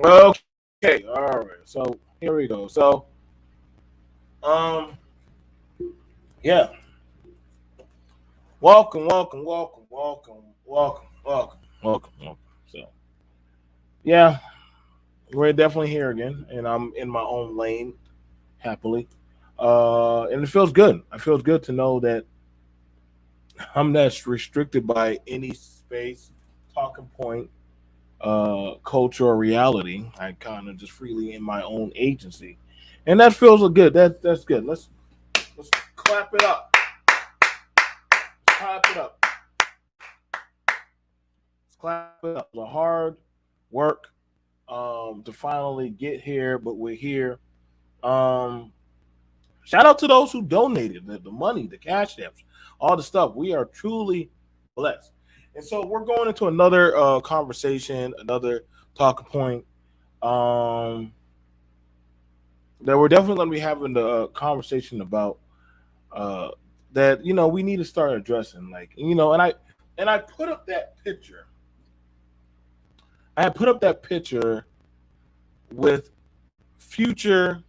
Okay, all right. So here we go. So, um, yeah, welcome. So, yeah, we're definitely here again, and I'm in my own lane happily. And it feels good. It feels good to know that I'm not restricted by any space, talking point, culture, or reality. I kind of just freely in my own agency, and that feels good. That's good. Let's clap it up. Clap it up. Let's clap it up. The hard work to finally get here, but we're here. Um, Shout out to those who donated the money, the cash apps, all the stuff. We are truly blessed. And so we're going into another conversation, another talking point um, that we're definitely going to be having the conversation about uh, that we need to start addressing. Like and I put up that picture. I had put up that picture with future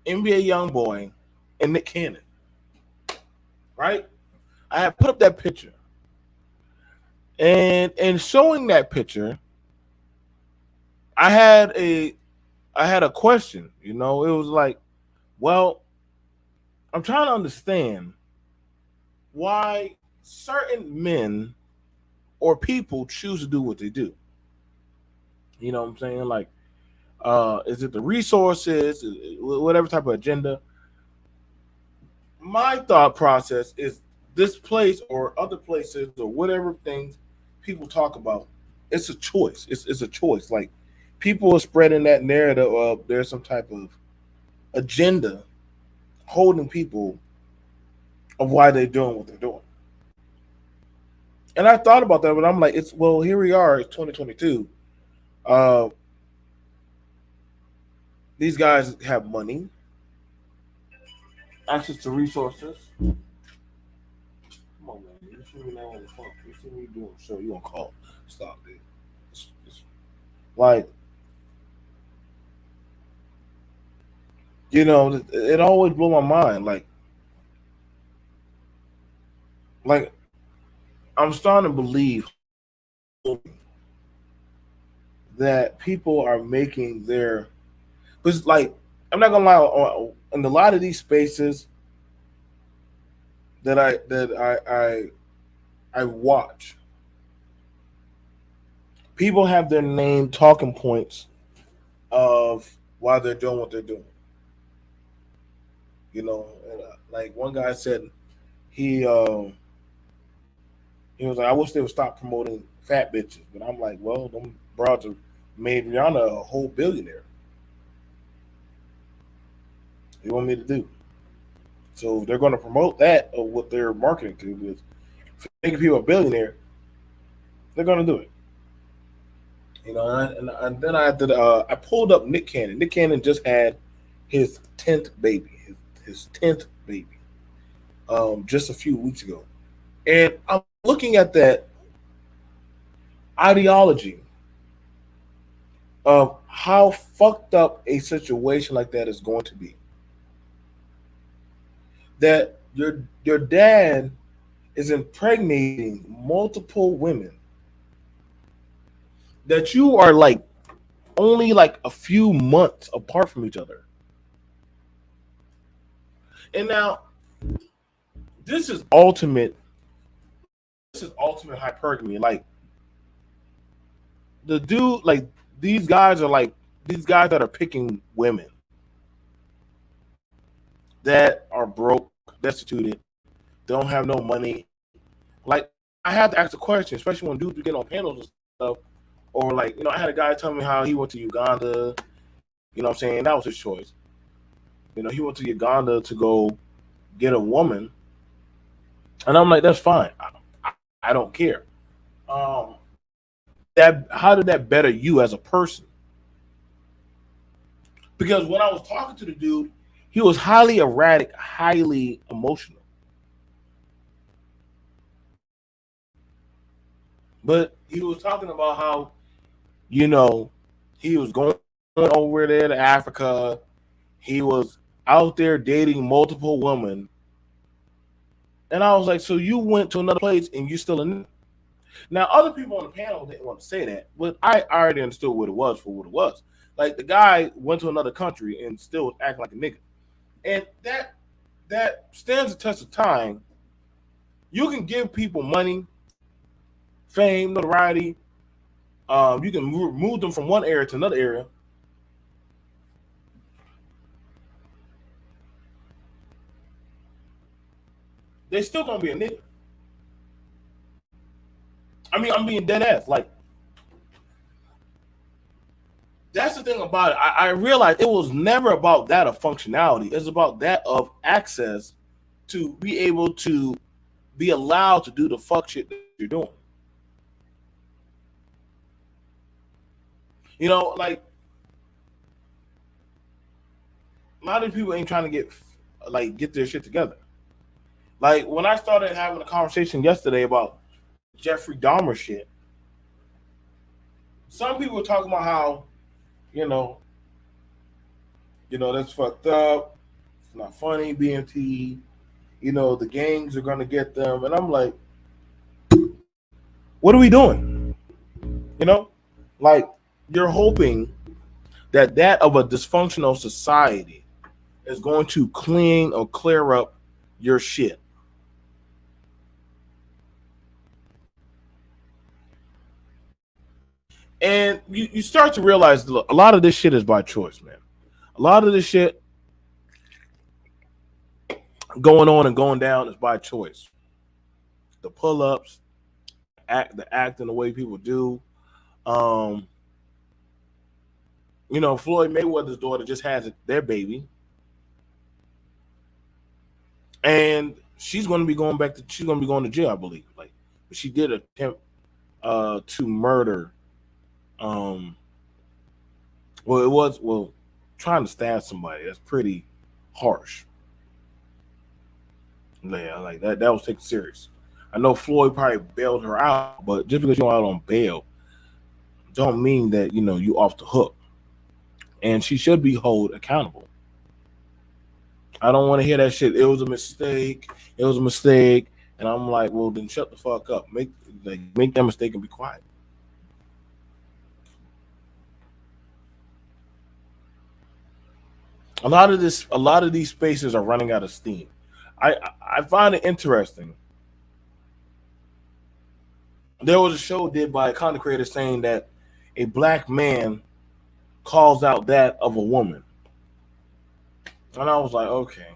NBA young boy and Nick Cannon, right? I had put up that picture, and showing that picture, I had a I had a question. It was like, well, I'm trying to understand why certain men or people choose to do what they do. You know what I'm saying? Like, is it the resources, whatever type of agenda? My thought process is this place or other places or whatever things people talk about. It's a choice. It's a choice. Like people are spreading that narrative of there's some type of agenda holding people of why they're doing what they're doing. And I thought about that, but I'm like, here we are, it's 2022. Uh, these guys have money, access to resources. Come on, man. You see me now on the phone. You see me doing a show. You gonna call? Stop, dude. Like, it always blew my mind. Like I'm starting to believe that people are making their. Because, like, I'm not gonna lie. In a lot of these spaces that I watch, people have their name talking points of why they're doing what they're doing. Like one guy said, he he was like, I wish they would stop promoting fat bitches. But I'm like, well, them broads have made Rihanna a whole billionaire. What you want me to do? So they're going to promote that of what they're marketing to. Because making people a billionaire, they're going to do it. And then I pulled up Nick Cannon. Nick Cannon just had his 10th baby, his 10th baby, just a few weeks ago. And I'm looking at that ideology of how fucked up a situation like that is going to be. That your dad is impregnating multiple women that you are like only like a few months apart from each other. And now this is ultimate is ultimate hypergamy. Like the dude, like these guys are like these guys that are picking women that are broke, destituted, don't have no money. Like I had to ask the question, especially when dudes get on panels and stuff, or like I had a guy tell me how he went to Uganda. You know what I'm saying? That was his choice. He went to Uganda to go get a woman, and I'm like, that's fine. I don't care. Um, that how did that better you as a person? Because when I was talking to the dude, he was highly erratic, highly emotional. But he was talking about how, you know, he was going over there to Africa. He was out there dating multiple women. And I was like, so you went to another place and you still in. Now, other people on the panel didn't want to say that, but I already understood what it was for what it was. Like the guy went to another country and still was acting like a nigga. And that stands the test of time. You can give people money, fame, notoriety. You can move them from one area to another area. They still gonna be a nigga. I mean, I'm being dead ass. Like that's the thing about it. I realized it was never about that of functionality. It's about that of access to be able to be allowed to do the fuck shit that you're doing. Like a lot of people ain't trying to get their shit together. Like when I started having a conversation yesterday about Jeffrey Dahmer shit, some people were talking about how, you know, that's fucked up. It's not funny, BMT. The gangs are gonna get them, and I'm like, what are we doing? You know, like you're hoping that of a dysfunctional society is going to clean or clear up your shit. And you start to realize, look, a lot of this shit is by choice, man. A lot of this shit going on and going down is by choice. The pull-ups, the acting the way people do. Um, Floyd Mayweather's daughter just has their baby, and she's going to be going back to. She's going to be going to jail, I believe. Like, she did attempt to murder. Um, trying to stab somebody. That's pretty harsh. Yeah, like that. That was taken serious. I know Floyd probably bailed her out, but just because you're out on bail, don't mean that you off the hook. And she should be held accountable. I don't want to hear that shit. It was a mistake. It was a mistake. And I'm like, well, then shut the fuck up. Make that mistake and be quiet. A lot of these spaces are running out of steam. I find it interesting. There was a show did by a content creator saying that a black man calls out that of a woman. And I was like, okay.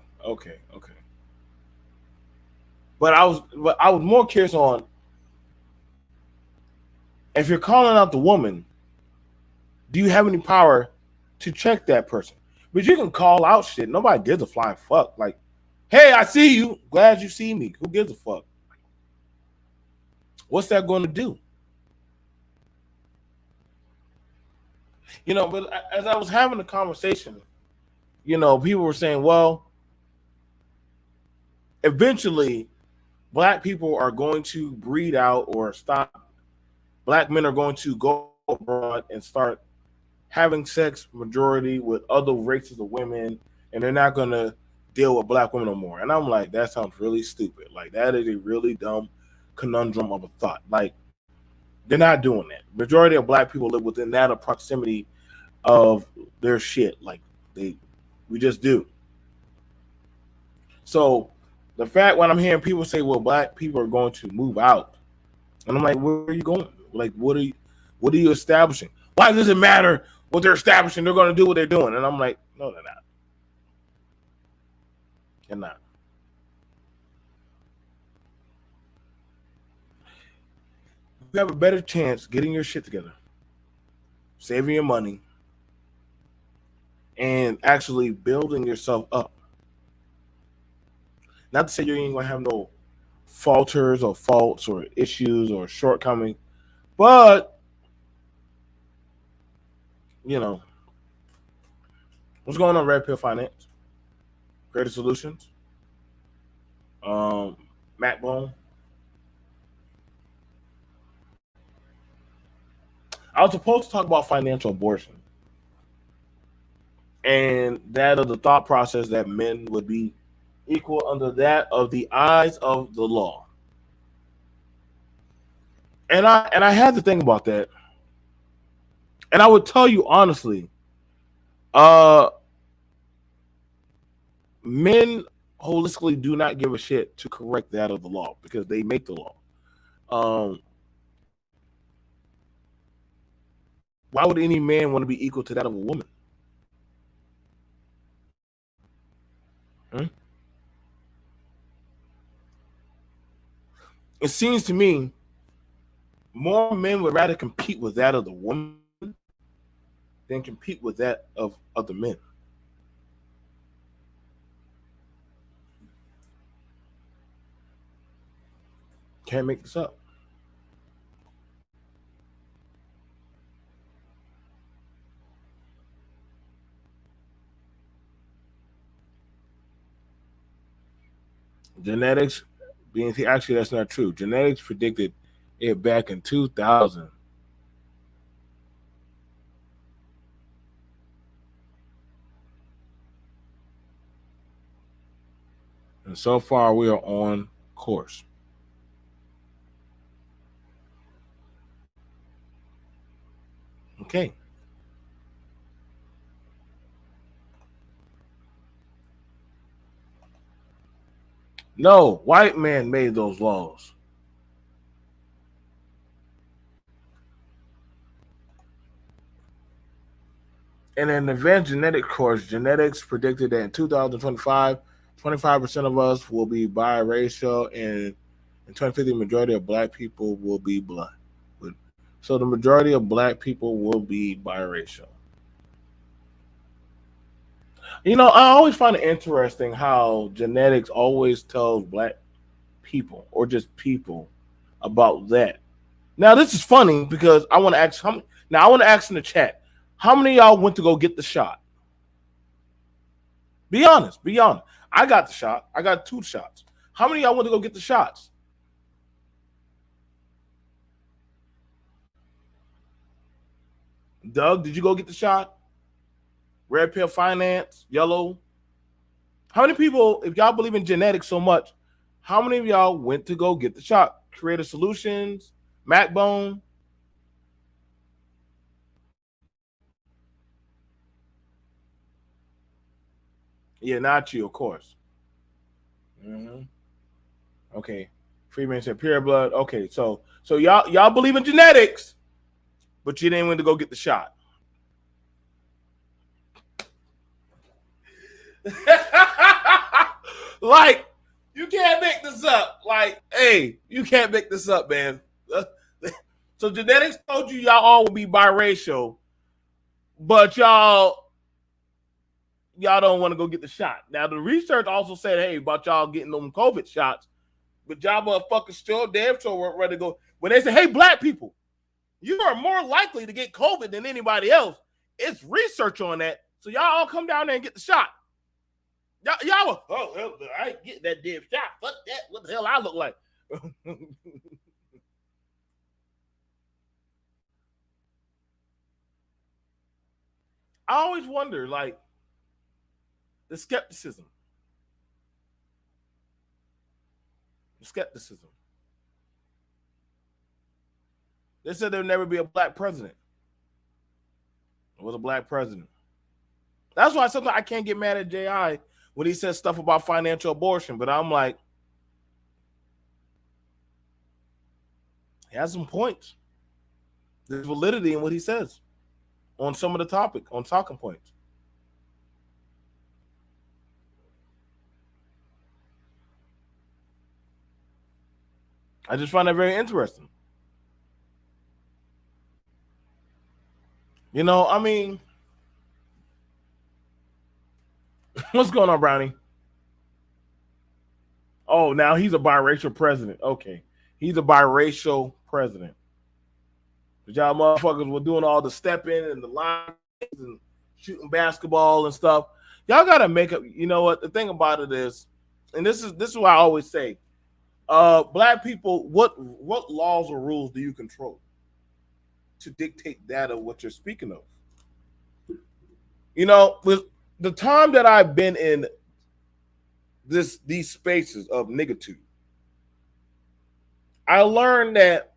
But I was more curious on if you're calling out the woman, do you have any power to check that person? But you can call out shit. Nobody gives a flying fuck. Like, hey, I see you. Glad you see me. Who gives a fuck? What's that going to do? But as I was having a conversation, people were saying, well, eventually black people are going to breed out or stop. Black men are going to go abroad and start having sex majority with other races of women, and they're not going to deal with black women no more. And I'm like, that sounds really stupid. Like, that is a really dumb conundrum of a thought. Like, they're not doing that. Majority of black people live within that proximity of their shit. Like, we just do. So the fact when I'm hearing people say, well, black people are going to move out, And I'm like, where are you going? Like, what are you establishing? Why does it matter what they're establishing? They're going to do what they're doing. And I'm like, no, they're not. They're not. You have a better chance getting your shit together, saving your money, and actually building yourself up. Not to say you ain't gonna have no falters or faults or issues or shortcomings, but you know what's going on. Red Pill Finance, Creative Solutions, Macbone. I was supposed to talk about financial abortion and that of the thought process that men would be equal under that of the eyes of the law. And I had to think about that. And I would tell you honestly, uh men holistically do not give a shit to correct that of the law because they make the law. Um why would any man want to be equal to that of a woman? Hmm? It seems to me more men would rather compete with that of the woman than compete with that of other men. Can't make this up. Genetics being actually that's not true. Genetics predicted it back in 2000. And so far we are on course. Okay. No, white man made those laws. And in the advanced genetic course, genetics predicted that in 2025, 25% of us will be biracial, and in 2050, the majority of black people will be black. So the majority of black people will be biracial. You know, I always find it interesting how genetics always tells black people or just people about that. Now this is funny because I want to ask now I want to ask in the chat, how many of y'all went to go get the shot? Be honest, be honest. I got the shot. I got 2 shots. How many of y'all went to go get the shots? Doug, did you go get the shot? Red Pill Finance, Yellow. How many people, if y'all believe in genetics so much, how many of y'all went to go get the shot? Creative Solutions, Macbone. Yeah, not you, of course. Mm-hmm. Okay. Freeman said pure blood. Okay, so y'all believe in genetics, but you didn't want to go get the shot. Like, you can't make this up. Like, hey, you can't make this up, man. So genetics told you y'all all will be biracial, but y'all don't want to go get the shot. Now the research also said, hey, about y'all getting them COVID shots, but y'all motherfuckers still damn sure weren't ready to go. When they say, hey, black people, you are more likely to get COVID than anybody else. It's research on that. So y'all all come down there and get the shot. Y'all were, oh, hell, I ain't getting that damn shot. Fuck that. What the hell I look like? I always wonder, like, the skepticism. The skepticism. They said there'll never be a black president. It was a black president. That's why sometimes I can't get mad at J.I. when he says stuff about financial abortion. But I'm like, He has some points. There's validity in what he says on some of the talking points. I just find that very interesting. I mean, what's going on, Brownie? Oh, now he's a biracial president. Okay. He's a biracial president. But y'all motherfuckers were doing all the stepping and the lines and shooting basketball and stuff. Y'all gotta make up. You know what? The thing about it is, and this is what I always say, black people, what laws or rules do you control to dictate that of what you're speaking of? With the time that I've been in these spaces of nigitude, I learned that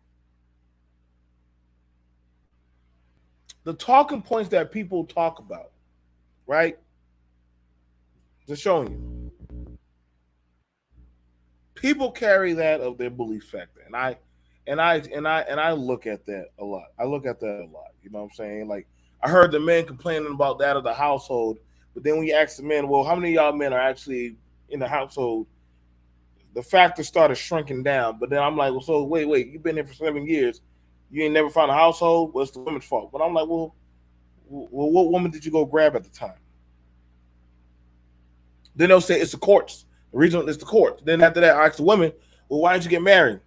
the talking points that people talk about, right? Just showing you. People carry that of their belief factor. And I look at that a lot. I look at that a lot. You know what I'm saying? Like, I heard the men complaining about that of the household, but then when you ask the men, well, how many of y'all men are actually in the household? The factor started shrinking down. But then I'm like, well, so wait, you've been here for 7 years. You ain't never found a household? Well, it's the women's fault. But I'm like, well, what woman did you go grab at the time? Then they'll say it's the courts. The reason it's the courts. Then after that, I ask the women, well, why didn't you get married?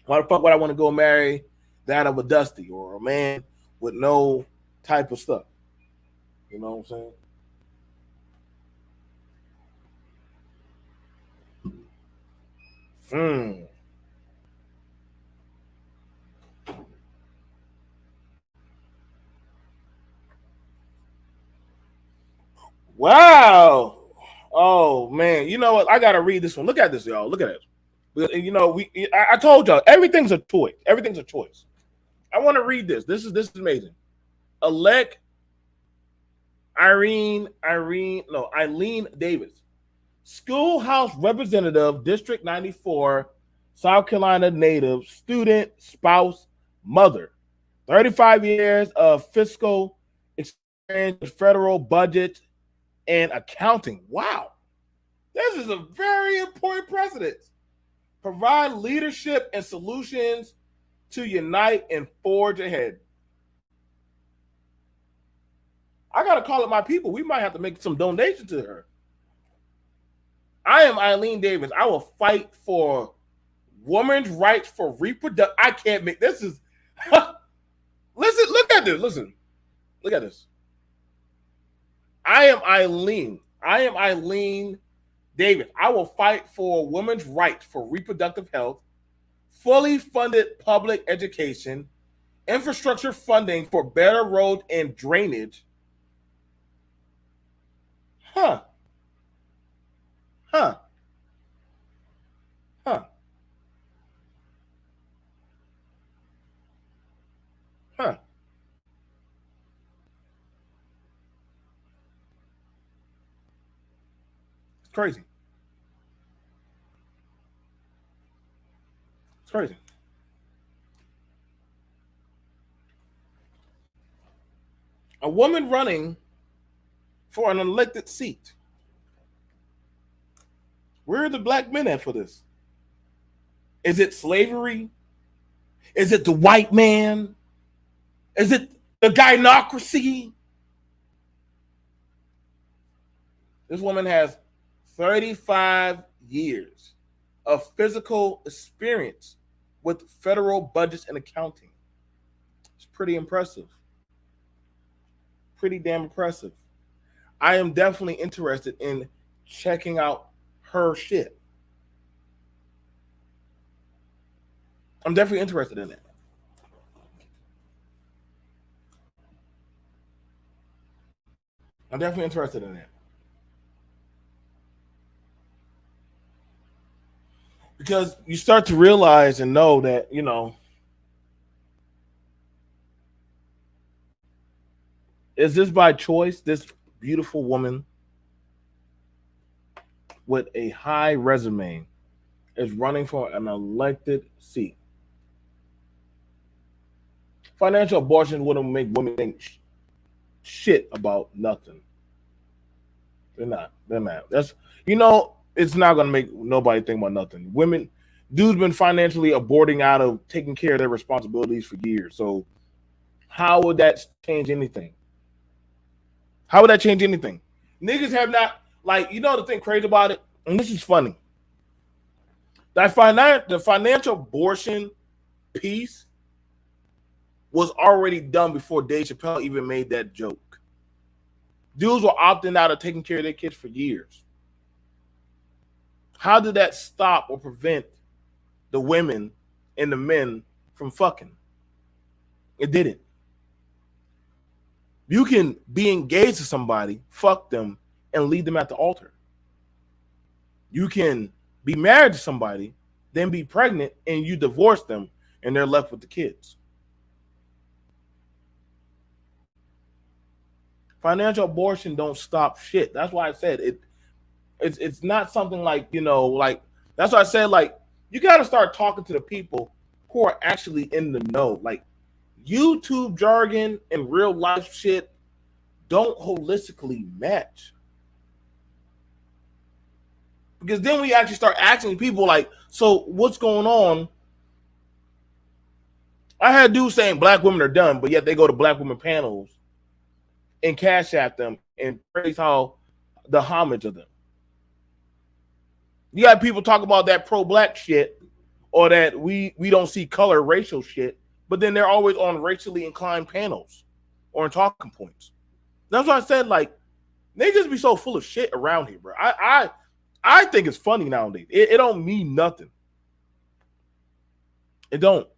Why the fuck would I want to go marry that of a Dusty or a man with no type of stuff? You know what I'm saying? Wow. Oh man, you know what? I gotta read this one. Look at this, y'all. Look at it. I told y'all everything's a choice. Everything's a choice. I want to read this. This is amazing. Elect Eileen Davis, schoolhouse representative, District 94, South Carolina native, student, spouse, mother, 35 years of fiscal experience, federal budget, and accounting. Wow. This is a very important precedent. Provide leadership and solutions to unite and forge ahead. I got to call up my people. We might have to make some donation to her. I am Eileen Davis. I will fight for women's rights for reproduction. I can't make this is listen, look at this. Listen. Look at this. I am Eileen Davis. I will fight for women's rights for reproductive health, fully funded public education, infrastructure funding for better road and drainage. Huh. Huh. Huh. Huh. It's crazy. It's crazy. A woman running for an elected seat. Where are the black men at for this? Is it slavery? Is it the white man? Is it the gynocracy? This woman has 35 years of physical experience with federal budgets and accounting. It's pretty impressive. Pretty damn impressive. I am definitely interested in checking out her shit. I'm definitely interested in that. I'm definitely interested in that. Because you start to realize and know that, is this by choice? This beautiful woman with a high resume is running for an elected seat. Financial abortion wouldn't make women think shit about nothing. They're not. They're not. That's it's not gonna make nobody think about nothing. Women, dudes been financially aborting out of taking care of their responsibilities for years. So how would that change anything? How would that change anything? Niggas have not the thing crazy about it, and this is funny. The financial abortion piece was already done before Dave Chappelle even made that joke. Dudes were opting out of taking care of their kids for years. How did that stop or prevent the women and the men from fucking? It didn't. You can be engaged to somebody, fuck them, and leave them at the altar. You can be married to somebody, then be pregnant, and you divorce them, and they're left with the kids. Financial abortion don't stop shit. That's why I said it's not something that's why I said you got to start talking to the people who are actually in the know. Like YouTube jargon and real life shit don't holistically match. Because then we actually start asking people so what's going on? I had dudes saying black women are done, but yet they go to black women panels and cash at them and praise how the homage of them. You got people talk about that pro-black shit or that we don't see color racial shit, but then they're always on racially inclined panels or in talking points. That's why I said niggas be so full of shit around here, bro. I think it's funny nowadays. It don't mean nothing. It don't.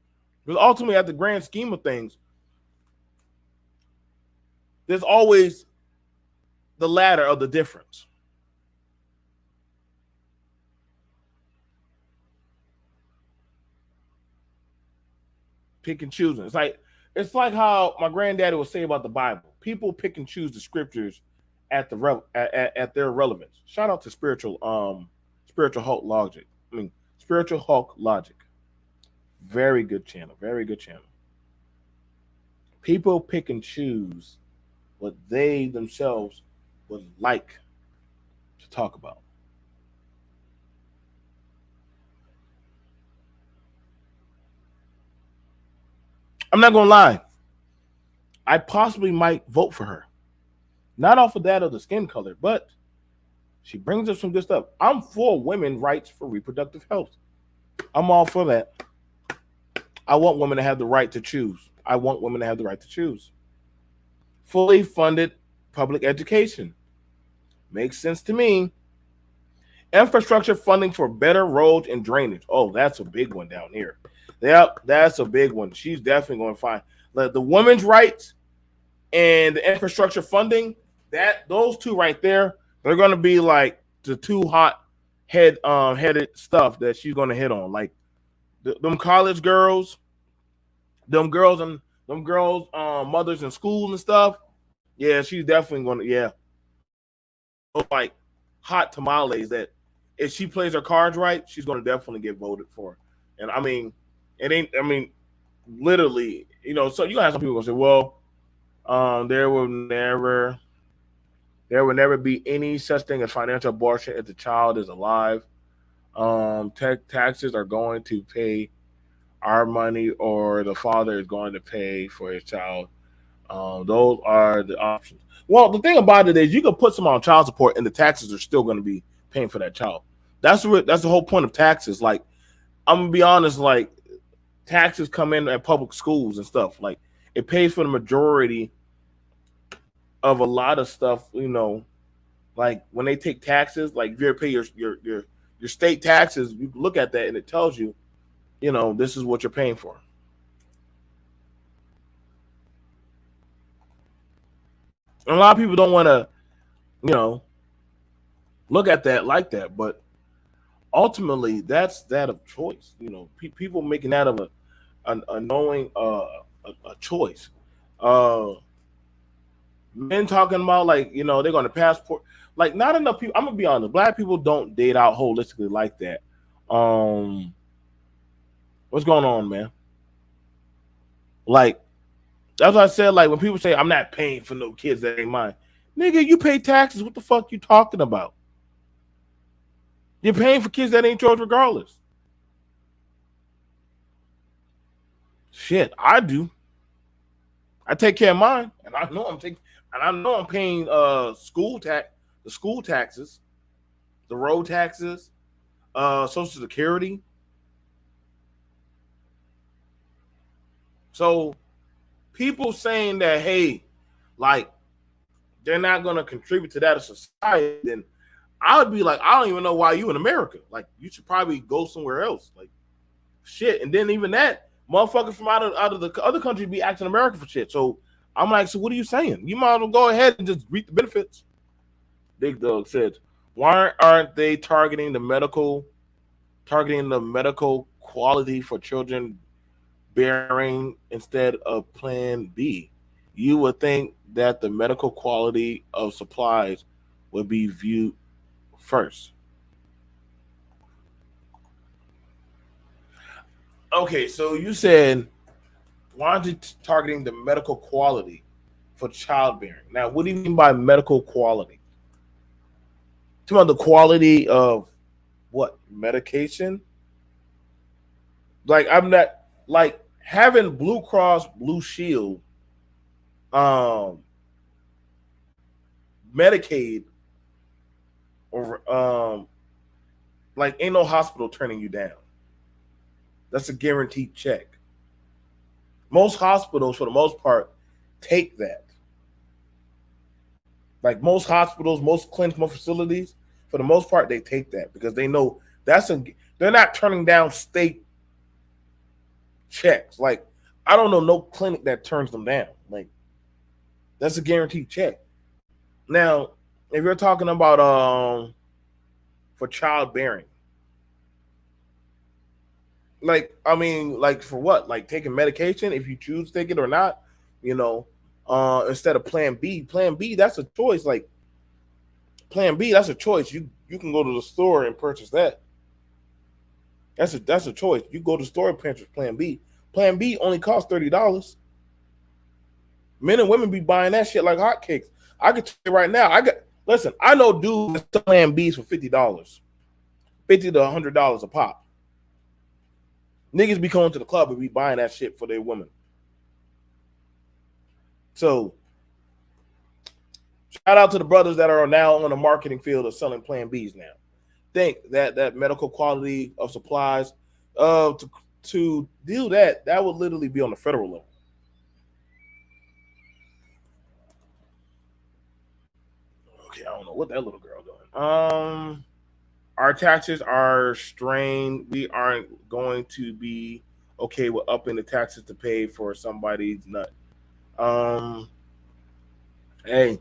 Because ultimately, at the grand scheme of things, there's always the ladder of the difference. Pick and choosing. It's like how my granddaddy would say about the Bible. People pick and choose the scriptures at their relevance. Shout out to Spiritual Hulk Logic. Spiritual Hulk Logic. Very good channel. Very good channel. People pick and choose what they themselves would like to talk about. I'm not gonna lie. I possibly might vote for her. Not off of that of the skin color, but she brings up some good stuff. I'm for women's rights for reproductive health. I'm all for that. I want women to have the right to choose. I want women to have the right to choose. Fully funded public education. Makes sense to me. Infrastructure funding for better roads and drainage. Oh, that's a big one down here. Yep, that's a big one. She's definitely going to find the women's rights and the infrastructure funding. Those two right there, they're going to be like the two hot headed stuff that she's going to hit on. Like them college girls, them girls mothers in school and stuff. Yeah, she's definitely going to, yeah. Like hot tamales that if she plays her cards right, she's going to definitely get voted for. And literally, so you have some people going to say, well, there will never be any such thing as financial abortion if the child is alive. Taxes are going to pay our money or the father is going to pay for his child. Those are the options. Well, the thing about it is you can put some on child support and the taxes are still going to be paying for that child. That's the whole point of taxes. Like, I'm going to be honest, like taxes come in at public schools and stuff. Like it pays for the majority of a lot of stuff, like when they take taxes, like if you ever pay your state taxes, you look at that and it tells you, this is what you're paying for. And a lot of people don't want to, look at that like that, but ultimately that's that of choice. People making that of a knowing a choice. Men talking about they're going to passport. Like not enough people. I'm gonna be honest. Black people don't date out holistically like that. What's going on, man? Like That's what I said. Like when people say I'm not paying for no kids that ain't mine, nigga, you pay taxes. What the fuck you talking about? You're paying for kids that ain't yours regardless. Shit, I do. I take care of mine, and I know I'm paying the school taxes, the road taxes, Social Security. So people saying that, hey, like they're not gonna contribute to that as society, then I would be like, I don't even know why you in America. Like you should probably go somewhere else. Like shit. And then even that, motherfuckers from out of the other country be acting American for shit. So I'm like, so what are you saying? You might as well go ahead and just reap the benefits. Big Dog said, why aren't they targeting the medical quality for children bearing instead of Plan B? You would think that the medical quality of supplies would be viewed first. Okay, so you said why aren't you targeting the medical quality for childbearing? Now, what do you mean by medical quality? Talking about the quality of what medication? Like I'm not like having Blue Cross Blue Shield, um, Medicaid, or like ain't no hospital turning you down. That's a guaranteed check. Most hospitals, for the most part, take that. Like most hospitals, most clinics, most facilities, for the most part, they take that because they know they're not turning down state checks. Like I don't know no clinic that turns them down. Like that's a guaranteed check. Now, if you're talking about for childbearing, like I mean, like for what? Like taking medication if you choose to take it or not, you know, instead of Plan B. Plan B, that's a choice. Like Plan B, that's a choice. You can go to the store and purchase that. That's a choice. You go to the store and purchase Plan B. Plan B only costs $30. Men and women be buying that shit like hotcakes. I can tell you right now. Listen. I know dudes that Plan B's for $50, $50 to $100 a pop. Niggas be going to the club and be buying that shit for their women. So shout out to the brothers that are now on the marketing field of selling Plan Bs now. Think that medical quality of supplies to do that would literally be on the federal level. Okay, I don't know what that little girl doing. Our taxes are strained. We aren't going to be okay with upping the taxes to pay for somebody's nut. Um, hey,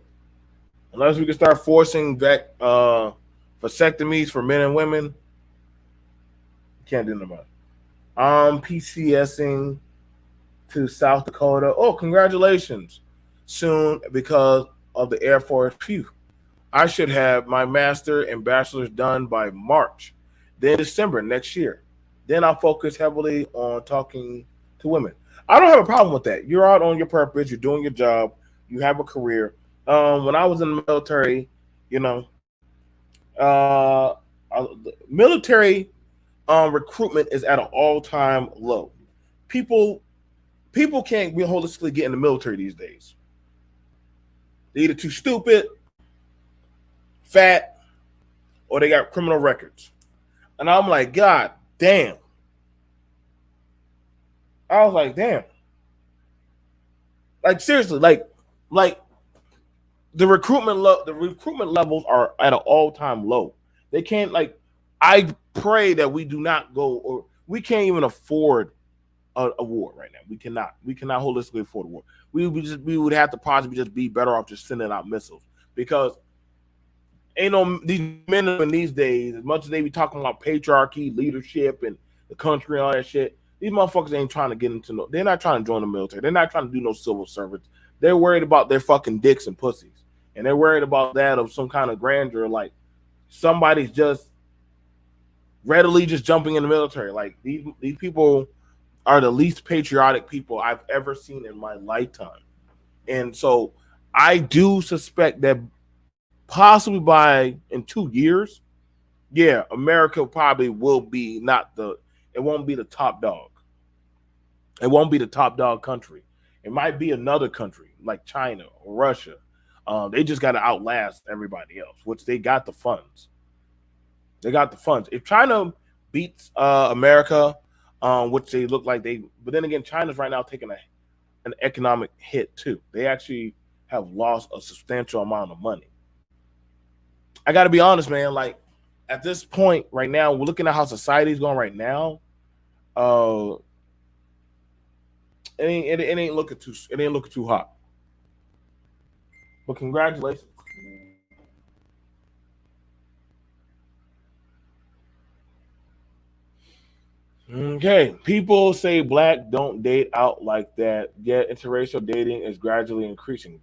unless we can start forcing vasectomies for men and women, can't do no more. PCSing to South Dakota. Oh, congratulations! Soon because of the Air Force. Phew. I should have my master and bachelor's done by March, then December next year. Then I'll focus heavily on talking to women. I don't have a problem with that. You're out on your purpose. You're doing your job. You have a career. When I was in the military, you know, the military recruitment is at an all-time low. People people can't holistically get in the military these days. They're either too stupid, fat, or they got criminal records. And I'm like, God damn. I was like, damn. Like seriously, like the recruitment levels are at an all-time low. They can't I pray that we do not go, or we can't even afford a war right now. We cannot. We cannot holistically afford a war. We would have to possibly just be better off just sending out missiles, because ain't no these men in these days, as much as they be talking about patriarchy, leadership, and the country and all that shit. These motherfuckers ain't trying to get into no. They're not trying to join the military. They're not trying to do no civil service. They're worried about their fucking dicks and pussies, and they're worried about that of some kind of grandeur, like somebody's just readily just jumping in the military. Like these people are the least patriotic people I've ever seen in my lifetime. And so I do suspect that possibly by in 2 years, yeah, America probably will be not the, it won't be the top dog. It won't be the top dog country. It might be another country like China or Russia. They just got to outlast everybody else, which they got the funds. They got the funds. If China beats America, which they look like they, but then again, China's right now taking an economic hit too. They actually have lost a substantial amount of money. I got to be honest, man. Like at this point right now, we're looking at how society's going right now. Uh, it ain't looking too hot. But congratulations. Okay, people say black don't date out like that, yet interracial dating is gradually increasing.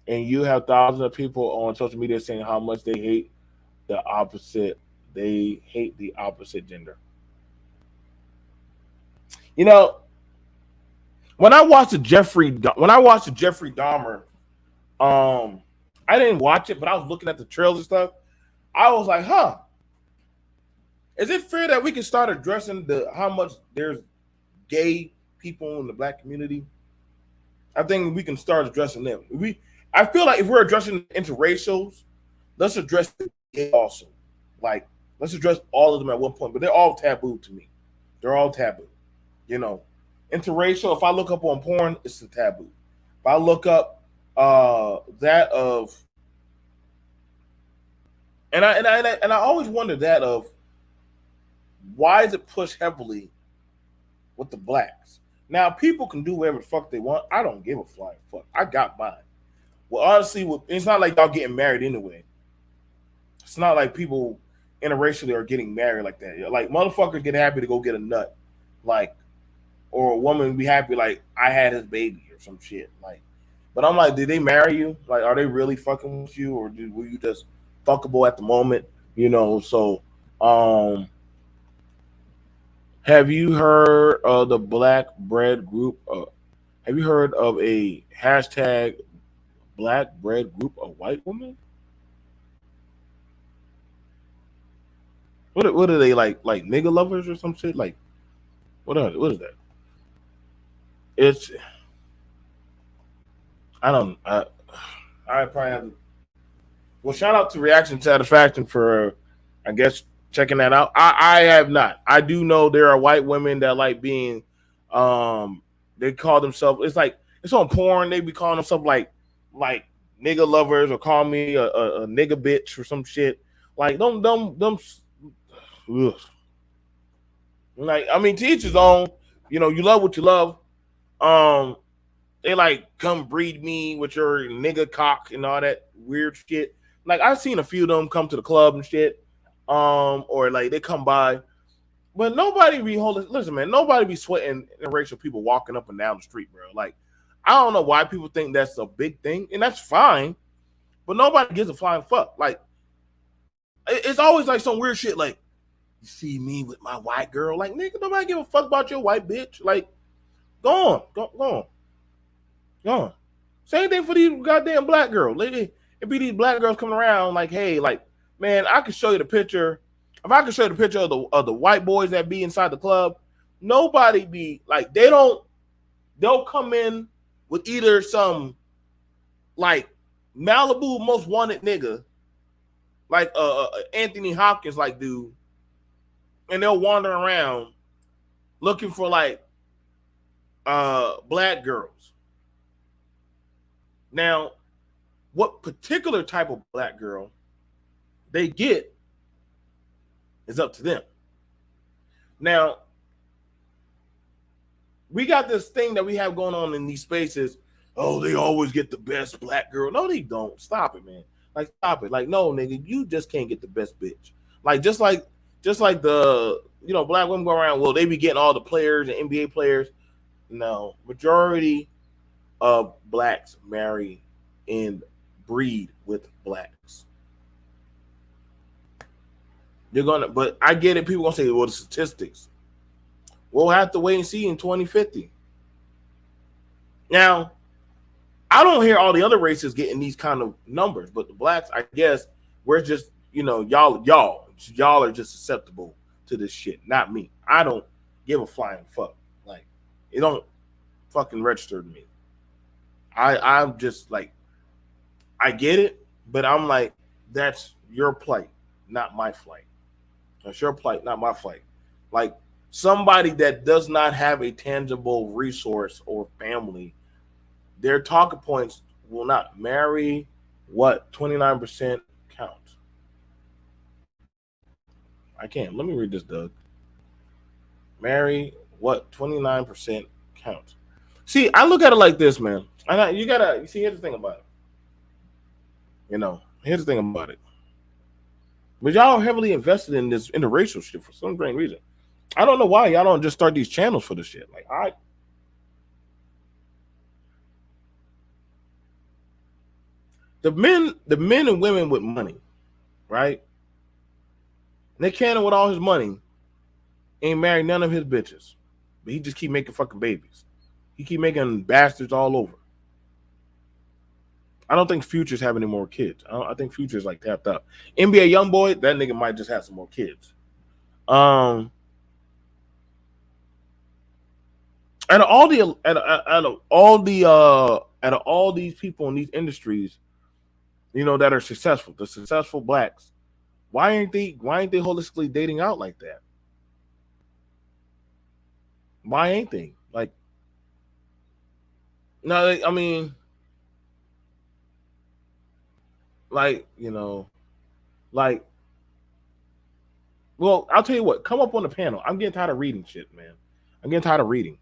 And you have thousands of people on social media saying how much they hate the opposite. They hate the opposite gender. You know, when I watched the Jeffrey Dahmer, um, I didn't watch it, but I was looking at the trails and stuff. I was like, huh, is it fair that we can start addressing the how much there's gay people in the black community? I think we can start addressing them. I feel like if we're addressing interracials, let's address the gay also. Like, let's address all of them at one point, but they're all taboo to me. They're all taboo. You know, interracial. If I look up on porn, it's a taboo. If I look up that of, and I always wonder that of why is it pushed heavily with the blacks? Now people can do whatever the fuck they want. I don't give a flying fuck. I got mine. Well, honestly, it's not like y'all getting married anyway. It's not like people interracially are getting married like that. Like motherfuckers get happy to go get a nut, like, or a woman be happy like I had his baby or some shit. Like, but I'm like, did they marry you? Like, are they really fucking with you, or were you just fuckable at the moment? You know. So, have you heard of the Black Bread Group? Have you heard of a hashtag Black Bread Group of white women? What are they like nigga lovers or some shit? Like what is that? It's I probably have to, well, shout out to Reaction Satisfaction for I guess checking that out. I have not. I do know there are white women that like being they call themselves, it's like it's on porn, they be calling themselves like nigga lovers, or call me a nigga bitch or some shit. Like them ugh. Like, I mean, to each his own. You know, you love what you love. Um, they like come breed me with your nigga cock and all that weird shit. Like, I've seen a few of them come to the club and shit. Or like they come by, but nobody be holding. Listen, man, nobody be sweating interracial people walking up and down the street, bro. Like, I don't know why people think that's a big thing, and that's fine. But nobody gives a flying fuck. Like, it's always like some weird shit. Like, you see me with my white girl. Like, nigga, nobody give a fuck about your white bitch. Like, go on, go on, go on. Same thing for these goddamn black girls. It be these black girls coming around like, hey, like, man, I can show you the picture. If I can show you the picture of the white boys that be inside the club, nobody be like, they'll come in with either some like Malibu most wanted nigga, like Anthony Hopkins like dude, and they'll wander around looking for like black girls. Now, what particular type of black girl they get is up to them. Now, we got this thing that we have going on in these spaces. Oh, they always get the best black girl. No, they don't. Stop it, man. Like, stop it. Like, no, nigga, you just can't get the best bitch. Like, just like the, you know, black women go around, well, they be getting all the players and NBA players. No, majority of blacks marry and breed with blacks. You're gonna, but I get it. People gonna say, well, the statistics. We'll have to wait and see in 2050. Now, I don't hear all the other races getting these kind of numbers, but the blacks, I guess, we're just, y'all are just susceptible to this shit, not me. I don't give a flying fuck. Like, it don't fucking register to me. I'm just like, I get it, but I'm like, that's your plight, not my flight. That's your plight, not my flight. Like, somebody that does not have a tangible resource or family, their talking points will not marry what 29% count. I can't. Let me read this, Doug. Marry what 29% count. See, I look at it like this, man. And you see. Here's the thing about it. Here's the thing about it. But y'all are heavily invested in this interracial shit for some strange reason. I don't know why y'all don't just start these channels for this shit. Like, the men and women with money, right? Nick Cannon with all his money ain't married none of his bitches, but he just keep making fucking babies. He keep making bastards all over. I don't think Future's have any more kids. I think Future's like tapped out. NBA YoungBoy, that nigga might just have some more kids. Out of all these people in these industries, that are successful, the successful blacks, why ain't they holistically dating out like that? Why ain't they? Like, no, I mean, like, well, I'll tell you what, come up on the panel. I'm getting tired of reading shit, man. I'm getting tired of reading.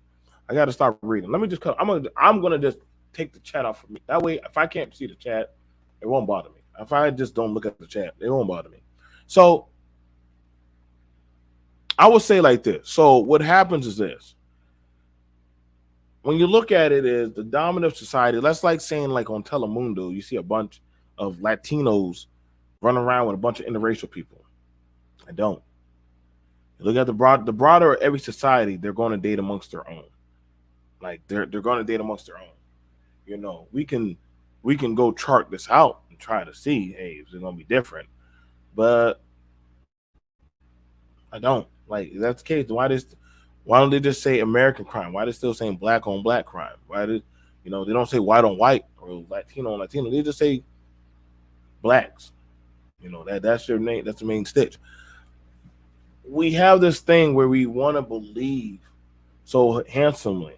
I got to stop reading. Let me just come. I'm gonna just take the chat off for me. That way, if I can't see the chat, it won't bother me. If I just don't look at the chat, it won't bother me. So I would say like this. So what happens is this. When you look at it as the dominant society, that's like saying like on Telemundo, you see a bunch of Latinos running around with a bunch of interracial people. I don't. You look at the broader every society, they're going to date amongst their own. Like they're going to date amongst their own. We can go chart this out and try to see, hey, is it going to be different? But I don't. Like, if that's the case, why don't they just say American crime? Why are they still saying black on black crime? Why did they don't say white on white or Latino on Latino? They just say blacks. That's your name. That's the main stitch. We have this thing where we want to believe so handsomely,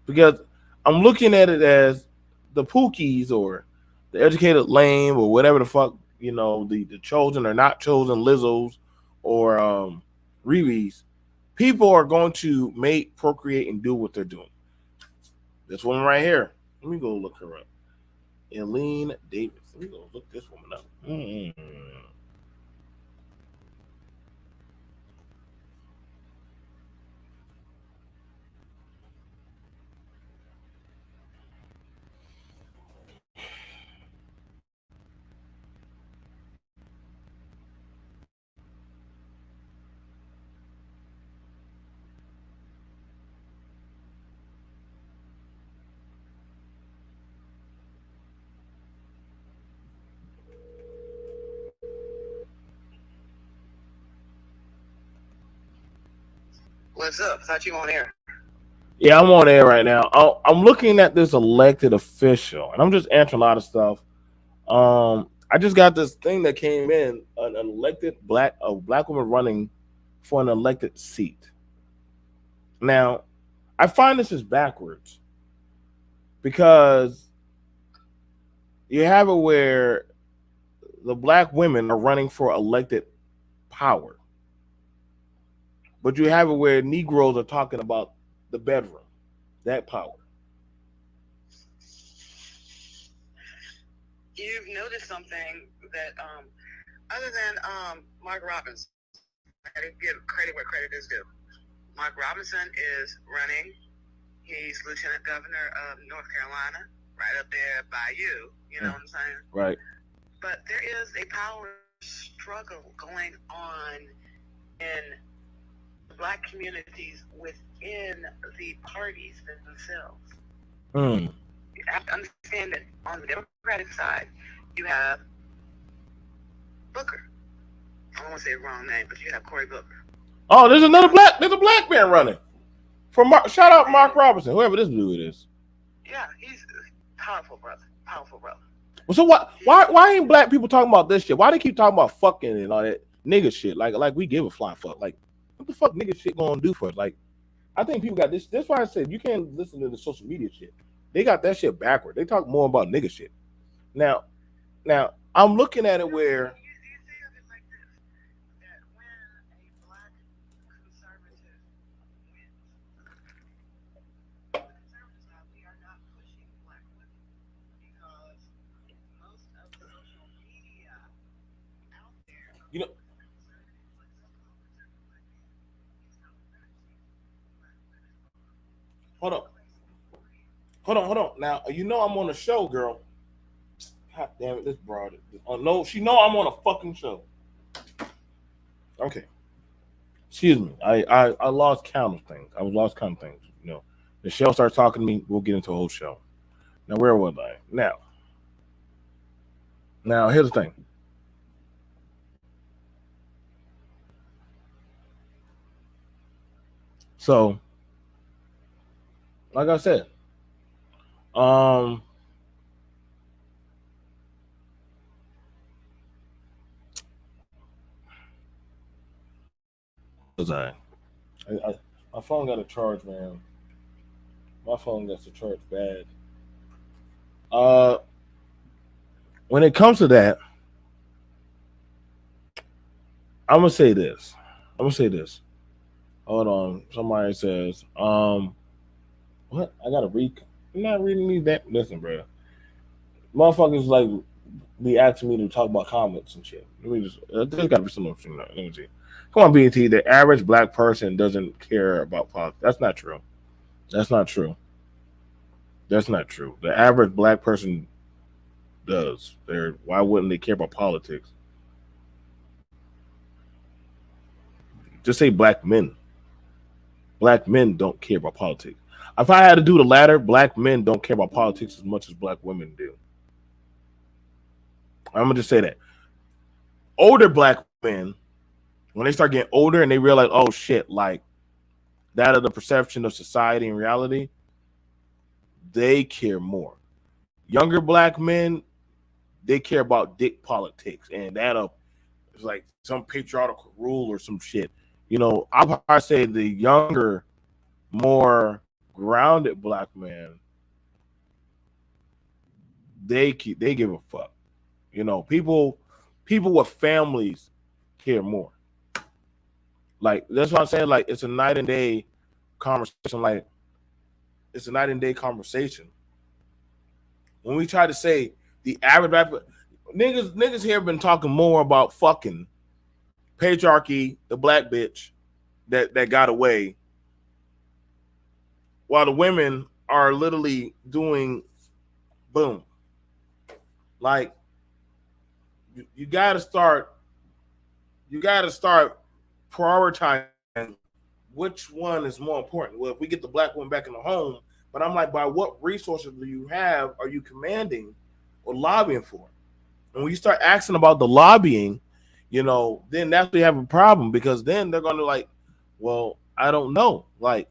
because I'm looking at it as the Pookies or the educated lame or whatever the fuck, the chosen or not chosen Lizzos or Reeves. People are going to mate, procreate, and do what they're doing. This woman right here. Let me go look her up. Eileen Davis. Let me go look this woman up. What's up? Thought you on air. Yeah, I'm on air right now. I'm looking at this elected official, and I'm just answering a lot of stuff. I just got this thing that came in, an elected a black woman running for an elected seat. Now, I find this is backwards because you have it where the black women are running for elected power, but you have it where Negroes are talking about the bedroom, that power. You've noticed something that, other than Mark Robinson, I gotta give credit where credit is due. Mark Robinson is running. He's Lieutenant Governor of North Carolina, right up there by you. You know what I'm saying? Right. But there is a power struggle going on in the black communities within the parties themselves. Mm. You have to understand that on the Democratic side, you have Booker. I don't want to say the wrong name, but you have Cory Booker. Oh, there's a black man running. Shout out Mark Robinson, whoever this dude is. Yeah, he's a powerful brother. Well, so why ain't black people talking about this shit? Why they keep talking about fucking and all that nigga shit? Like we give a flying fuck. Like, what the fuck nigga shit gonna do for us? Like, I think people got this. That's why I said you can't listen to the social media shit. They got that shit backward. They talk more about nigga shit. Now I'm looking at it where. You know, hold on. Now you know I'm on a show, girl. God damn it, this broad. Oh no, she know I'm on a fucking show. Okay, excuse me. I lost count of things. I was lost count of things. You know, the show starts talking to me. We'll get into a whole show. Now where was I? Now here's the thing. So, like I said, was my phone got a charge, man. My phone got to charge bad. Uh, when it comes to that, I'm gonna say this. Hold on. Somebody says, what? I gotta read. I'm not reading these that. Listen, bro. Motherfuckers like be asking me to talk about comments and shit. Let me just. There's gotta be some more. Let me see. Come on, BT. The average black person doesn't care about politics. That's not true. That's not true. The average black person does. Why wouldn't they care about politics? Just say black men. Black men don't care about politics. If I had to do the latter, black men don't care about politics as much as black women do. I'm gonna just say that. Older black men, when they start getting older and they realize, oh shit, like that of the perception of society and reality, they care more. Younger black men, they care about dick politics and that of it's like some patriarchal rule or some shit. You know, I'll probably say the younger, more grounded black man, they give a fuck. You know, people with families care more. Like that's what I'm saying. Like it's a night and day conversation. Like it's a night and day conversation. When we try to say the average black niggas here have been talking more about fucking patriarchy, the black bitch that got away, while the women are literally doing boom. Like you gotta start prioritizing which one is more important. Well, if we get the black woman back in the home, but I'm like, by what resources do you have are you commanding or lobbying for? And when you start asking about the lobbying, you know, then that's where you have a problem because then they're gonna like, well, I don't know. Like,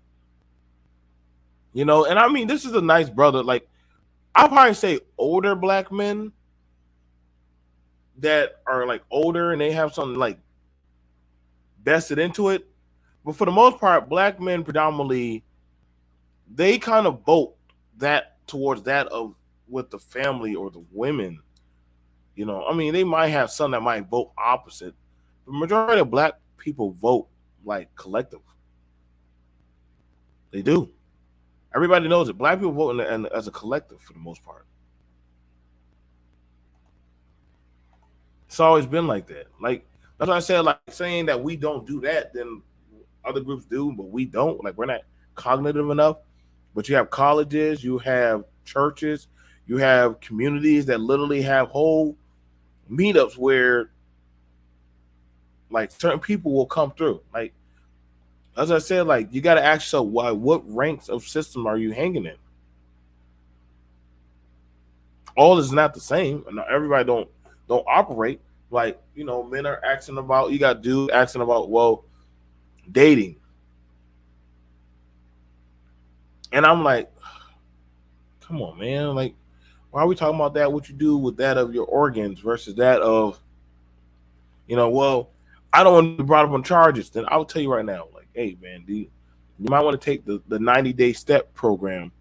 you know, and I mean this is a nice brother. Like, I'll probably say older black men that are like older and they have something like vested into it. But for the most part, black men predominantly they kind of vote that towards that of with the family or the women. You know, I mean, they might have some that might vote opposite. The majority of black people vote like collective. They do. Everybody knows it. Black people vote as a collective for the most part. It's always been like that. Like that's why I said, like saying that we don't do that, then other groups do, but we don't. Like we're not cognitive enough. But you have colleges, you have churches, you have communities that literally have whole meetups where like certain people will come through. Like As I said, like you got to ask yourself, why? What ranks of system are you hanging in? All is not the same, and everybody don't operate like men are asking about. You got dude asking about dating, and I'm like, come on, man, like why are we talking about that? What you do with that of your organs versus that of I don't want to be brought up on charges. Then I'll tell you right now, like, hey man, you might want to take the 90-day step program.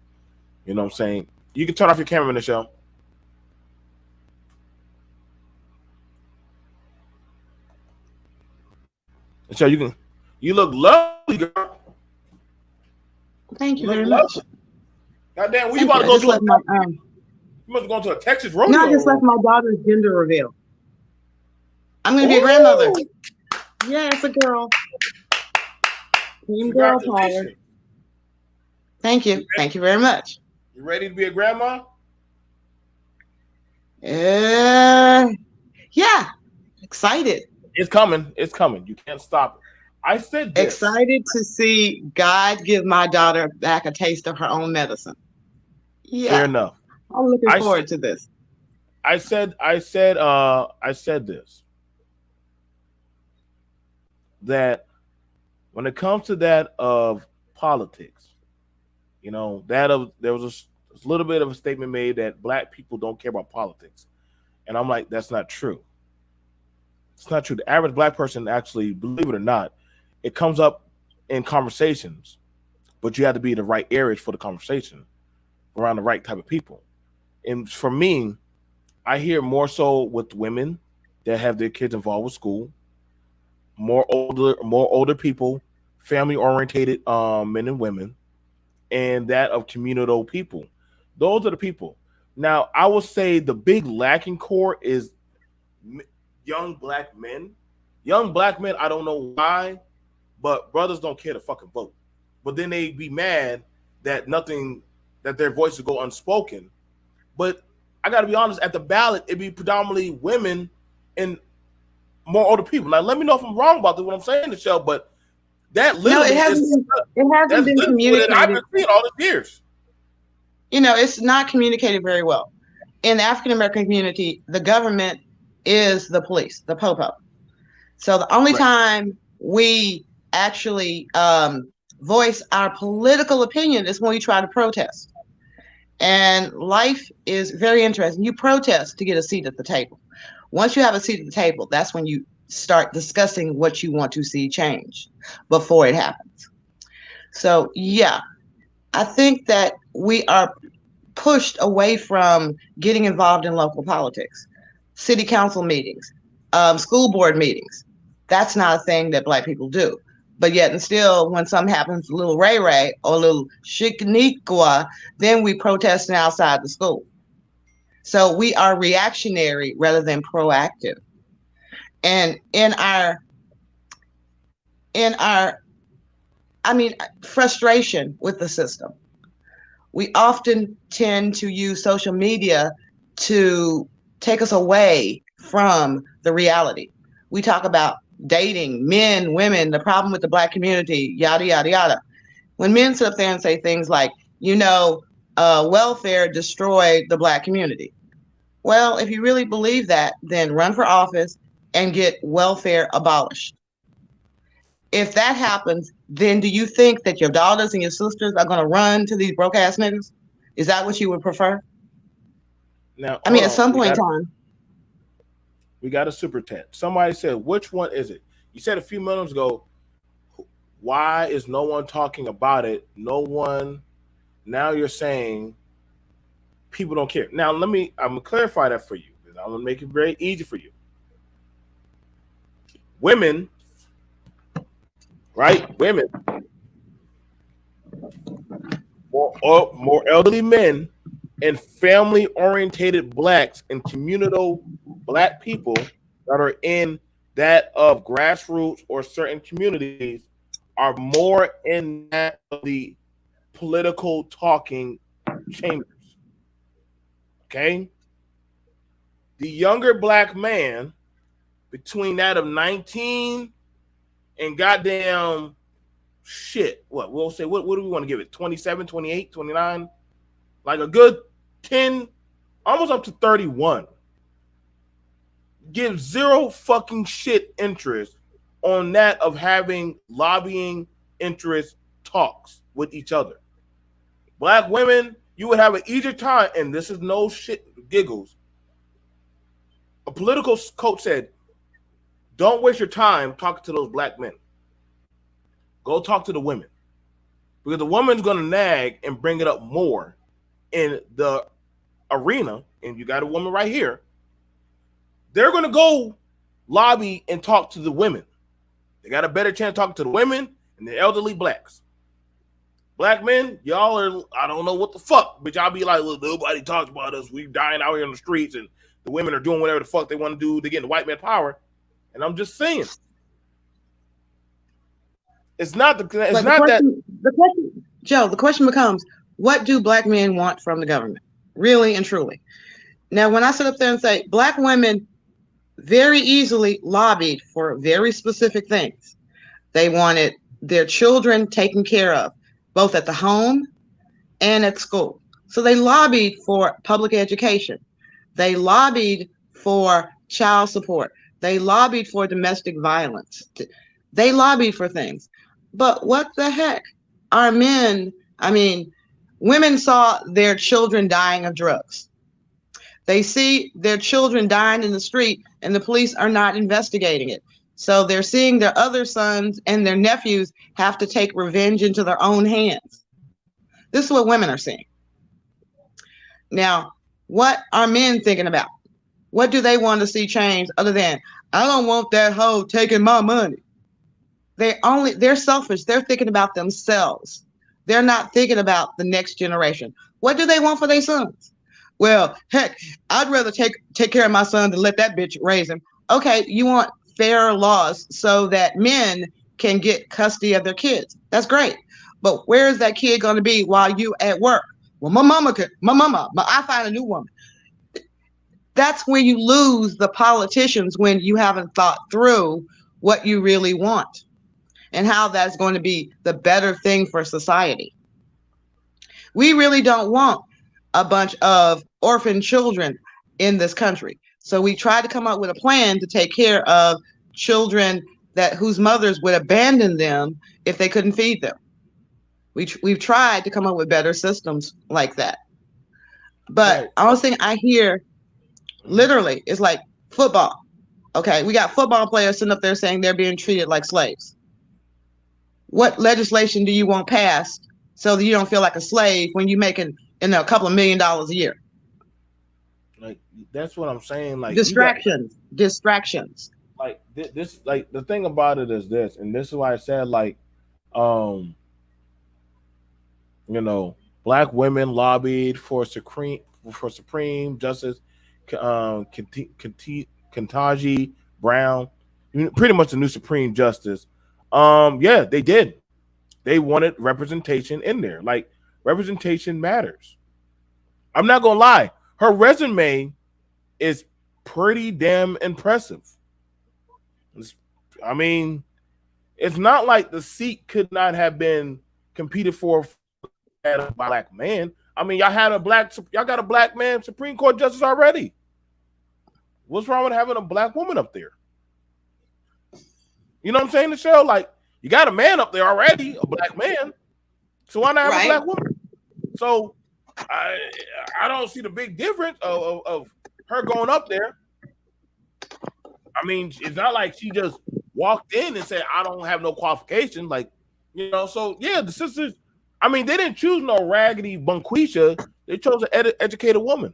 You know what I'm saying? You can turn off your camera, Michelle. Michelle, you look lovely, girl. Thank You you look very lovely. much. Goddamn, where you Thank about you. to I go just to left my you must have gone to a Texas no, I rodeo just left or my daughter's gender reveal. I'm gonna be a grandmother. ooh, Yeah, it's a girl. Team girl power. congratulations. Thank You you. ready, Thank you very much. you ready to be a grandma? Uh, yeah, excited. It's coming. It's coming. You can't stop it. I said this. Excited to see God give my daughter back a taste of her own medicine. Fair Yeah, enough. I'm looking I said forward to this. I said this, that when it comes to that of politics, that of there was a little bit of a statement made that black people don't care about politics. And I'm like, that's not true. It's not true. The average black person actually, believe it or not, it comes up in conversations, but you have to be in the right areas for the conversation around the right type of people. And for me, I hear more so with women that have their kids involved with school, more older people, family orientated men and women, and that of communal people. Those are the people. Now, I will say the big lacking core is young black men. Young black men, I don't know why, but brothers don't care to fucking vote. But then they be mad that nothing, that their voices go unspoken. But I got to be honest, at the ballot, it'd be predominantly women and more older people. Now, let me know if I'm wrong about this, what I'm saying, Michelle, but that No, literally is it hasn't that's been literally what I've communicated. been seeing all these years. It's not communicated very well. In the African American community, the government is the police, the popo. So the only Right. time we actually voice our political opinion is when we try to protest. And life is very interesting. You protest to get a seat at the table. Once you have a seat at the table, that's when you start discussing what you want to see change before it happens. So, yeah, I think that we are pushed away from getting involved in local politics, city council meetings, school board meetings. That's not a thing that Black people do. But yet, and still, when something happens, a little Ray Ray or a little Shikaniqua, then we protesting outside the school. So we are reactionary rather than proactive. And in our, I mean, frustration with the system, we often tend to use social media to take us away from the reality. We talk about dating, men, women, the problem with the Black community, yada, yada, yada. When men sit up there and say things like, welfare destroyed the Black community. Well, if you really believe that, then run for office and get welfare abolished. If that happens, then do you think that your daughters and your sisters are going to run to these broke ass niggas? Is that what you would prefer? Now, I hold mean, at on. some We point got in time, we got a super chat. Somebody said, which one is it? You said a few minutes ago, why is no one talking about it? No one. Now you're saying people don't care. Now I'm gonna clarify that for you. I'm gonna make it very easy for you. Women, right? Women, more elderly men, and family orientated blacks and communal black people that are in that of grassroots or certain communities are more in that of the political talking chambers. Okay, the younger black man between that of 19 and goddamn shit, what we'll say, what do we want to give it? 27, 28, 29? Like a good 10, almost up to 31. Give zero fucking shit interest on that of having lobbying interest talks with each other. Black women, you would have an easier time, and this is no shit giggles. A political coach said, don't waste your time talking to those black men. Go talk to the women. Because the woman's going to nag and bring it up more in the arena, and you got a woman right here. They're going to go lobby and talk to the women. They got a better chance talking to the women and the elderly blacks. Black men, y'all are, I don't know what the fuck, but y'all be like, look, nobody talks about us. We dying out here in the streets, and the women are doing whatever the fuck they want to do to get the white man power. And I'm just saying, it's not the question, Joe, the question becomes, what do black men want from the government? Really and truly. Now, when I sit up there and say black women very easily lobbied for very specific things. They wanted their children taken care of, both at the home and at school. So they lobbied for public education. They lobbied for child support. They lobbied for domestic violence. They lobbied for things. But what the heck? Our men, women saw their children dying of drugs. They see their children dying in the street and the police are not investigating it. So they're seeing their other sons and their nephews have to take revenge into their own hands. This is what women are seeing. Now, what are men thinking about? What do they want to see change other than, I don't want that hoe taking my money? They're selfish. They're thinking about themselves. They're not thinking about the next generation. What do they want for their sons? Well, heck, I'd rather take care of my son than let that bitch raise him. Okay, you want fair laws so that men can get custody of their kids. That's great. But where is that kid going to be while you at work? Well, I find a new woman. That's when you lose the politicians, when you haven't thought through what you really want and how that's going to be the better thing for society. We really don't want a bunch of orphan children in this country. So we tried to come up with a plan to take care of children whose mothers would abandon them if they couldn't feed them. We've tried to come up with better systems like that. But right. Only thing I hear literally is like football. Okay, we got football players sitting up there saying they're being treated like slaves. What legislation do you want passed so that you don't feel like a slave when you're making a couple of $1 million a year? Like, that's what I'm saying. Like, distractions. Like this, like the thing about it is this, and this is why I said, like, black women lobbied for Supreme Justice Ketanji Brown, pretty much the new Supreme Justice. Yeah, they did. They wanted representation in there. Like, representation matters. I'm not gonna lie. Her resume is pretty damn impressive. It's not like the seat could not have been competed for by a black man. Y'all got a black man Supreme Court justice already. What's wrong with having a black woman up there? You know what I'm saying, Michelle? Like, you got a man up there already, a black man. So why not have a black woman? So I don't see the big difference of her going up there. It's not like she just walked in and said, I don't have no qualifications. Like, so yeah, the sisters, they didn't choose no raggedy Bunquisha. They chose an educated woman.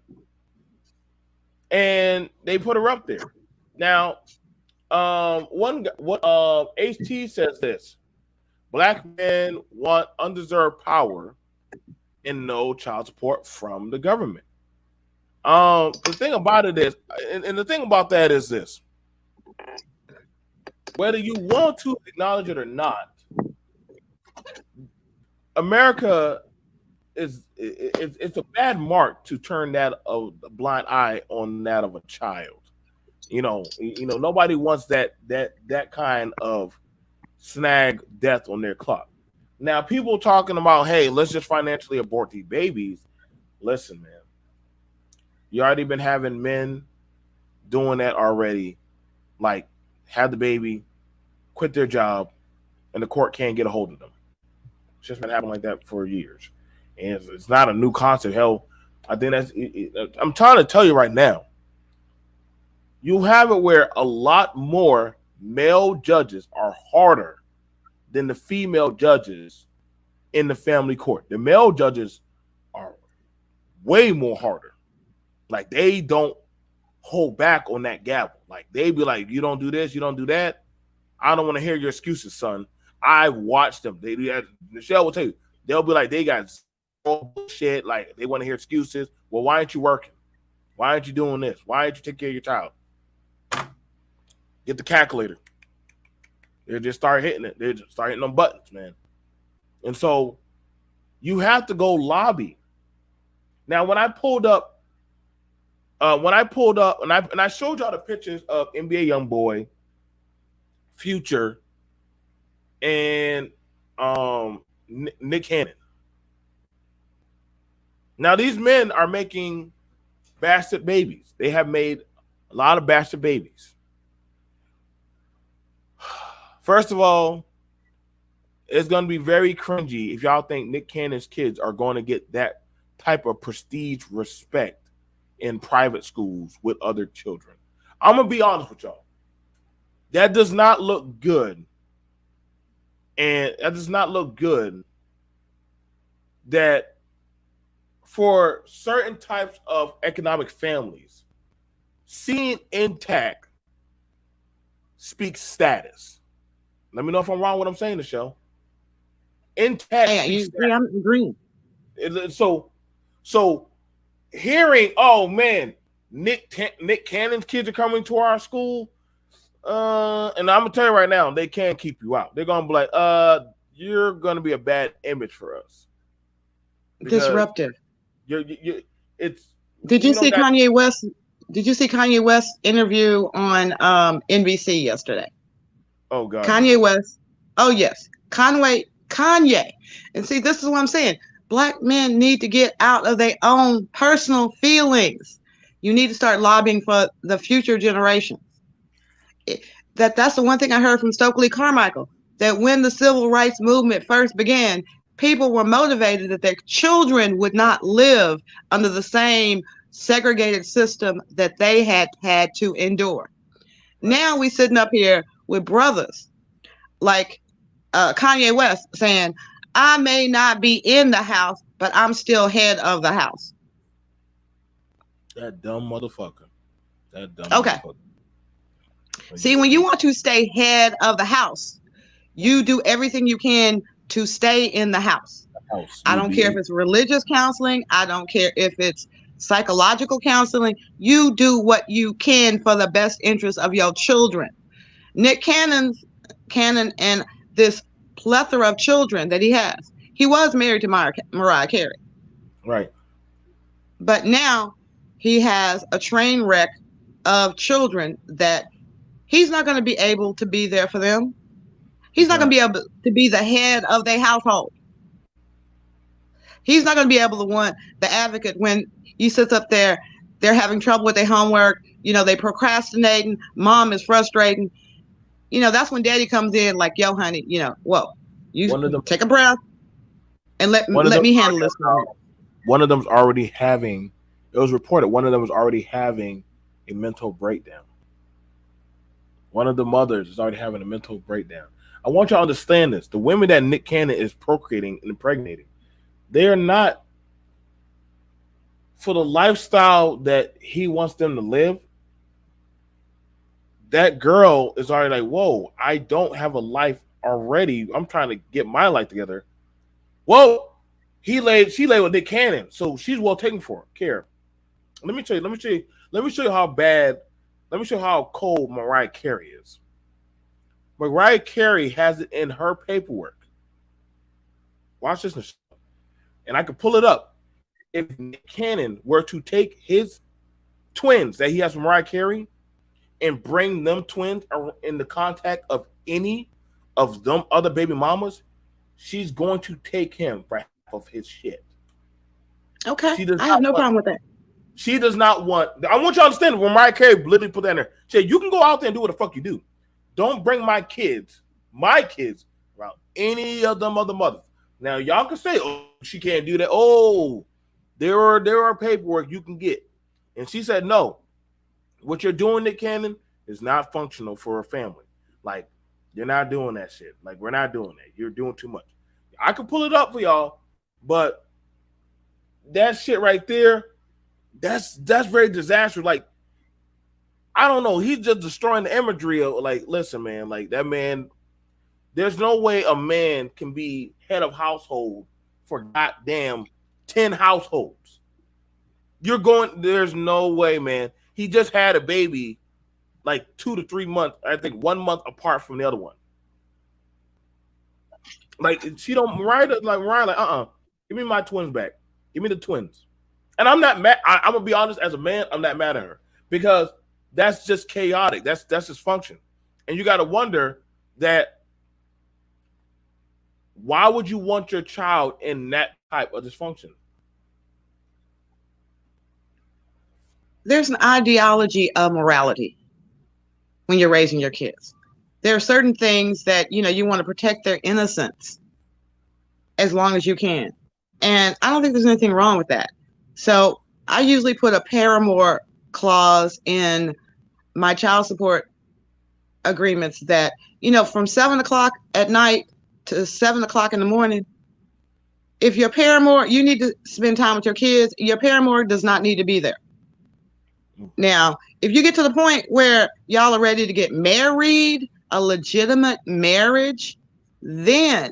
And they put her up there. Now, HT says this: black men want undeserved power and no child support from the government. The thing about it is, and the thing about that is this: whether you want to acknowledge it or not, America it's a bad mark to turn that a blind eye on that of a child. Nobody wants that kind of snag death on their clock. Now, people talking about, hey, let's just financially abort these babies. Listen, man, you already been having men doing that already. Like, have the baby, quit their job, and the court can't get a hold of them. It's just been happening like that for years, and it's not a new concept. Hell, I think I'm trying to tell you right now. You have it where a lot more male judges are harder than the female judges in the family court. The male judges are way more harder. Like they don't hold back on that gavel. Like they be like, you don't do this, you don't do that. I don't want to hear your excuses, son. I watched them. They do that. Michelle will tell you. They'll be like, they got bullshit. Like they want to hear excuses. Well, why aren't you working? Why aren't you doing this? Why aren't you taking care of your child? Get the calculator. They just start hitting it. They just start hitting them buttons, man. And so you have to go lobby. Now, when I pulled up, and I showed y'all the pictures of NBA YoungBoy, Future, and Nick Cannon. Now, these men are making bastard babies. They have made a lot of bastard babies. First of all, it's going to be very cringy if y'all think Nick Cannon's kids are going to get that type of prestige respect in private schools with other children. I'm going to be honest with y'all. That does not look good. And that does not look good that for certain types of economic families, seeing intact speaks status. Let me know if I'm wrong what I'm saying, the show. Intact. Yeah, I'm agreeing. So hearing, oh man, Nick Cannon's kids are coming to our school, and I'm gonna tell you right now, they can't keep you out. They're gonna be like, you're gonna be a bad image for us. Disruptive. It's. Did you see Kanye West? Did you see Kanye West's interview on NBC yesterday? Oh God. Kanye West. Oh yes, Kanye. And see, this is what I'm saying. Black men need to get out of their own personal feelings. You need to start lobbying for the future generations. That's the one thing I heard from Stokely Carmichael, that when the civil rights movement first began, people were motivated that their children would not live under the same segregated system that they had to endure. Now we sitting up here with brothers like Kanye West saying, I may not be in the house, but I'm still head of the house. That dumb motherfucker. Okay. See, when you want to stay head of the house, you do everything you can to stay in the house. I don't care if it's religious counseling. I don't care if it's psychological counseling. You do what you can for the best interest of your children. Nick Cannon and this plethora of children that he has. He was married to Mariah Carey. Right. But now he has a train wreck of children that he's not going to be able to be there for them. He's not going to be able to be the head of their household. He's not going to be able to want the advocate when he sits up there, they're having trouble with their homework. They procrastinating. Mom is frustrating. That's when daddy comes in like, yo, honey, whoa, you take a breath and let me handle this. One of them's already having, it was reported, one of them was already having a mental breakdown. One of the mothers is already having a mental breakdown. I want you to understand this. The women that Nick Cannon is procreating and impregnating, they are not for the lifestyle that he wants them to live. That girl is already like, whoa, I don't have a life already. I'm trying to get my life together. Whoa, she laid with Nick Cannon, so she's well taken care. Let me show you how bad. Let me show you how cold Mariah Carey is. Mariah Carey has it in her paperwork. Watch this, and I can pull it up. If Nick Cannon were to take his twins that he has from Mariah Carey and bring them twins in the contact of any of them other baby mamas, she's going to take him for half of his shit. Okay, She does I have not no want. problem with that. She does not want. I want you to understand when Mariah Carey literally put that in there. She said, "You can go out there and do what the fuck you do. Don't bring my kids, around any of them other mothers." Now y'all can say, "Oh, she can't do that." Oh, there are paperwork you can get, and she said, "No, what you're doing, Nick Cannon, is not functional for a family. Like you're not doing that shit. Like we're not doing that. You're doing too much. I can pull it up for y'all, but that shit right there, that's very disastrous. Like I don't know, he's just destroying the imagery of like, listen, man, like that man. There's no way a man can be head of household for goddamn 10 households. You're going. There's no way, man. He just had a baby, like 2 to 3 months. I think 1 month apart from the other one. Like she don't Mariah like give me my twins back. Give me the twins. And I'm not mad. I'm gonna be honest. As a man, I'm not mad at her because that's just chaotic. That's just function. And you got to wonder that why would you want your child in that type of dysfunction? There's an ideology of morality when you're raising your kids. There are certain things that you want to protect their innocence as long as you can. And I don't think there's anything wrong with that. So I usually put a paramour clause in my child support agreements that, from 7 o'clock at night to 7 o'clock in the morning, if your paramour, you need to spend time with your kids, your paramour does not need to be there. Now, if you get to the point where y'all are ready to get married, a legitimate marriage, then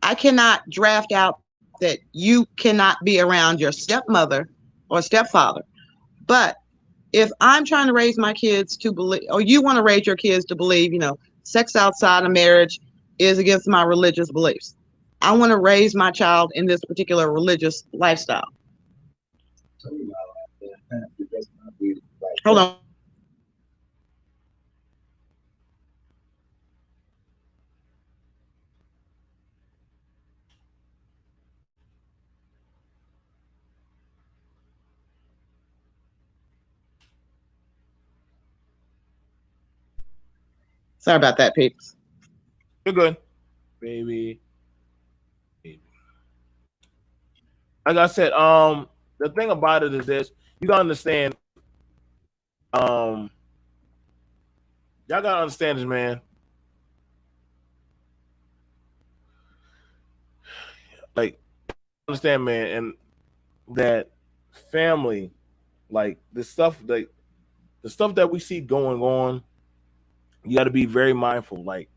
I cannot draft out that you cannot be around your stepmother or stepfather. But if I'm trying to raise my kids to believe, or you want to raise your kids to believe, sex outside of marriage is against my religious beliefs. I want to raise my child in this particular religious lifestyle. Hold on. Sorry about that, peeps. You're good, baby. Like I said, the thing about it is this: you gotta understand. Y'all gotta understand this, man. Like, understand, man, and that family, like the stuff that we see going on, you got to be very mindful. Like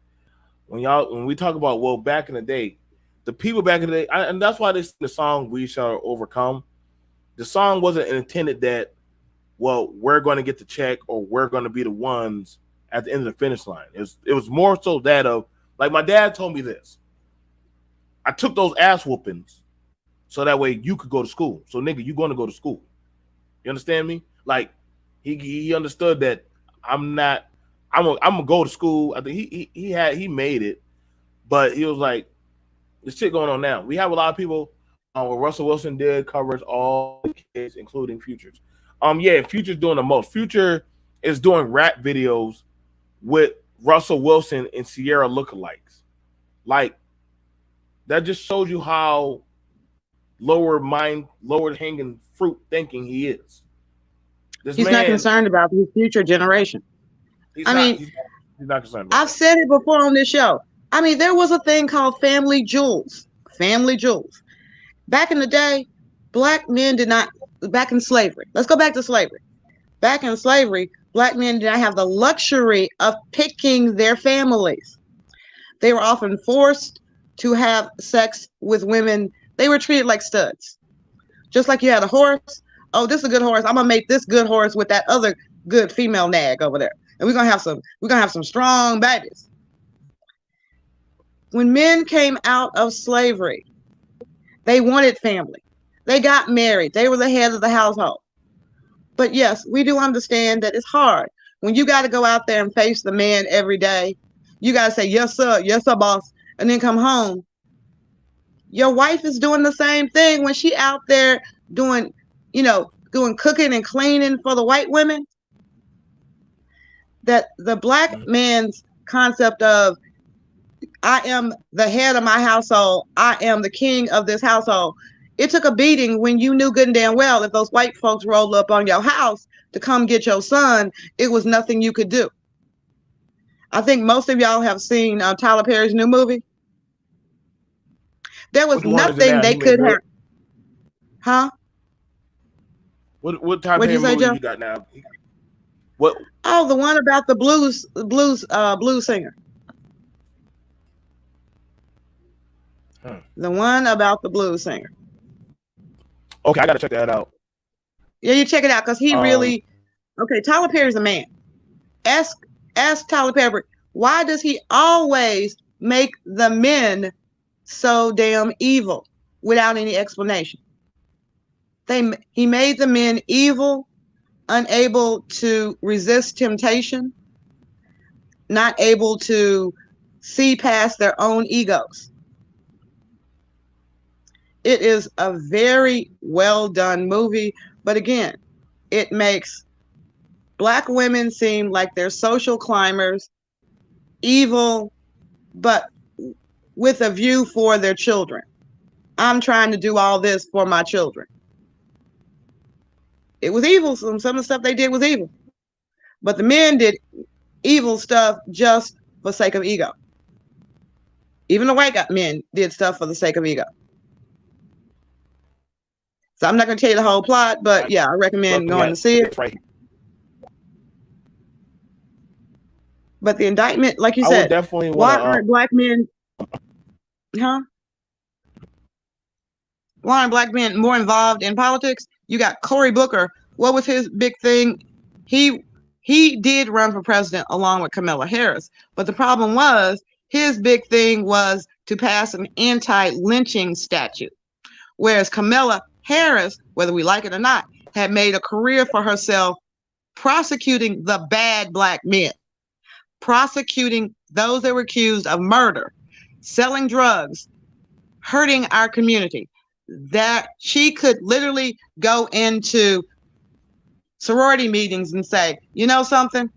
when we talk about back in the day, the people back in the day, and that's why the song "We Shall Overcome." The song wasn't intended that we're going to get the check or we're going to be the ones at the end of the finish line. It was more so that of like my dad told me this. I took those ass whoopings so that way you could go to school. So nigga, you going to go to school. You understand me? Like he understood that I'm gonna go to school. I think he made it, but he was like, "There's shit going on now." We have a lot of people. What Russell Wilson did covers all the kids, including Futures. Yeah, Future's doing the most. Future is doing rap videos with Russell Wilson and Sierra lookalikes. Like that just shows you how lower hanging fruit thinking he is. He's not concerned about his future generation. He's not concerned about I've said it before on this show. There was a thing called family jewels. Family jewels. Back in the day, black men did not, back in slavery. Let's go back to slavery. Back in slavery, black men did not have the luxury of picking their families. They were often forced to have sex with women. They were treated like studs. Just like you had a horse. Oh, this is a good horse. I'm gonna make this good horse with that other good female nag over there. And we're gonna have some strong babies. When men came out of slavery, they wanted family. They got married. They were the head of the household. But yes, we do understand that it's hard. When you got to go out there and face the man every day, you got to say, yes, sir, boss. and then come home. Your wife is doing the same thing when she out there doing, doing cooking and cleaning for the white women. That the black man's concept of I am the head of my household, I am the king of this household. It took a beating when you knew good and damn well if those white folks rolled up on your house to come get your son, it was nothing you could do. I think most of y'all have seen Tyler Perry's new movie. There was Which one is it nothing now? they He made could have. good. Huh? What type What'd you of say, movie Joe? you got now? What? Oh, the one about the blues singer. The one about the blues singer. Okay, I gotta check that out. Yeah, you check it out because he Um, really. Okay, Tyler Perry's a man. Ask Tyler Perry, why does he always make the men so damn evil without any explanation? He made the men evil, unable to resist temptation, not able to see past their own egos. It is a very well done movie, but again, it makes black women seem like they're social climbers, evil, but with a view for their children. I'm trying to do all this for my children. It was evil. Some of the stuff they did was evil. But the men did evil stuff just for sake of ego. Even the white men did stuff for the sake of ego. So I'm not going to tell you the whole plot, but yeah, I recommend looking going to at see it. this right here. But the indictment, like you I would said, definitely want why to. aren't black men, huh? Why aren't black men more involved in politics? You got Cory Booker. What was his big thing? He did run for president along with Kamala Harris, but the problem was his big thing was to pass an anti-lynching statute, whereas Kamala Harris, whether we like it or not, had made a career for herself prosecuting the bad black men, prosecuting those that were accused of murder, selling drugs, hurting our community. That she could literally go into sorority meetings and say, you know something,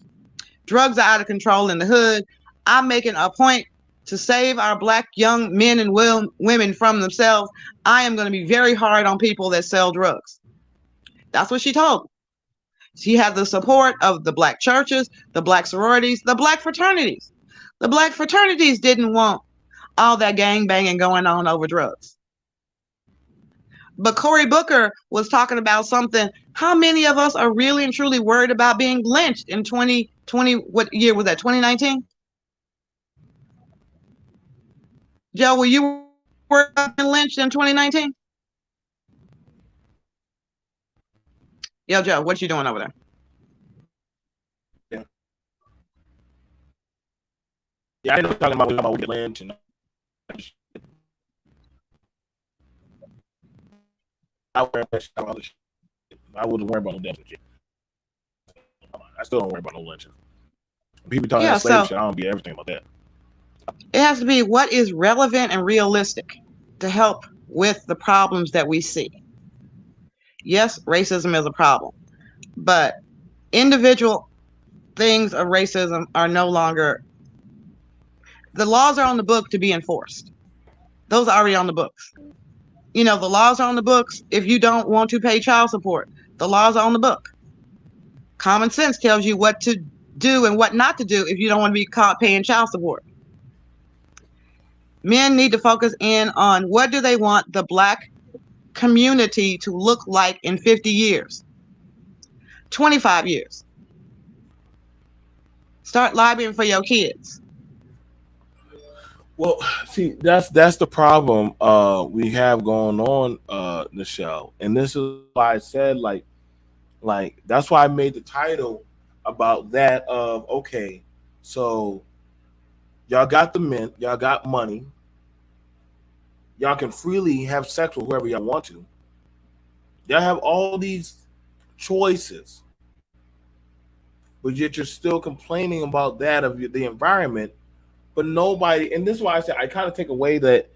drugs are out of control in the hood. I'm making a point to save our black young men and women from themselves. I am going to be very hard on people that sell drugs. That's what she told them. She had the support of the black churches, the black sororities, the black fraternities. The black fraternities didn't want all that gang banging going on over drugs. But Cory Booker was talking about something. How many of us are really and truly worried about being lynched in 2020? What year was that? 2019? Joe, were you worried about being lynched in 2019? Yo, Joe, what you doing over there? Yeah, yeah. I didn't know talking about Wicked Lynch and I wouldn't worry about no damn shit. I still don't worry about no lynching. People talking that slave shit. I don't be everything about that. It has to be what is relevant and realistic to help with the problems that we see. Yes, racism is a problem, but individual things of racism are no longer. The laws are on the book to be enforced. Those are already on the books. The laws are on the books. If you don't want to pay child support, the laws are on the book. Common sense tells you what to do and what not to do if you don't want to be caught paying child support. Men need to focus in on what do they want the black community to look like in 50 years, 25 years. Start lobbying for your kids. Well, see, that's the problem we have going on the show, and this is why I said like that's why I made the title about that of okay, so y'all got the mint, y'all got money, y'all can freely have sex with whoever y'all want to, y'all have all these choices, but yet you're still complaining about that of the environment but nobody. And this is why I said I kind of take away that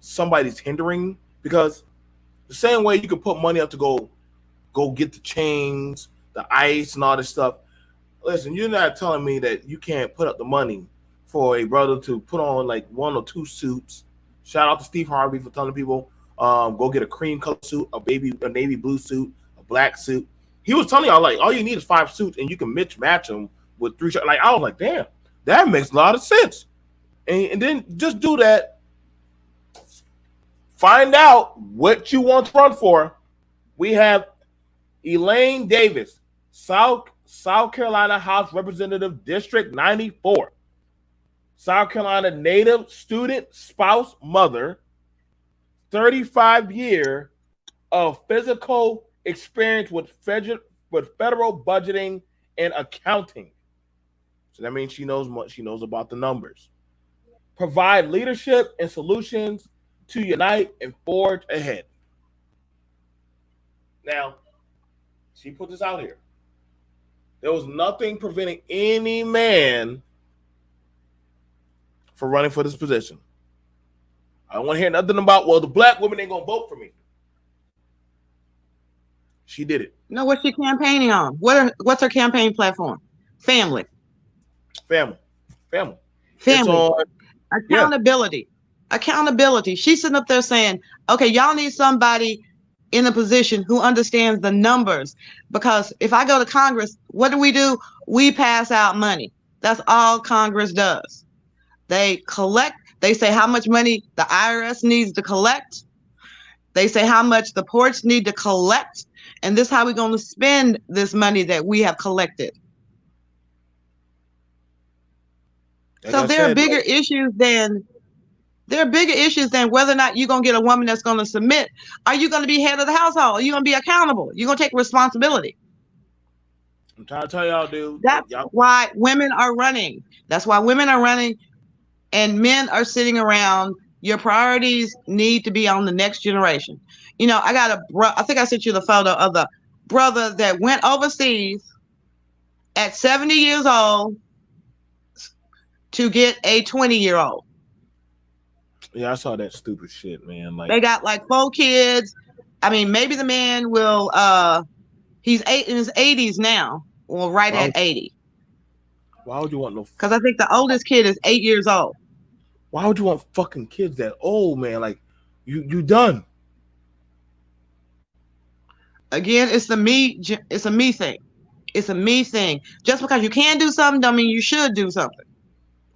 somebody's hindering, because the same way you can put money up to go get the chains, the ice, and all this stuff. Listen, you're not telling me that you can't put up the money for a brother to put on like one or two suits. Shout out to Steve Harvey for telling people, go get a cream color suit, a navy blue suit, a black suit. He was telling y'all like all you need is 5 suits and you can match them with 3 shirts. Like I was like, damn, that makes a lot of sense. And then just do that. Find out what you want to run for. We have Elaine Davis, South Carolina House Representative District 94. South Carolina native student, spouse, mother, 35-year of physical experience with federal budgeting and accounting. So that means she knows about the numbers. Provide leadership and solutions to unite and forge ahead. Now, she put this out here. There was nothing preventing any man for running for this position. I don't want to hear nothing about, well, the black women ain't going to vote for me. She did it. No, what's she campaigning on? What's her campaign platform? Family. On, accountability. Yeah. Accountability. She's sitting up there saying, okay, y'all need somebody in a position who understands the numbers. Because if I go to Congress, what do? We pass out money. That's all Congress does. They collect. They say how much money the IRS needs to collect. They say how much the ports need to collect. And this is how we're going to spend this money that we have collected. So there are bigger issues than whether or not you're going to get a woman that's going to submit. Are you going to be head of the household? Are you going to be accountable? You're going to take responsibility. I'm trying to tell y'all, dude. That's why women are running. That's why women are running and men are sitting around. Your priorities need to be on the next generation. You know, I think I sent you the photo of the brother that went overseas at 70 years old to get a 20-year-old. Yeah, I saw that stupid shit, man. Like they got like 4 kids. I mean, maybe the man will he's in his 80s now, or right at 80. Why would you want no? Because I think the oldest kid is 8 years old. Why would you want fucking kids that old, man? Like you done. Again, it's a me thing. It's a me thing. Just because you can do something don't mean you should do something.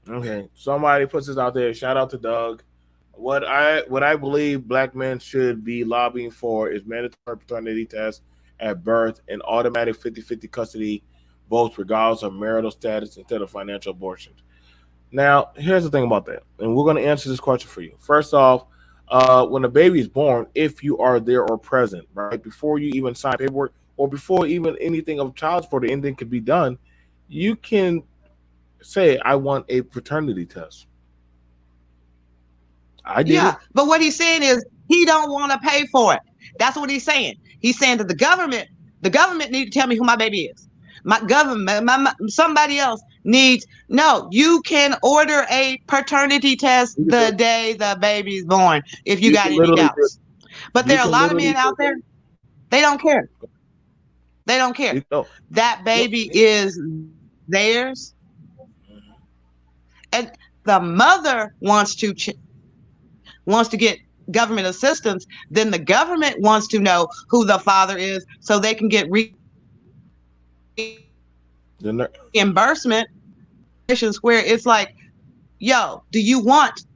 Okay, somebody puts this out there. Shout out to Doug. What I believe black men should be lobbying for is mandatory paternity tests at birth and automatic 50-50 custody, both regardless of marital status instead of financial abortions. Now, here's the thing about that, and we're going to answer this question for you. First off, when a baby is born, if you are there or present, right, before you even sign paperwork or before even anything of child support or anything could be done, you can say, I want a paternity test. I did. Yeah, but what he's saying is he don't want to pay for it. That's what he's saying. He's saying that the government needs to tell me who my baby is. My government, somebody else needs. No, you can order a paternity test the day the baby's born if you got any doubts. But there are a lot of men out there, they don't care. They don't care. That baby is theirs. And the mother wants to get government assistance, then the government wants to know who the father is so they can get reimbursement. Where it's like, yo, do you want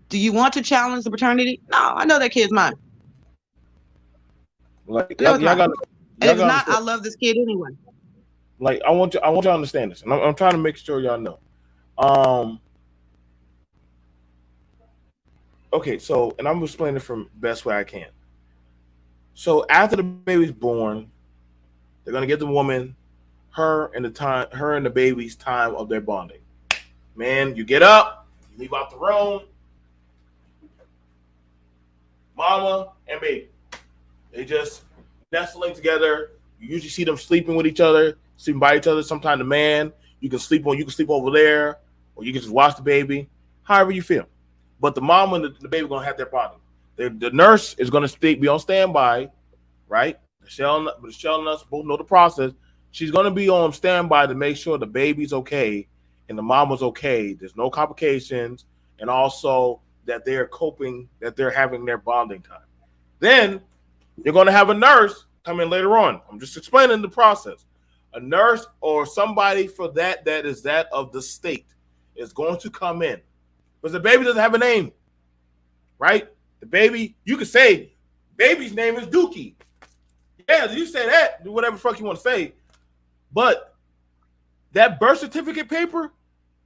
to challenge the paternity? No, I know that kid's mine. Like y'all got it's not. I love this kid anyway. Like I want you to understand this, and I'm trying to make sure y'all know. Okay, so, and I'm explaining it from best way I can. So after the baby's born, they're gonna give the woman her and the baby's time of their bonding. Man, you get up, you leave out the room, mama and baby. They just nestling together. You usually see them sleeping with each other, sleeping by each other. Sometimes the man, you can sleep over there, or you can just watch the baby, however you feel. But the mom and the baby gonna have their bonding. The nurse is gonna be on standby, right? Michelle and us both know the process. She's gonna be on standby to make sure the baby's okay and the mama's okay. There's no complications, and also that they're coping, that they're having their bonding time. Then you're gonna have a nurse come in later on. I'm just explaining the process. A nurse or somebody for that is that of the state is going to come in. Because the baby doesn't have a name, right? The baby, you could say, baby's name is Dookie. Yeah, you say that, do whatever the fuck you want to say. But that birth certificate paper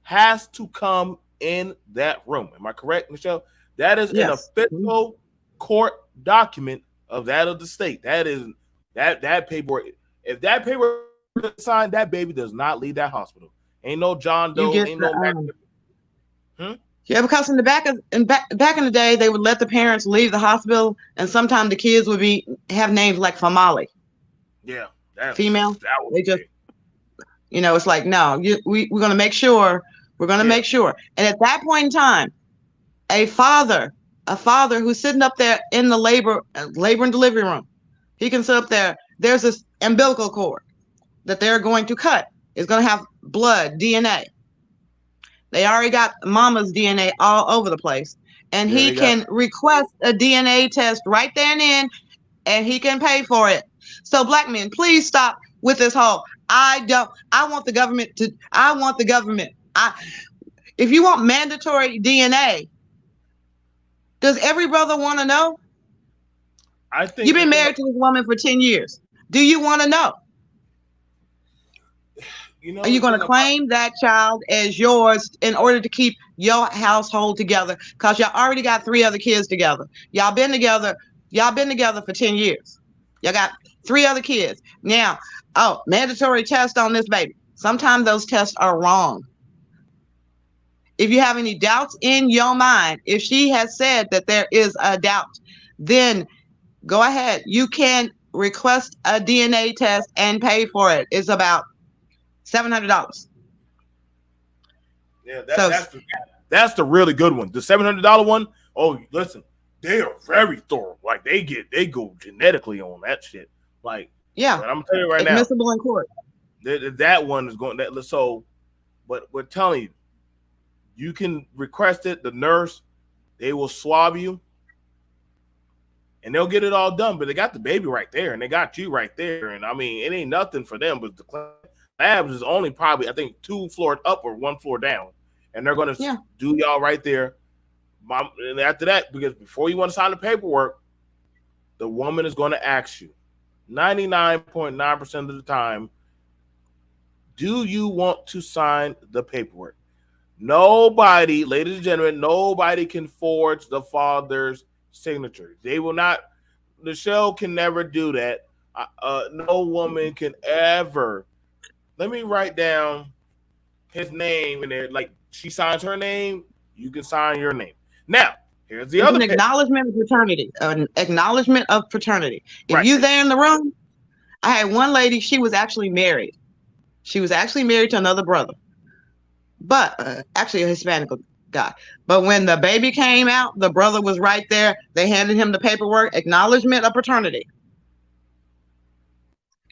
has to come in that room. Am I correct, Michelle? That is an official court document of that of the state. That is that paperwork. If that paper is signed, that baby does not leave that hospital. Ain't no John Doe. Ain't no. Yeah, because in the back in the day, they would let the parents leave the hospital, and sometimes the kids would have names like Famali. Yeah, female. They just, it's like, no, we're going to make sure. We're going to make sure. And at that point in time, a father who's sitting up there in the labor and delivery room, he can sit up there. There's this umbilical cord that they're going to cut. It's going to have blood, DNA. They already got mama's DNA all over the place. And he can request a DNA test right there and then, and he can pay for it. So black men, please stop with this whole, I want the government. If you want mandatory DNA, does every brother want to know? I think you've been married to this woman for 10 years. Do you want to know? Are you going to claim that child as yours in order to keep your household together? Because y'all already got 3 other kids together. Y'all been together for 10 years. Y'all got 3 other kids. Now, mandatory test on this baby. Sometimes those tests are wrong. If you have any doubts in your mind, if she has said that there is a doubt, then go ahead. You can request a DNA test and pay for it. It's about $700. Yeah, that's the really good one. The $700 one. Oh, listen, they are very thorough. Like they go genetically on that shit. Like, yeah, but I'm gonna tell you right admissible in court. That one is going. So, but we're telling you, you can request it. The nurse, they will swab you, and they'll get it all done. But they got the baby right there, and they got you right there. And I mean, it ain't nothing for them, but the labs is only probably, I think, 2 floors up or 1 floor down, and they're gonna do y'all right there. And after that, because before you want to sign the paperwork, the woman is going to ask you 99.9% of the time, do you want to sign the paperwork? Nobody, ladies and gentlemen, nobody can forge the father's signature. They will not. Michelle can never do that. No woman can ever. Let me write down his name in there. Like, she signs her name, you can sign your name. Now, here's the other acknowledgement of paternity. An acknowledgement of paternity. If you there in the room, I had one lady, she was actually married. She was actually married to another brother. But actually a Hispanic guy. But when the baby came out, the brother was right there. They handed him the paperwork, acknowledgement of paternity.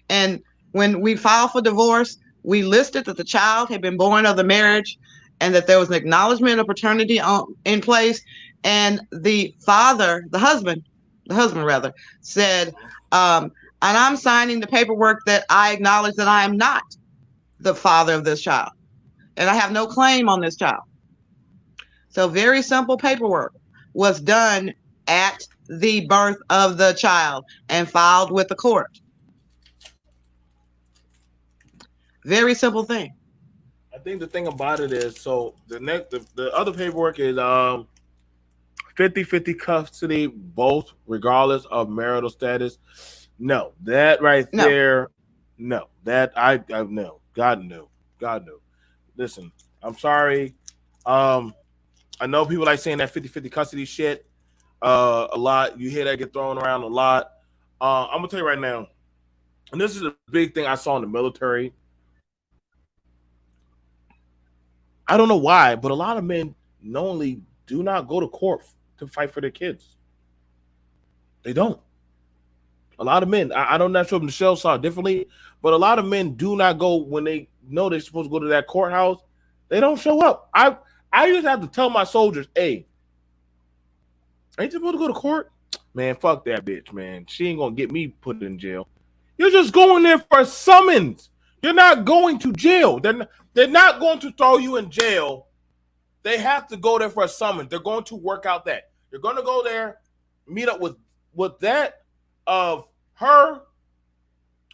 And when we filed for divorce, we listed that the child had been born of the marriage and that there was an acknowledgement of paternity in place. And the father, the husband rather, said, and I'm signing the paperwork that I acknowledge that I am not the father of this child. And I have no claim on this child. So very simple paperwork was done at the birth of the child and filed with the court. Very simple thing. I think the thing about it is, so the other paperwork is 50-50 custody, both regardless of marital status. No, that right there, no. That I no. God knew. Listen, I'm sorry. I know people like saying that 50-50 custody shit a lot. You hear that get thrown around a lot. I'm gonna tell you right now, and this is a big thing I saw in the military. I don't know why, but a lot of men knowingly do not go to court to fight for their kids. They don't. A lot of men, I don't know if Michelle saw it differently, but a lot of men do not go when they know they're supposed to go to that courthouse. They don't show up. I just have to tell my soldiers, hey, ain't you supposed to go to court? Man, fuck that bitch, man. She ain't gonna get me put in jail. You're just going there for a summons. You're not going to jail. They're not going to throw you in jail. They have to go there for a summons. They're going to work out that. You're going to go there, meet up with that of her.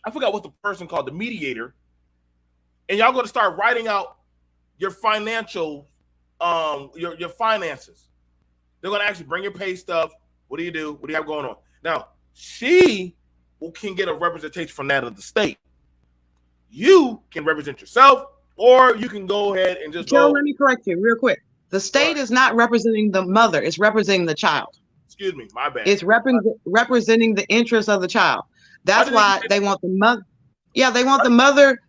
I forgot what the person called, the mediator. And y'all going to start writing out your financial, your finances. They're going to actually bring your pay stuff. What do you do? What do you have going on? Now, she can get a representation from that of the state. You can represent yourself, or you can go ahead and just Joe, go. let me correct you real quick. The state is not representing the mother. It's representing the child. Excuse me, my bad. It's representing the interests of the child. That's why they want the mother. Yeah, they want the mother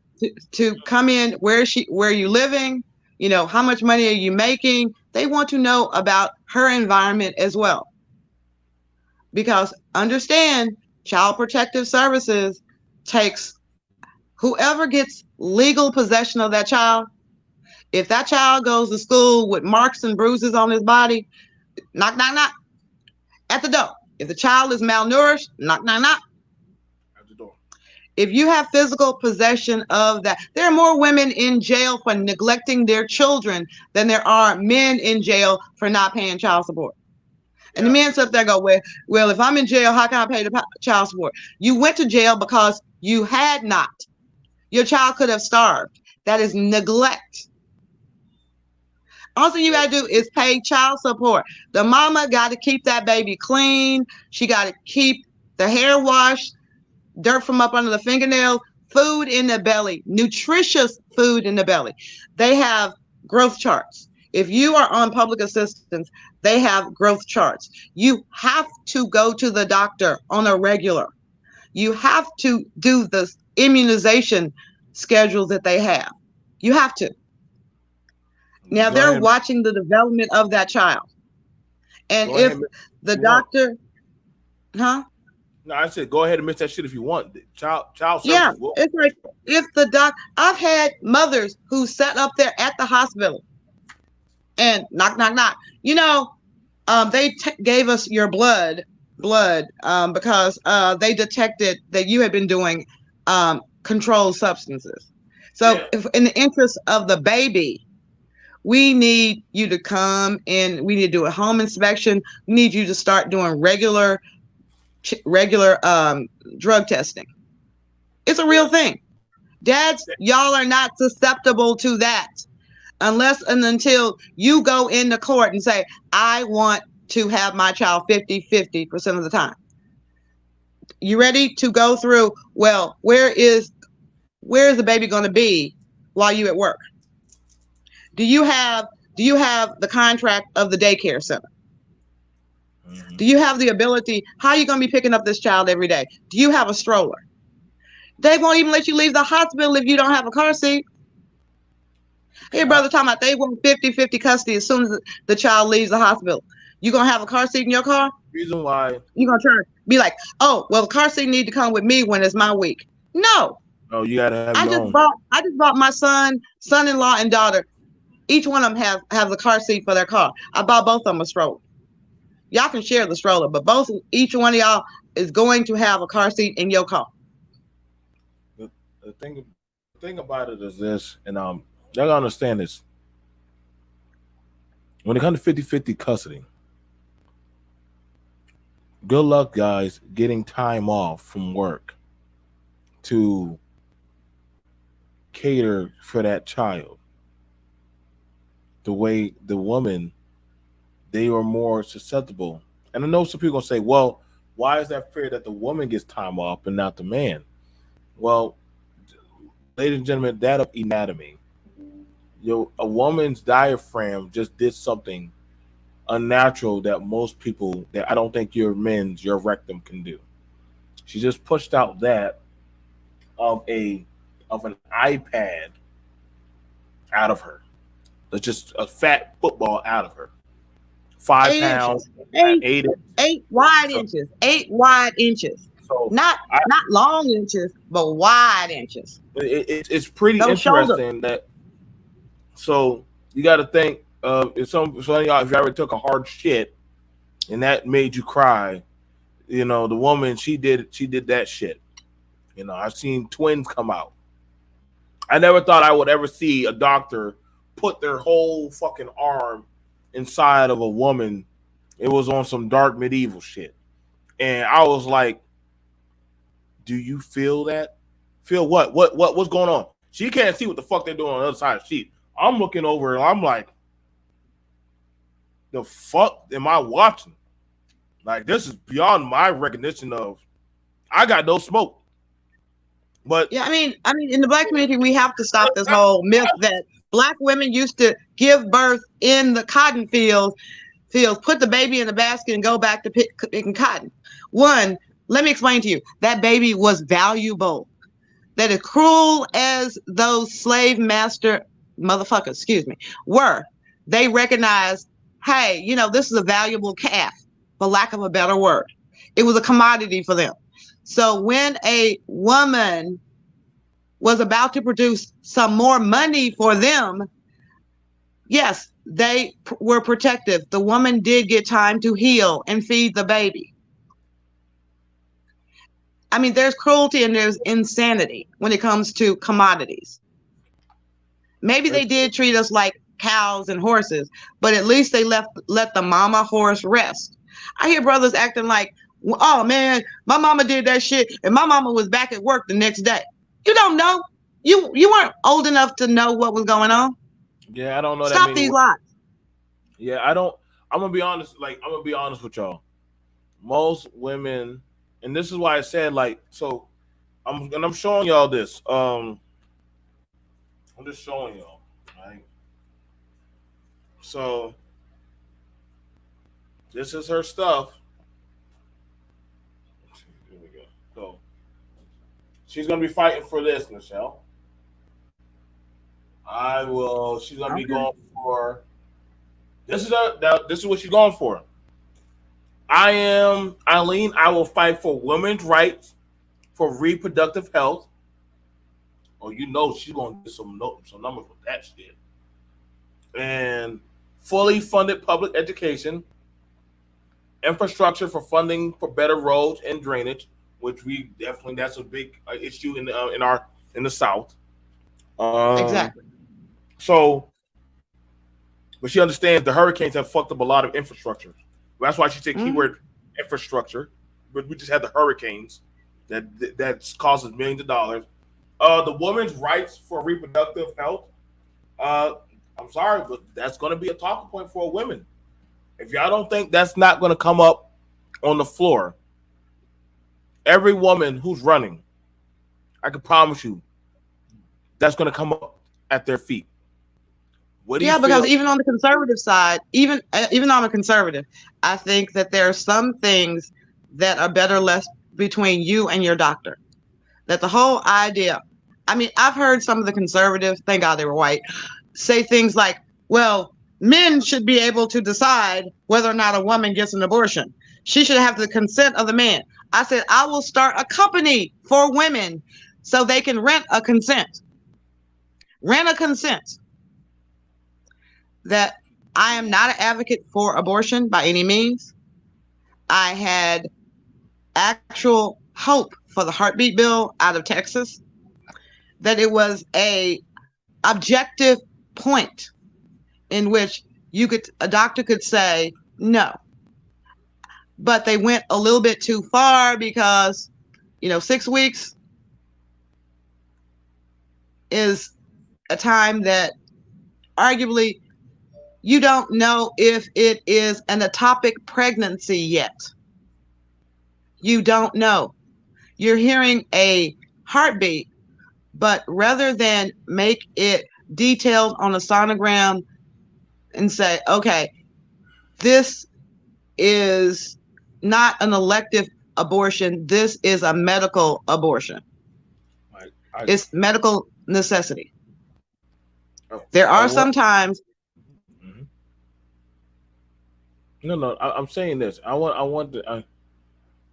to come in. Where you living? You know, how much money are you making? They want to know about her environment as well. Because understand, Child Protective Services takes whoever gets legal possession of that child. If that child goes to school with marks and bruises on his body, knock, knock, knock, at the door. If the child is malnourished, knock, knock, knock, at the door. If you have physical possession of that, there are more women in jail for neglecting their children than there are men in jail for not paying child support. And the men sit up there and go, well, if I'm in jail, how can I pay the child support? You went to jail because you had not. Your child could have starved. That is neglect. All you got to do is pay child support. The mama got to keep that baby clean. She got to keep the hair washed, dirt from up under the fingernails, food in the belly, nutritious food in the belly. They have growth charts. If you are on public assistance, they have growth charts. You have to go to the doctor on a regular. You have to do the immunization schedules that they have. You have to. Now they're watching the development of that child. And if the doctor, No, I said go ahead and miss that shit if you want. Child services. Yeah, it's like if the I've had mothers who sat up there at the hospital and knock, knock, knock. You know, they gave us your blood, because they detected that you had been doing controlled substances. So if in the interest of the baby, we need you to come in. We need to do a home inspection. We need you to start doing regular drug testing. It's a real thing. Dads, y'all are not susceptible to that unless and until you go into court and say, I want to have my child 50% of the time. You ready to go through, well, where is the baby going to be while you at work? Do you have the contract of the daycare center? Mm-hmm. Do you have the ability? How are you going to be picking up this child every day? Do you have a stroller? They won't even let you leave the hospital if you don't have a car seat. Hey, brother, talking about they want 50-50 custody as soon as the child leaves the hospital. You going to have a car seat in your car? Reason why. You're going to try to be like, oh, well, the car seat need to come with me when it's my week. No. Oh, you got to have I just bought my son-in-law and daughter. Each one of them have the car seat for their car. I bought both of them a stroller. Y'all can share the stroller, but each one of y'all is going to have a car seat in your car. The thing about it is this, and y'all gotta understand this. When it comes to 50-50 custody, good luck, guys, getting time off from work to cater for that child. The way the woman, they are more susceptible. And I know some people gonna say, well, why is that fair that the woman gets time off and not the man? Well, ladies and gentlemen, that of anatomy. A woman's diaphragm just did something unnatural that most people, that I don't think your rectum can do. She just pushed out that of an iPad out of her. just a fat football out of her. 5 pounds, 8 inches, eight, 8 inches. 8 wide So, inches, 8 wide inches. so Not I, not long inches, but wide inches. it's pretty No shoulder. interesting that. So you got to think if some of y'all, if you ever took a hard shit and that made you cry, the woman she did that shit. I've seen twins come out. I never thought I would ever see a doctor put their whole fucking arm inside of a woman. It was on some dark medieval shit. And I was like, do you feel that? Feel what? What's going on? She can't see what the fuck they're doing on the other side of the sheet. I'm looking over and I'm like, the fuck am I watching? Like, this is beyond my recognition of I got no smoke. But Yeah, I mean, in the Black community, we have to stop this whole myth that Black women used to give birth in the cotton fields, put the baby in the basket and go back to picking cotton. One, let me explain to you, that baby was valuable. That as cruel as those slave master motherfuckers, excuse me, were, they recognized, hey, this is a valuable calf, for lack of a better word. It was a commodity for them. So when a woman was about to produce some more money for them, yes, they were protective. The woman did get time to heal and feed the baby. I mean, there's cruelty and there's insanity when it comes to commodities. Maybe they did treat us like cows and horses, but at least they let the mama horse rest. I hear brothers acting like, oh man, my mama did that shit and my mama was back at work the next day. You don't know. You weren't old enough to know what was going on. yeah, I don't know that Stop many these words. lies. Yeah, I don't. I'm gonna be honest. Like, I'm gonna be honest with y'all. Most women, and this is why I said like so. I'm showing y'all this. I'm just showing y'all. Right. So this is her stuff. Here we go. So she's gonna be fighting for this, Michelle. I will. She's gonna be Okay. going for. Now, this is what she's going for. I am Eileen. I will fight for women's rights, for reproductive health. Oh, she's gonna get some numbers with that shit. And fully funded public education, infrastructure for funding for better roads and drainage, which we definitely that's a big issue in the South. Um, Exactly. so, but she understands the hurricanes have fucked up a lot of infrastructure. That's why she said Hmm. keyword infrastructure. But we just had the hurricanes that causes millions of dollars. The women's rights for reproductive health. Uh, I'm sorry, but that's going to be a talking point for women. If y'all don't think that's not going to come up on the floor, every woman who's running, I can promise you, that's going to come up at their feet. What do you Yeah, because feel? even on the conservative side, even though I'm a conservative, I think that there are some things that are better left between you and your doctor. That the whole idea, I mean, I've heard some of the conservatives, thank God they were white, say things like, well, men should be able to decide whether or not a woman gets an abortion. She should have the consent of the man. I said, I will start a company for women so they can rent a consent. Rent a consent. That I am not an advocate for abortion by any means. I had actual hope for the heartbeat bill out of Texas, that it was a objective point in which a doctor could say no. But they went a little bit too far because 6 weeks is a time that arguably you don't know if it is an ectopic pregnancy yet. You don't know. You're hearing a heartbeat, but rather than make it detailed on a sonogram and say, okay, this is not an elective abortion, this is a medical abortion. I, I, It's medical necessity. I, There I are want, some times No, no. I'm saying this. I want to.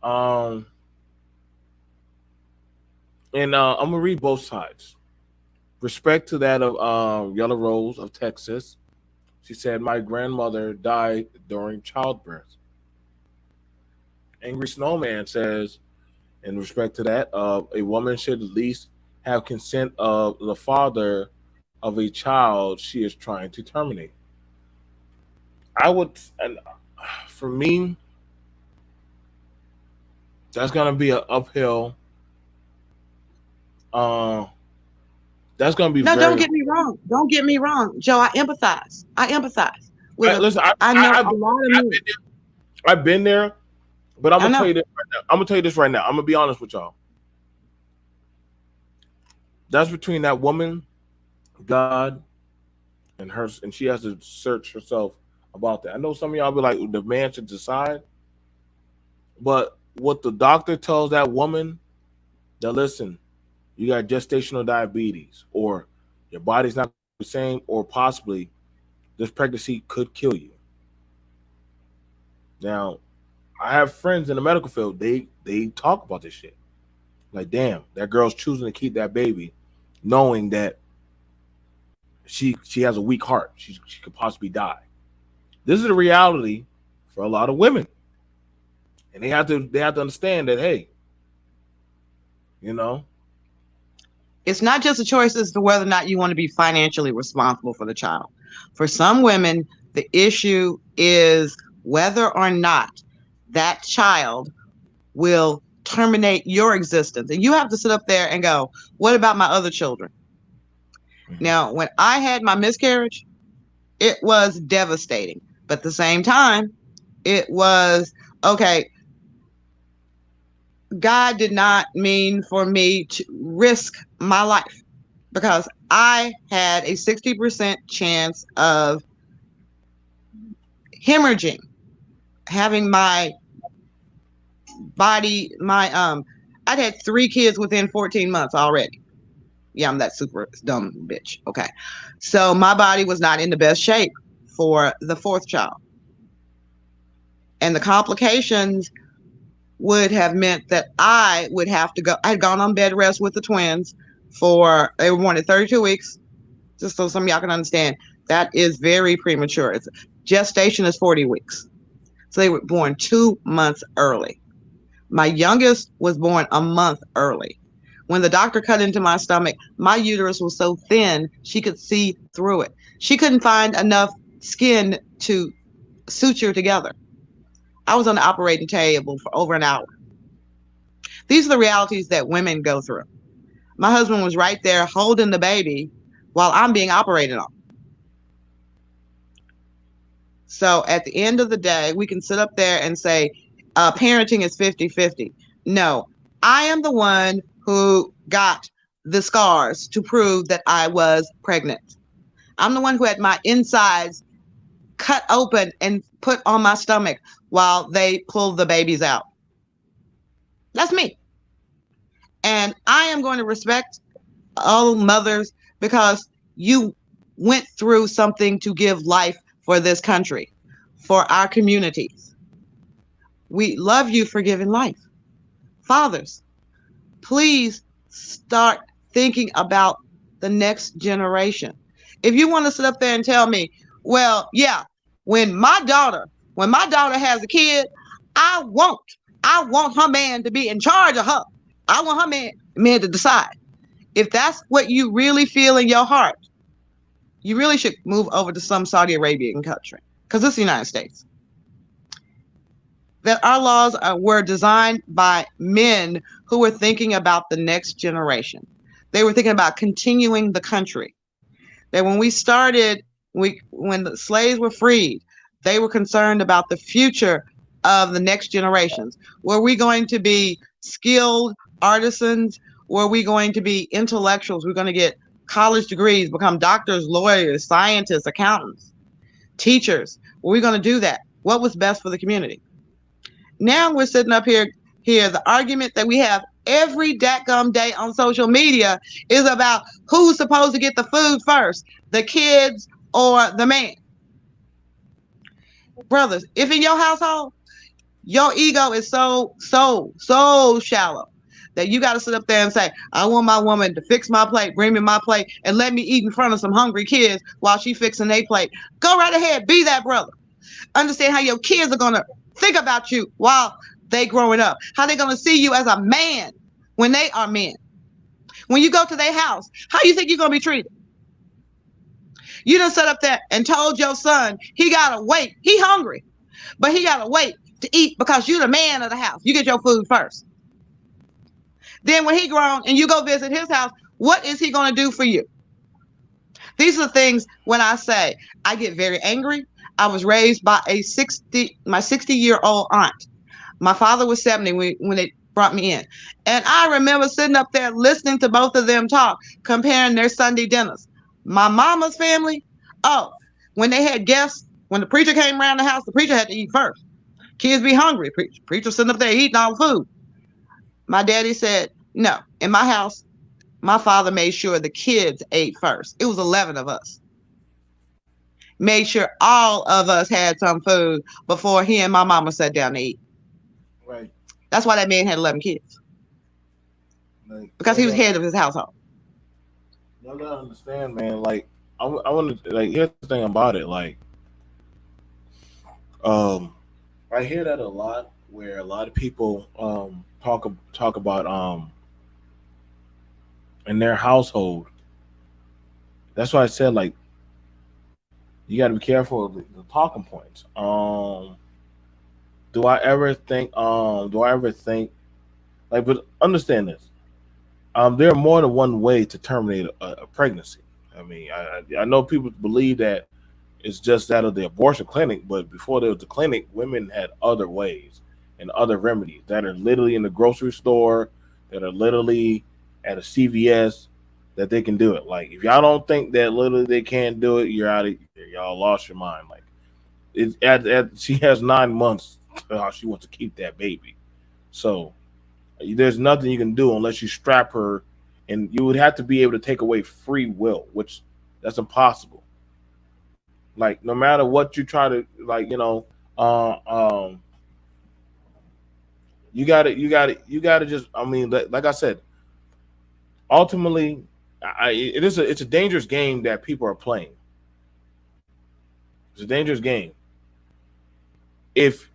Um, and I'm gonna read both sides. Respect to that of Yellow Rose of Texas. She said, "My grandmother died during childbirth." Angry Snowman says, in respect to that, a woman should at least have consent of the father of a child she is trying to terminate. I would, and for me, that's gonna be an uphill. Uh, that's gonna be No, don't very. get me wrong. Don't get me wrong, Joe. I empathize. I empathize with I, a. listen, I, I I, know I've, a lot of I've men. been there. I've been there, but I'm I gonna tell know. you this right now. I'm gonna tell you this right now. I'm gonna be honest with y'all. That's between that woman, God, and her, and she has to search herself about that. I know some of y'all be like, the man should decide, but what the doctor tells that woman, that listen, you got gestational diabetes, or your body's not the same, or possibly this pregnancy could kill you. Now, I have friends in the medical field. They talk about this shit. Like, damn, that girl's choosing to keep that baby, knowing that she has a weak heart. She could possibly die. This is a reality for a lot of women, and they have to understand that. Hey, you know, It's not just a choice as to whether or not you want to be financially responsible for the child. For some women, the issue is whether or not that child will terminate your existence. And you have to sit up there and go, what about my other children? Now, when I had my miscarriage, it was devastating. But at the same time, it was okay. God did not mean for me to risk my life because I had a 60% chance of hemorrhaging, having my body, I'd had 3 kids within 14 months already. Yeah, I'm that super dumb bitch. Okay. So my body was not in the best shape for the fourth child. And the complications would have meant that I would have to go. I had gone on bed rest with the twins for, they were born at 32 weeks, just so some of y'all can understand. That is very premature. Gestation is 40 weeks. So they were born 2 months early. My youngest was born a month early. When the doctor cut into my stomach, my uterus was so thin she could see through it. She couldn't find enough skin to suture together. I was on the operating table for over an hour. These are the realities that women go through. My husband was right there holding the baby while I'm being operated on. So at the end of the day, we can sit up there and say parenting is 50-50. No, I am the one who got the scars to prove that I was pregnant. I'm the one who had my insides cut open and put on my stomach while they pulled the babies out. That's me. And I am going to respect all mothers because you went through something to give life for this country, for our communities. We love you for giving life. Fathers, please start thinking about the next generation. If you want to sit up there and tell me, well, yeah, when my daughter has a kid, I won't. I want her man to be in charge of her. I want her man to decide. If that's what you really feel in your heart, you really should move over to some Saudi Arabian country because it's the United States. That our laws were designed by men who were thinking about the next generation. They were thinking about continuing the country. That when we started, when the slaves were freed, they were concerned about the future of the next generations. Were we going to be skilled artisans? Were we going to be intellectuals? We're going to get college degrees, become doctors, lawyers, scientists, accountants, teachers. Were we going to do that? What was best for the community? Now we're sitting up here, the argument that we have every dadgum day on social media is about who's supposed to get the food first, the kids or the man. Brothers, if in your household, your ego is so shallow that you got to sit up there and say, I want my woman to fix my plate, bring me my plate, and let me eat in front of some hungry kids while she fixing their plate. Go right ahead. Be that brother. Understand how your kids are going to think about you while they growing up. How they going to see you as a man when they are men. When you go to their house, how you think you're going to be treated? You done sat up there and told your son he got to wait. He hungry, but he got to wait to eat because you the man of the house. You get your food first. Then when he grown and you go visit his house, what is he going to do for you? These are the things when I say I get very angry. I was raised by my 60-year-old aunt. My father was 70 when they brought me in. And I remember sitting up there listening to both of them talk, comparing their Sunday dinners. My mama's family, oh, when they had guests, when the preacher came around the house, the preacher had to eat first. Kids be hungry. Preacher sitting up there eating all the food. My daddy said, no, in my house, my father made sure the kids ate first. It was 11 of us. Made sure all of us had some food before he and my mama sat down to eat. Right. That's why that man had 11 kids. Like, Because he was head of his household. Y'all gotta understand, man. Like, I want to, like, here's the thing about it. Like, I hear that a lot, where a lot of people talk about in their household. That's why I said, like, you got to be careful of the talking points. Do I ever think, like, but understand this. There are more than one way to terminate a pregnancy. I mean, I know people believe that it's just that of the abortion clinic, but before there was the clinic, women had other ways and other remedies that are literally in the grocery store, that are literally at a CVS, that they can do it. Like, if y'all don't think that literally they can't do it, you're out of here. Y'all lost your mind. Like, she has 9 months how she wants to keep that baby. So there's nothing you can do unless you strap her, and you would have to be able to take away free will, which that's impossible. Like, no matter what you try to, like, uh, um, you gotta just. I mean, like I said, ultimately, it's a dangerous game that people are playing. It's a dangerous game. If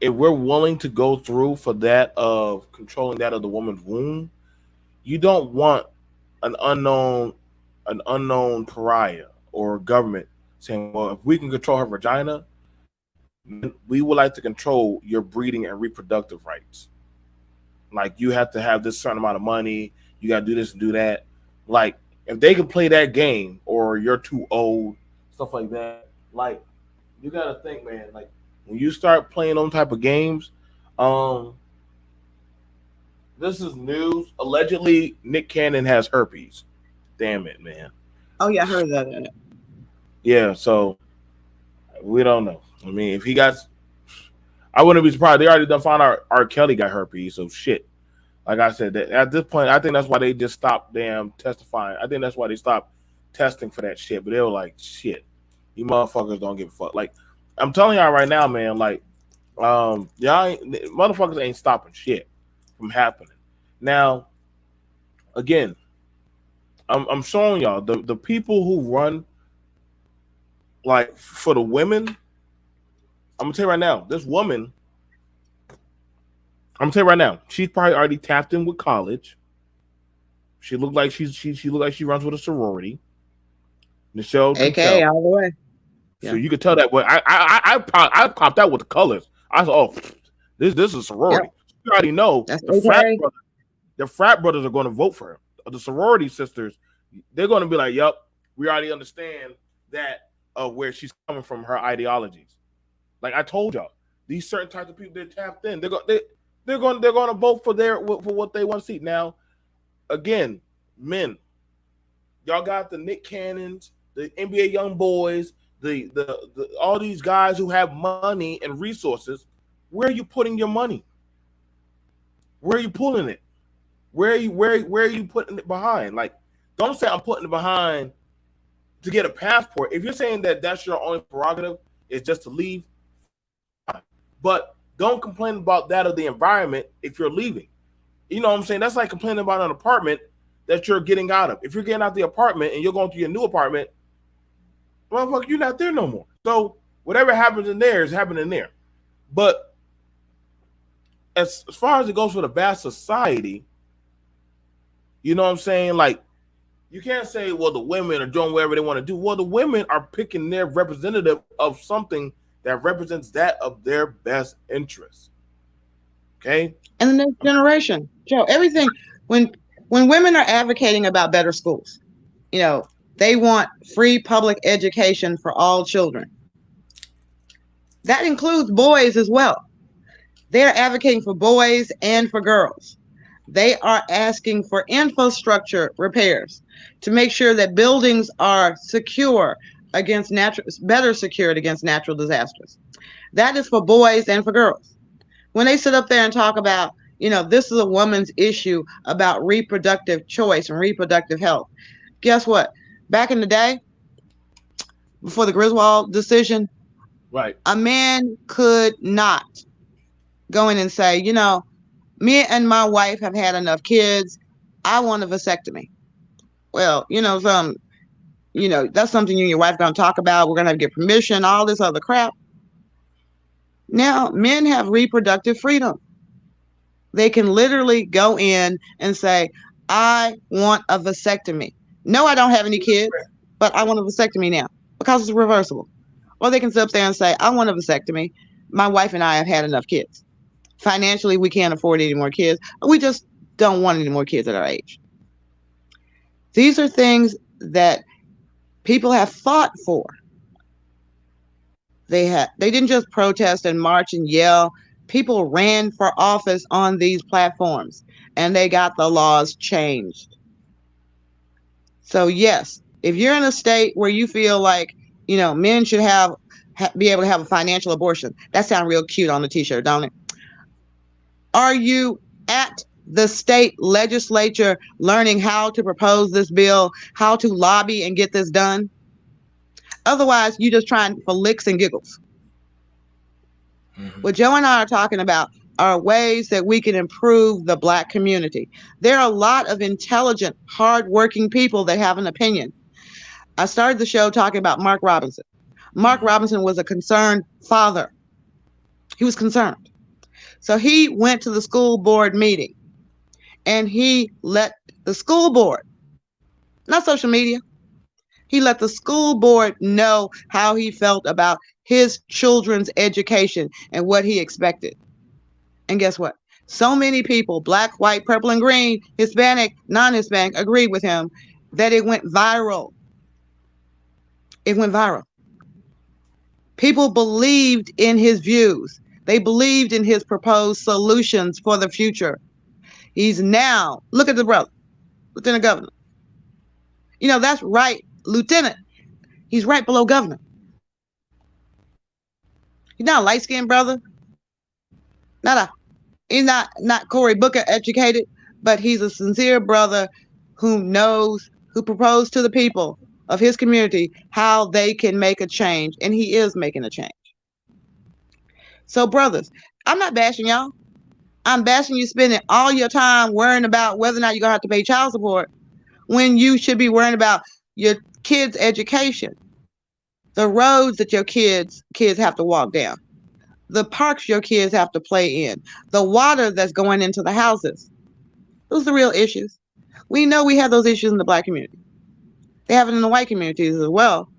we're willing to go through for that of controlling that of the woman's womb, you don't want an unknown pariah or government saying, well, if we can control her vagina, we would like to control your breeding and reproductive rights. Like, you have to have this certain amount of money, you got to do this and do that. Like, if they can play that game, or you're too old, stuff like that. Like, you got to think, man. Like, when you start playing those type of games, um, this is news. Allegedly, Nick Cannon has herpes. Damn it, man. Oh, yeah, I heard that. Yeah, so we don't know. I mean, if he got, I wouldn't be surprised. They already done found out R. Kelly got herpes. So shit. Like I said, that at this point, I think that's why they just stopped damn testifying. I think that's why they stopped testing for that shit. But they were like, shit, you motherfuckers don't give a fuck. Like, I'm telling y'all right now, man. Like, motherfuckers ain't stopping shit from happening. Now, again, I'm showing y'all the people who run, like, for the women. I'm gonna tell you right now, this woman. I'm gonna tell you right now, she's probably already tapped in with college. She looked like she looked like she runs with a sorority. Michelle can AKA tell, all the way. so Yeah. you could tell that. But I popped out with the colors. I said, oh, this is a Yep. sorority. You already know That's the AKA. frat brothers are going to vote for her. The sorority sisters, they're going to be like, yep, we already understand that where she's coming from, her ideologies. Like I told y'all, these certain types of people they're tapped in. They're going to vote for what they want to see. Now, again, men, y'all got the Nick Cannons, the NBA young boys, the all these guys who have money and resources. Where are you putting your money? Where are you pulling it? Where are you putting it behind? Like, don't say I'm putting it behind to get a passport. If you're saying that that's your only prerogative is just to leave, But don't complain about that of the environment if you're leaving. You know what I'm saying? That's like complaining about an apartment that you're getting out of. If you're getting out the apartment and you're going to your new apartment, motherfucker, you're not there no more. So whatever happens in there is happening there. But as far as it goes for the vast society, you know what I'm saying? Like, you can't say, well, the women are doing whatever they want to do. Well, the women are picking their representative of something that represents that of their best interest. Okay? And the next generation, Joe, everything when women are advocating about better schools, you know, they want free public education for all children. That includes boys as well. They're advocating for boys and for girls. They are asking for infrastructure repairs to make sure that buildings are secure against better secured against natural disasters. That is for boys and for girls. When they sit up there and talk about, you know, this is a woman's issue about reproductive choice and reproductive health. Guess what? Back in the day, before the Griswold decision, right, a man could not go in and say, you know, me and my wife have had enough kids. I want a vasectomy. Well, you know, that's something you and your wife going to talk about. We're going to have to get permission, all this other crap. Now, men have reproductive freedom. They can literally go in and say, I want a vasectomy. No, I don't have any kids, but I want a vasectomy now because it's reversible. Or they can sit up there and say, I want a vasectomy. My wife and I have had enough kids. Financially, we can't afford any more kids. We just don't want any more kids at our age. These are things that people have fought for. They didn't just protest and march and yell. People ran for office on these platforms, and they got the laws changed. So yes, if you're in a state where you feel like, you know, men should be able to have a financial abortion, that sounds real cute on the t-shirt, don't it? Are you at the state legislature learning how to propose this bill, how to lobby and get this done? Otherwise, you're just trying for licks and giggles. Mm-hmm. What Joe and I are talking about are ways that we can improve the Black community. There are a lot of intelligent, hardworking people that have an opinion. I started the show talking about Mark Robinson. Mark Robinson was a concerned father. He was concerned. So he went to the school board meeting and he let the school board, not social media, he let the school board know how he felt about his children's education and what he expected. And guess what? So many people, Black, white, purple, and green, Hispanic, non-Hispanic, agreed with him that it went viral. It went viral. People believed in his views. They believed in his proposed solutions for the future. He's now, look at the brother, Lieutenant Governor. You know, that's right, Lieutenant. He's right below Governor. He's not a light-skinned brother. He's not Cory Booker educated, but he's a sincere brother who knows, who proposed to the people of his community how they can make a change, and he is making a change. So, brothers, I'm not bashing y'all. I'm bashing you spending all your time worrying about whether or not you're going to have to pay child support when you should be worrying about your kids' education, the roads that your kids have to walk down, the parks your kids have to play in, the water that's going into the houses. Those are the real issues. We know we have those issues in the Black community. They have it in the white communities as well.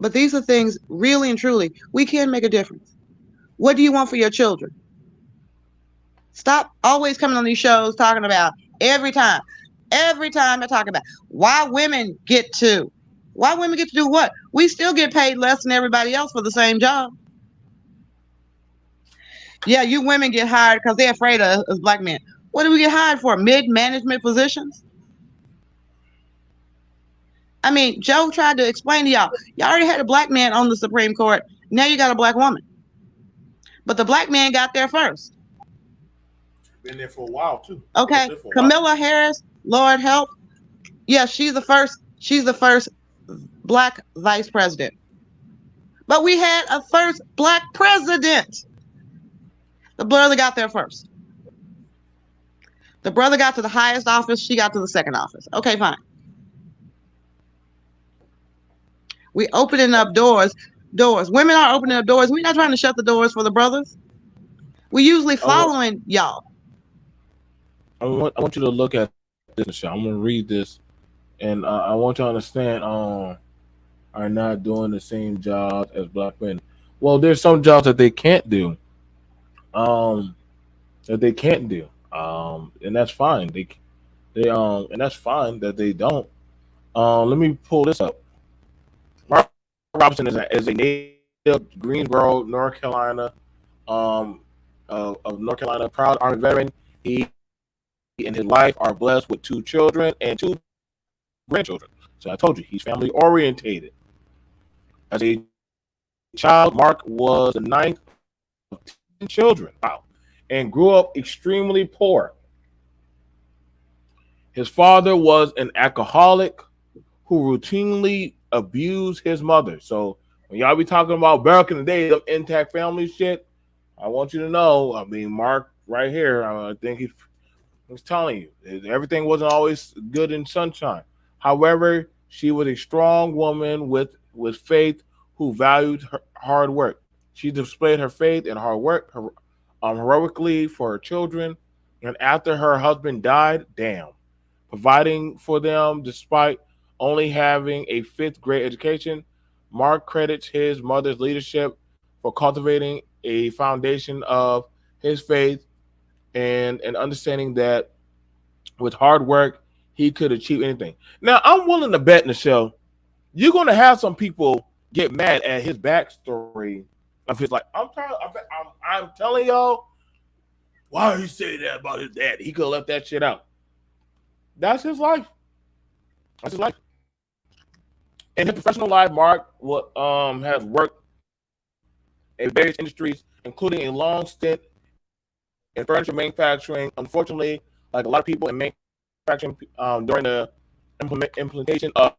But these are things, really and truly, we can make a difference. What do you want for your children? Stop always coming on these shows talking about every time I talk about why women get to do what? We still get paid less than everybody else for the same job. Yeah, you women get hired because they're afraid of us Black men. What do we get hired for? Mid-management positions? I mean, Joe tried to explain to y'all. Y'all already had a Black man on the Supreme Court. Now you got a Black woman. But the Black man got there first. Been there for a while, too. Okay. Kamala Harris, Lord help. Yeah, she's the first Black vice president. But we had a first black president. The brother got there first. The brother got to the highest office. She got to the second office. Okay, fine. We opening up doors. Women are opening up doors. We're not trying to shut the doors for the brothers. We usually I want, following y'all. I want you to look at this, Michelle. I'm gonna read this, and I want you to understand. Are not doing the same jobs as black men. Well, there's some jobs that they can't do. Um, that they can't do. And that's fine. And that's fine that they don't. Let me pull this up. Mark Robinson is a native Greensboro, North Carolina, um, of North Carolina, proud Army veteran. He and his wife are blessed with two children and two grandchildren. So I told you he's family orientated. As a child, Mark was the ninth of 10 children. Wow. And grew up extremely poor. His father was an alcoholic who routinely abused his mother. So when y'all be talking about back in the day, of intact family shit, I want you to know, I mean, Mark right here, I think he's telling you everything wasn't always good in sunshine. However, she was a strong woman with faith who valued her hard work. She displayed her faith and hard work heroically for her children. And after her husband died, damn, providing for them despite only having a fifth grade education. Mark credits his mother's leadership for cultivating a foundation of his faith and understanding that with hard work, he could achieve anything. Now, I'm willing to bet, Michelle, you're going to have some people get mad at his backstory of his like. I'm telling y'all, why he say that about his dad? He could have left that shit out. That's his life. That's his life. In his professional life, Mark has worked in various industries, including a long stint in furniture manufacturing. Unfortunately, like a lot of people in manufacturing during the implementation of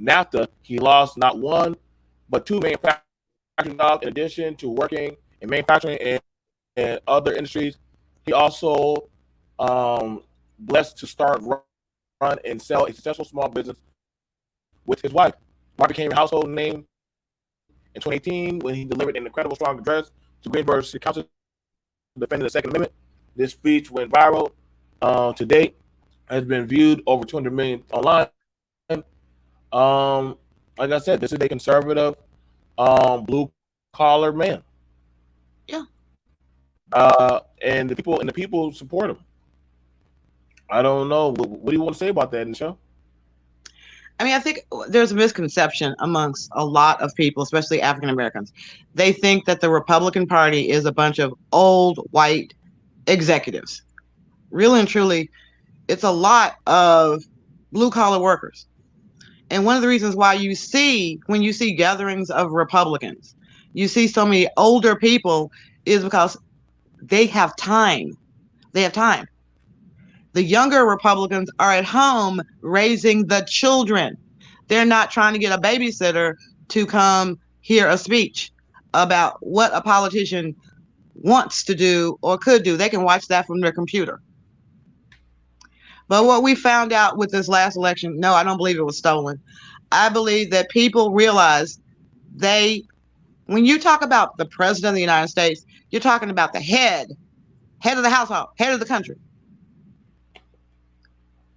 NAFTA, he lost not one but two manufacturing jobs. In addition to working in manufacturing and other industries, he also blessed to start, run, and sell a successful small business with his wife. Mark became a household name in 2018 when he delivered an incredible strong address to Greensboro City Council defending the Second Amendment. This speech went viral to date, has been viewed over 200 million online. Like I said, this is a conservative, blue collar man. Yeah. And the people support him. I don't know. What do you want to say about that, Michelle? I mean, I think there's a misconception amongst a lot of people, especially African Americans. They think that the Republican Party is a bunch of old white executives. Really and truly, it's a lot of blue collar workers. And one of the reasons why when you see gatherings of Republicans, you see so many older people is because they have time. They have time. The younger Republicans are at home raising the children. They're not trying to get a babysitter to come hear a speech about what a politician wants to do or could do. They can watch that from their computer. But what we found out with this last election, no, I don't believe it was stolen. I believe that people realize when you talk about the president of the United States, you're talking about the head of the household, head of the country.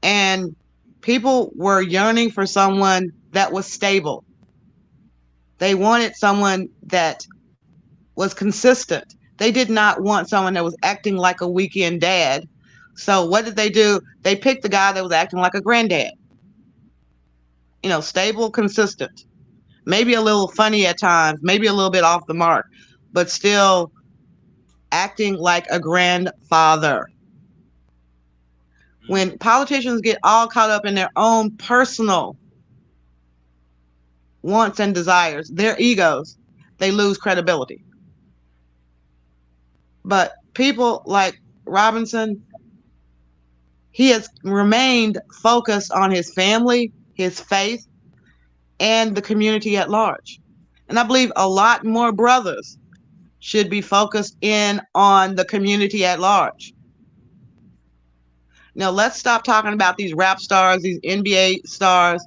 And people were yearning for someone that was stable. They wanted someone that was consistent. They did not want someone that was acting like a weekend dad. So what did they do? They picked the guy that was acting like a granddad. Stable, consistent. Maybe a little funny at times, maybe a little bit off the mark, but still acting like a grandfather. When politicians get all caught up in their own personal wants and desires, their egos, they lose credibility. But people like Robinson, he has remained focused on his family, his faith, and the community at large. And I believe a lot more brothers should be focused in on the community at large. Now, let's stop talking about these rap stars, these NBA stars.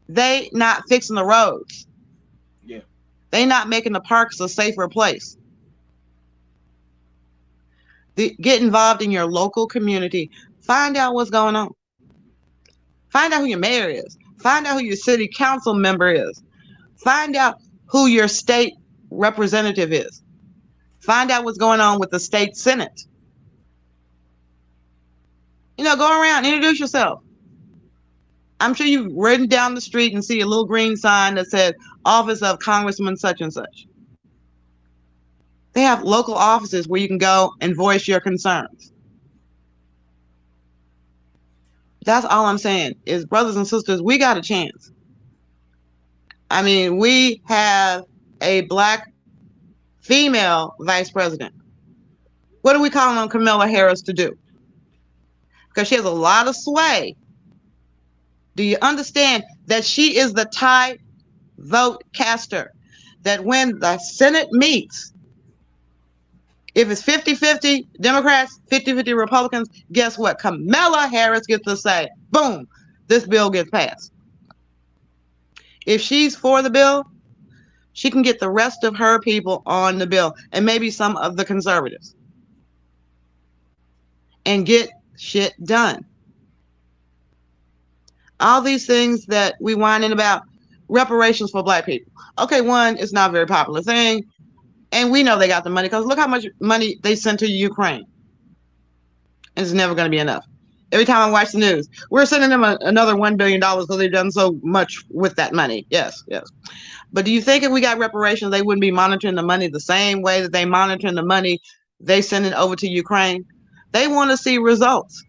They not fixing the roads. Yeah. They not making the parks a safer place. Get involved in your local community. Find out what's going on. Find out who your mayor is. Find out who your city council member is. Find out who your state representative is. Find out what's going on with the state senate. Go around, introduce yourself. I'm sure you've ridden down the street and see a little green sign that says Office of Congressman such and such. They have local offices where you can go and voice your concerns. That's all I'm saying is, brothers and sisters, we got a chance. I mean, we have a black female vice president. What are we calling on Kamala Harris to do? Because she has a lot of sway. Do you understand that she is the tie vote caster? That when the Senate meets, if it's 50-50 Democrats, 50-50 Republicans, guess what? Kamala Harris gets to say, boom, this bill gets passed. If she's for the bill, she can get the rest of her people on the bill, and maybe some of the conservatives, and get shit done. All these things that we whining about, reparations for black people. Okay, one, it's not a very popular thing, and we know they got the money because look how much money they sent to Ukraine. And it's never going to be enough. Every time I watch the news, we're sending them another $1 billion because they've done so much with that money. Yes. But do you think if we got reparations, they wouldn't be monitoring the money the same way that they monitoring the money they sending over to Ukraine? They want to see results.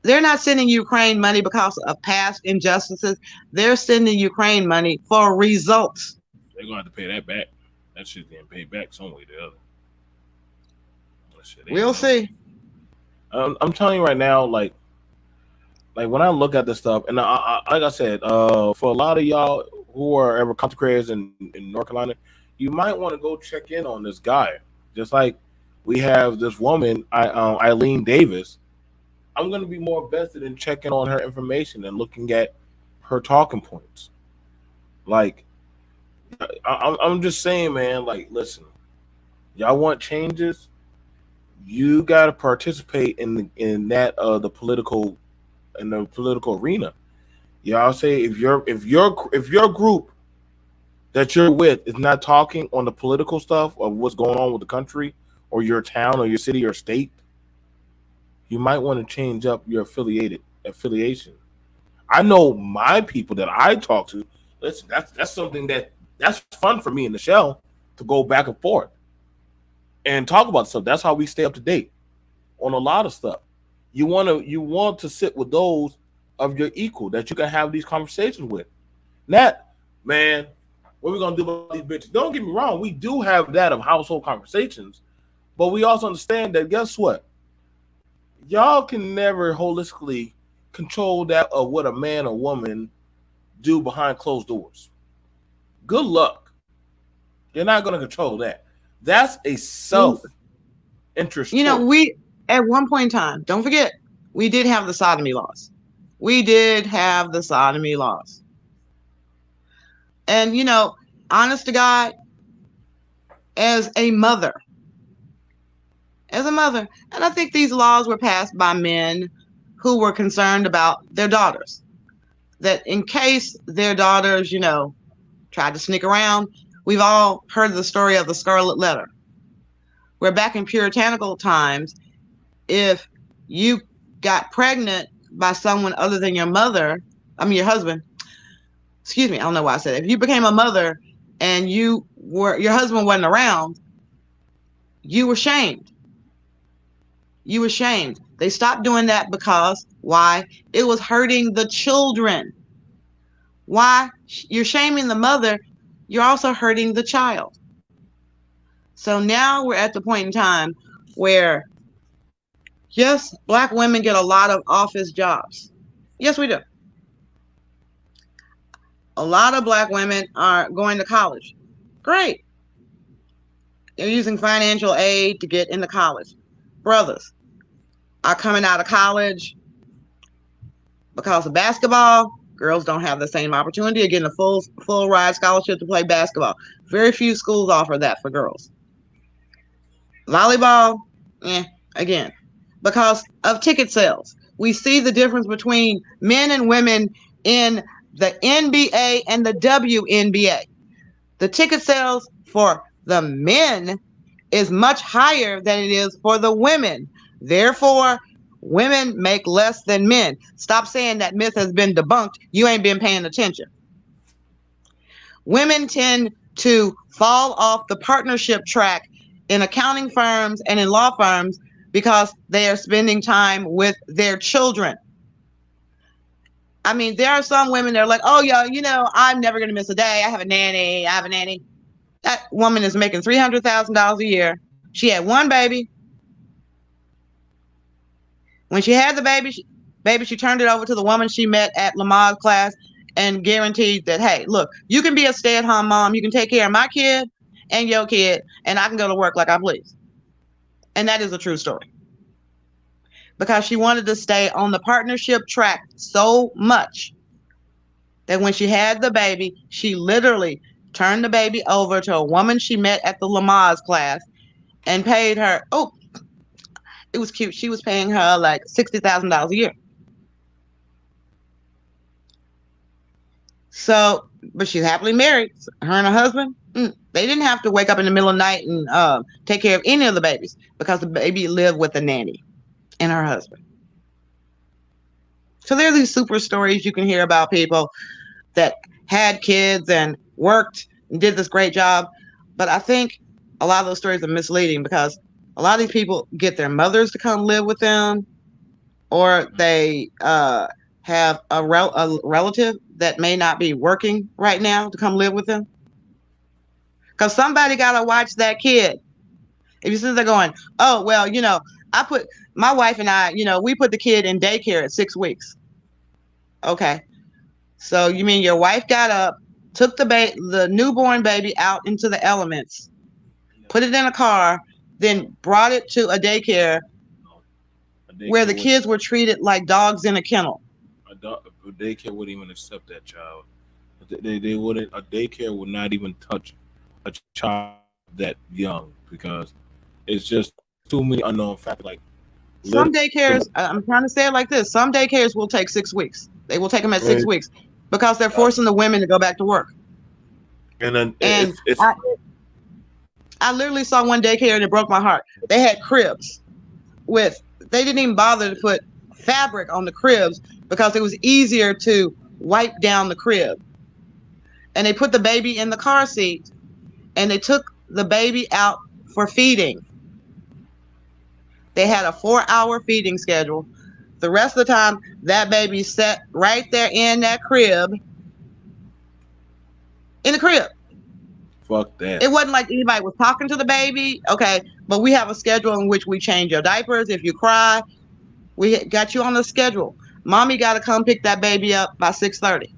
They're not sending Ukraine money because of past injustices. They're sending Ukraine money for results. They're going to have to pay that back. That shit's getting paid back some way or the other. We'll see. I'm telling you right now, like when I look at this stuff, and like I said, for a lot of y'all who are ever content creators in North Carolina, you might want to go check in on this guy. Just like we have this woman, Eileen Davis. I'm going to be more invested in checking on her information and looking at her talking points. Like, I'm just saying, man, like, listen, y'all want changes? You got to participate in the political arena. Y'all say if your group that you're with is not talking on the political stuff of what's going on with the country or your town or your city or state, you might want to change up your affiliation. I know my people that I talk to. Listen, that's something that's fun for me in the shell to go back and forth and talk about stuff. That's how we stay up to date on a lot of stuff. You want to sit with those of your equal that you can have these conversations with. Not, man, what are we gonna do about these bitches? Don't get me wrong, we do have that of household conversations, but we also understand that guess what? Y'all can never holistically control that of what a man or woman do behind closed doors. Good luck. You're not going to control that. That's a self-interest. We at one point in time, don't forget, we did have the sodomy laws. And honest to God, as a mother, and I think these laws were passed by men who were concerned about their daughters, that in case their daughters, tried to sneak around. We've all heard the story of the Scarlet Letter, where back in puritanical times, if you got pregnant by someone other than your your husband, excuse me, I don't know why I said it. If you became a mother and your husband wasn't around, you were shamed. They stopped doing that because, why? It was hurting the children. Why? You're shaming the mother, you're also hurting the child. So now we're at the point in time where, yes, black women get a lot of office jobs. Yes, we do. A lot of black women are going to college. Great. They're using financial aid to get into college. Brothers are coming out of college because of basketball. Girls don't have the same opportunity of getting a full ride scholarship to play basketball. Very few schools offer that for girls. Volleyball, again, because of ticket sales. We see the difference between men and women in the NBA and the WNBA. The ticket sales for the men is much higher than it is for the women. Therefore, women make less than men. Stop saying that myth has been debunked. You ain't been paying attention. Women tend to fall off the partnership track in accounting firms and in law firms because they are spending time with their children. I mean, there are some women that are like, oh, yeah, I'm never going to miss a day. I have a nanny. That woman is making $300,000 a year. She had one baby. When she had the baby, she turned it over to the woman she met at Lamar's class and guaranteed that, hey, look, you can be a stay-at-home mom. You can take care of my kid and your kid, and I can go to work like I please. And that is a true story. Because she wanted to stay on the partnership track so much that when she had the baby, she literally turned the baby over to a woman she met at the Lamar's class and paid her, it was cute. She was paying her like $60,000 a year. So, but she's happily married. Her and her husband, they didn't have to wake up in the middle of the night and take care of any of the babies because the baby lived with a nanny and her husband. So there are these super stories you can hear about people that had kids and worked and did this great job. But I think a lot of those stories are misleading because a lot of these people get their mothers to come live with them, or they have a relative that may not be working right now to come live with them. Because somebody got to watch that kid. If you sit there going, oh, well, my wife and I, we put the kid in daycare at 6 weeks. Okay. So you mean your wife got up, took the newborn baby out into the elements, put it in a car, then brought it to a daycare where the kids were treated like dogs in a kennel. A daycare wouldn't even accept that child. They wouldn't. A daycare would not even touch a child that young because it's just too many unknown factors. Like some daycares, I'm trying to say it like this: some daycares will take 6 weeks. They will take them at 6 weeks because they're forcing the women to go back to work. And then I literally saw one daycare and it broke my heart. They had cribs they didn't even bother to put fabric on the cribs because it was easier to wipe down the crib. And they put the baby in the car seat and they took the baby out for feeding. They had a 4-hour feeding schedule. The rest of the time, that baby sat right there in that crib. In the crib. Fuck that. It wasn't like anybody was talking to the baby. Okay, but we have a schedule in which we change your diapers. If you cry, we got you on the schedule. Mommy got to come pick that baby up by 6:30.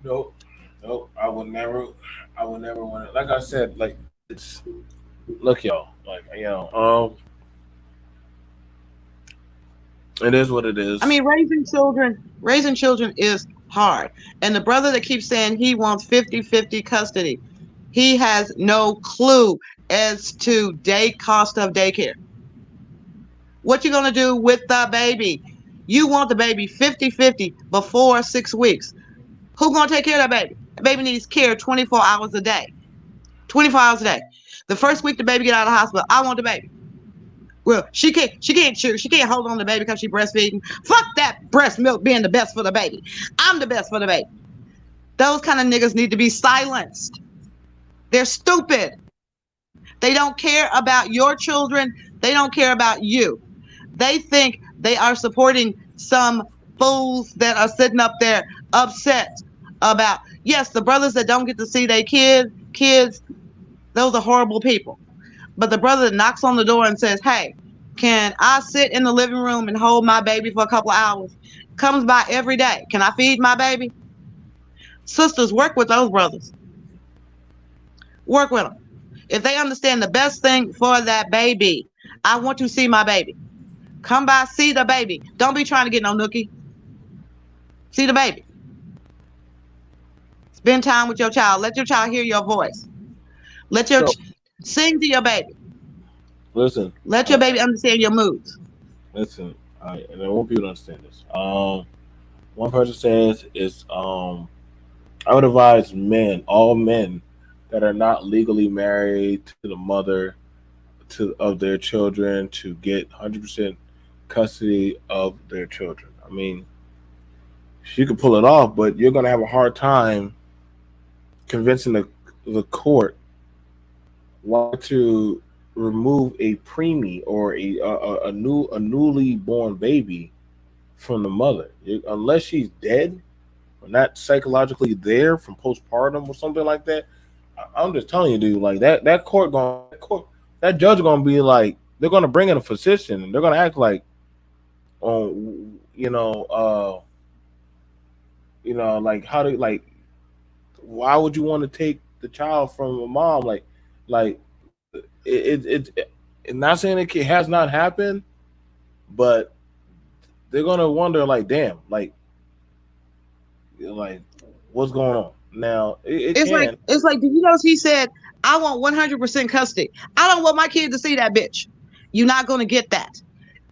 Nope. I would never want it. Like I said, like look, y'all. Like it is what it is. I mean, raising children is hard. And the brother that keeps saying he wants 50-50 custody, he has no clue as to cost of daycare. What you gonna do with the baby? You want the baby 50-50 before 6 weeks. Who gonna take care of that baby? The baby needs care 24 hours a day. 24 hours a day. The first week the baby get out of the hospital, I want the baby. Well, she can't hold on to the baby because she breastfeeding. Fuck that breast milk being the best for the baby. I'm the best for the baby. Those kind of niggas need to be silenced. They're stupid. They don't care about your children. They don't care about you. They think they are supporting some fools that are sitting up there upset about, yes, the brothers that don't get to see their kids, those are horrible people. But the brother that knocks on the door and says, hey, can I sit in the living room and hold my baby for a couple of hours? Comes by every day. Can I feed my baby? Sisters, work with those brothers. Work with them. If they understand the best thing for that baby, I want to see my baby. Come by, see the baby. Don't be trying to get no nookie. See the baby. Spend time with your child. Let your child hear your voice. Let your So sing to your baby. listen, Let your baby understand your moods. listen. And I want people to understand this. One person says is I would advise men, all men that are not legally married to the mother of their children to get 100% custody of their children. I mean, she could pull it off, but you're going to have a hard time convincing the court why to remove a preemie or a newly born baby from the mother unless she's dead or not psychologically there from postpartum or something like that. I'm just telling you, dude. Like that judge gonna be like, they're gonna bring in a physician and they're gonna act like, oh, like how do like, why would you want to take the child from a mom? Like not saying it has not happened, but they're gonna wonder like, damn, like what's going on now? It It's like, can. did you notice he said, I want 100% custody. I don't want my kid to see that bitch. You're not going to get that.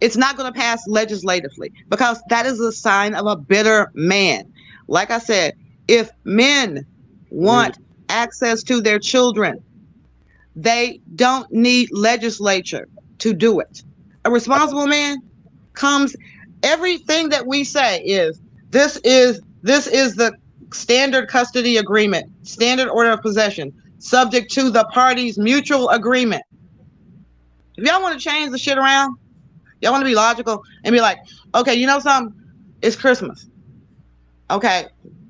It's not going to pass legislatively because that is a sign of a bitter man. Like I said, if men want access to their children, they don't need legislature to do it. A responsible man comes, everything that we say is this is the standard custody agreement, standard order of possession, subject to the parties' mutual agreement. If y'all want to change the shit around, y'all want to be logical and be like, okay, you know something? It's Christmas. Okay,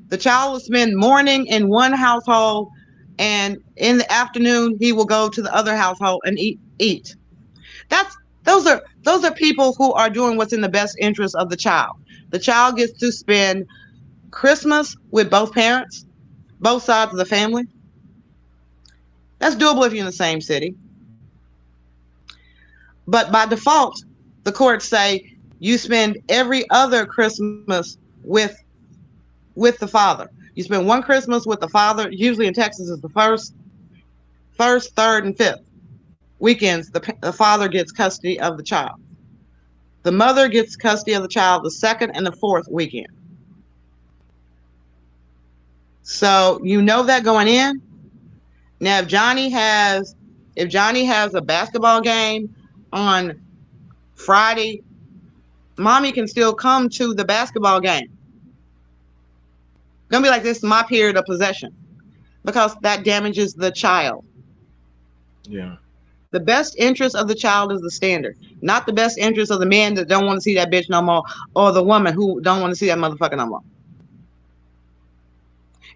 the child will spend morning in one household, and in the afternoon he will go to the other household and eat. That's those are people who are doing what's in the best interest of the child. The child gets to spend Christmas with both parents, both sides of the family. That's doable if you're in the same city. But by default, the courts say you spend every other Christmas with the father. You spend one Christmas with the father. Usually in Texas, it's the first, third, and fifth weekends. The father gets custody of the child. The mother gets custody of the child the second and the fourth weekend. So you know that going in. Now, if Johnny has a basketball game on Friday, mommy can still come to the basketball game. Gonna be like, this is my period of possession, because that damages the child. Yeah. The best interest of the child is the standard, not the best interest of the man that don't want to see that bitch no more, or the woman who don't want to see that motherfucker no more.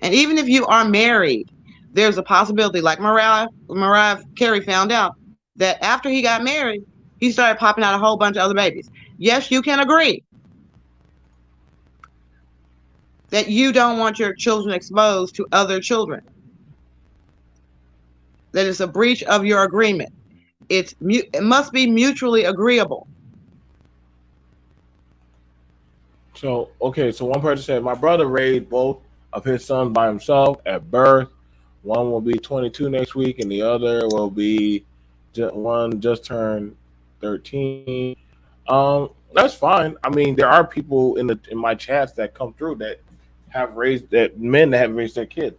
And even if you are married, there's a possibility, like Mariah Carey found out, that after he got married, he started popping out a whole bunch of other babies. Yes, you can agree that you don't want your children exposed to other children. That is a breach of your agreement. It must be mutually agreeable. So one person said, my brother raised both of his sons by himself at birth. One will be 22 next week, and the other will be one just turned 13. That's fine. I mean, there are people in my chats that come through that have raised men that have raised their kids.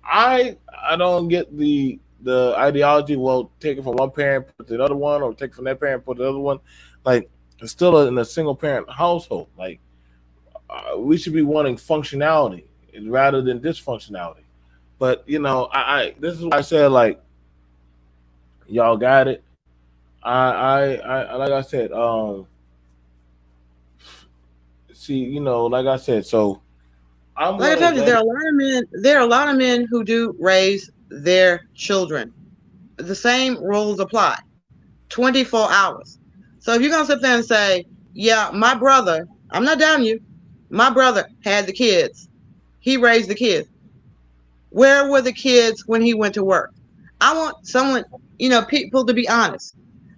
I don't get the ideology. Well, take it from one parent, put the other one, or take it from that parent, put the other one. Like, it's still in a single parent household. Like, we should be wanting functionality rather than dysfunctionality. But I this is why I said, like, y'all got it. I like I said, see, like I said, so I'm like I told you, there are a lot of men who do raise their children. The same rules apply. 24 hours. So if you're gonna sit there and say, yeah, my brother, I'm not down you, my brother had the kids, he raised the kids. Where were the kids when he went to work? I want someone, people to be honest.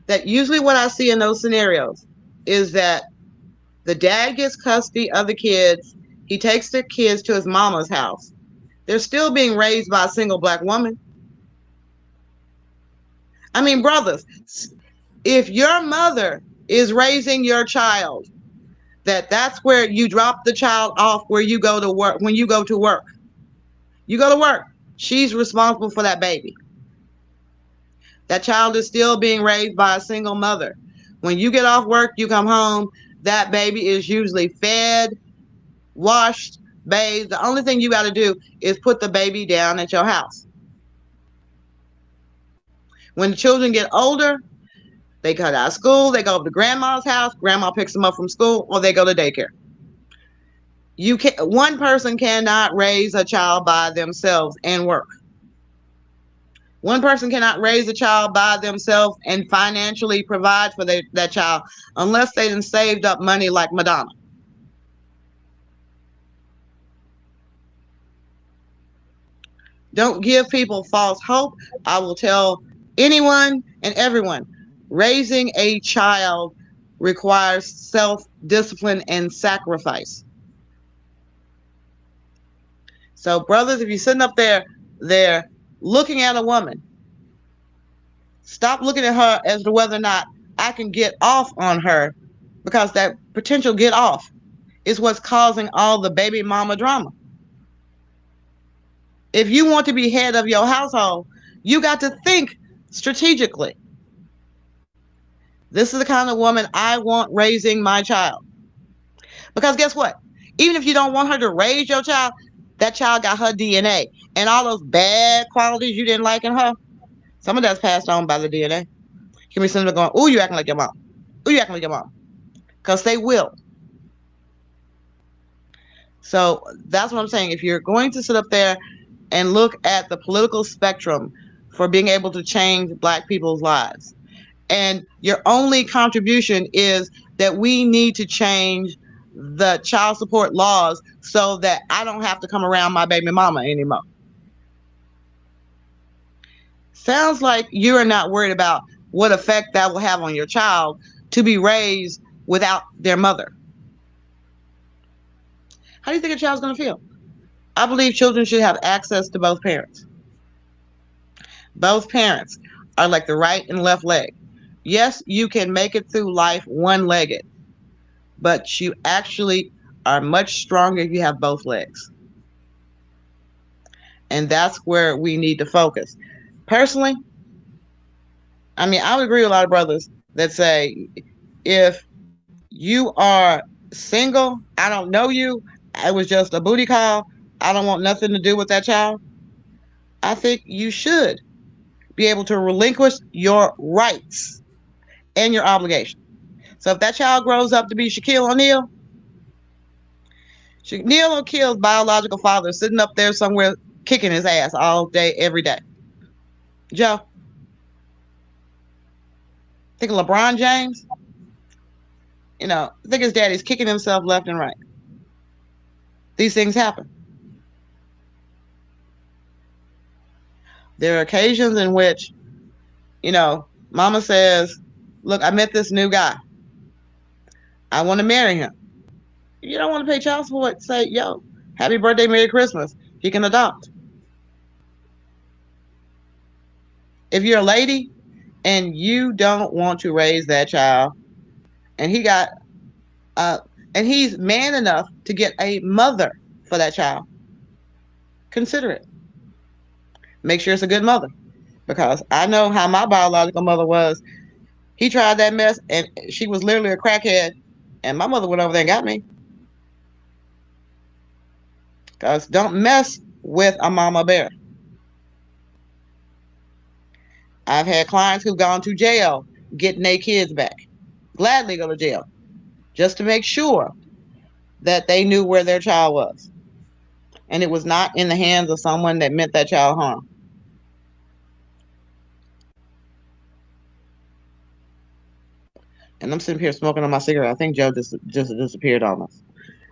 That usually what I see in those scenarios is that the dad gets custody of the kids. He takes the kids to his mama's house. They're still being raised by a single black woman. I mean, brothers, if your mother is raising your child, that's where you drop the child off where you go to work. When you go to work, you go to work. She's responsible for that baby. That child is still being raised by a single mother. When you get off work, you come home, that baby is usually fed, washed, bathed. The only thing you got to do is put the baby down at your house. When the children get older, they cut out of school, they go to grandma's house, grandma picks them up from school, or they go to daycare. One person cannot raise a child by themselves and work. One person cannot raise a child by themselves and financially provide for that child unless they done saved up money like Madonna. Don't give people false hope. I will tell anyone and everyone, raising a child requires self-discipline and sacrifice. So, brothers, if you're sitting up there looking at a woman, stop looking at her as to whether or not I can get off on her, because that potential get off is what's causing all the baby mama drama. If you want to be head of your household, you got to think strategically. This is the kind of woman I want raising my child. Because guess what? Even if you don't want her to raise your child, that child got her DNA. And all those bad qualities you didn't like in her, some of that's passed on by the DNA. Give me something going, ooh, you acting like your mom. Ooh, you acting like your mom. Because they will. So that's what I'm saying. If you're going to sit up there and look at the political spectrum for being able to change black people's lives, and your only contribution is that we need to change the child support laws so that I don't have to come around my baby mama anymore. Sounds like you are not worried about what effect that will have on your child to be raised without their mother. How do you think a child's going to feel? I believe children should have access to both parents. Both parents are like the right and left leg. Yes, you can make it through life one-legged, but you actually are much stronger if you have both legs. And that's where we need to focus. Personally, I mean, I would agree with a lot of brothers that say, if you are single, I don't know you, it was just a booty call, I don't want nothing to do with that child, I think you should be able to relinquish your rights and your obligation. So if that child grows up to be Shaquille O'Neal O'Neal's biological father is sitting up there somewhere kicking his ass all day, every day. Joe, think of LeBron James? I think his daddy's kicking himself left and right. These things happen. There are occasions in which, mama says, look, I met this new guy. I want to marry him. You don't want to pay child support, say, yo, happy birthday, Merry Christmas. He can adopt. If you're a lady and you don't want to raise that child, and he's man enough to get a mother for that child, consider it. Make sure it's a good mother. Because I know how my biological mother was. He tried that mess, and she was literally a crackhead, and my mother went over there and got me. Because don't mess with a mama bear. I've had clients who've gone to jail getting their kids back. Gladly go to jail. Just to make sure that they knew where their child was. And it was not in the hands of someone that meant that child harm. And I'm sitting here smoking on my cigarette. I think Joe just disappeared on us.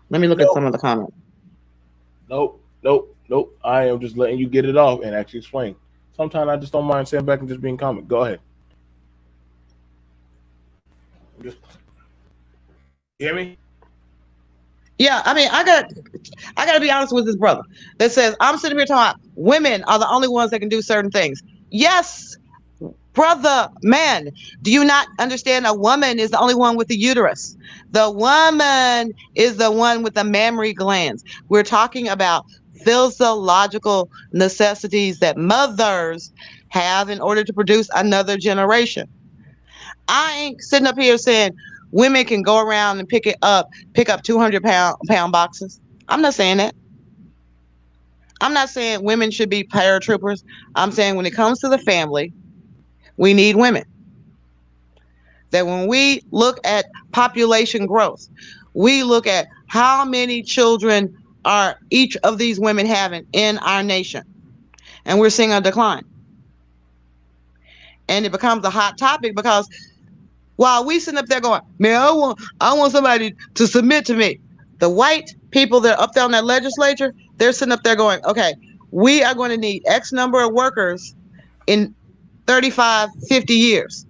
Let me look at some of the comments. Nope. Nope. I am just letting you get it off and actually explain. Sometimes I just don't mind sitting back and just being calm. Go ahead. Just hear me. Yeah, I mean, I got to be honest with this brother that says I'm sitting here talking about women are the only ones that can do certain things. Yes, brother, man, do you not understand? A woman is the only one with the uterus. The woman is the one with the mammary glands. We're talking about physiological necessities that mothers have in order to produce another generation. I ain't sitting up here saying women can go around and pick up 200 pound boxes. I'm not saying that. I'm not saying women should be paratroopers. I'm saying when it comes to the family, we need women. That when we look at population growth, we look at how many children are each of these women having in our nation, and we're seeing a decline. And it becomes a hot topic because while we sitting up there going, man, I want somebody to submit to me. The white people that are up there on that legislature, they're sitting up there going, okay, we are going to need X number of workers in 35, 50 years.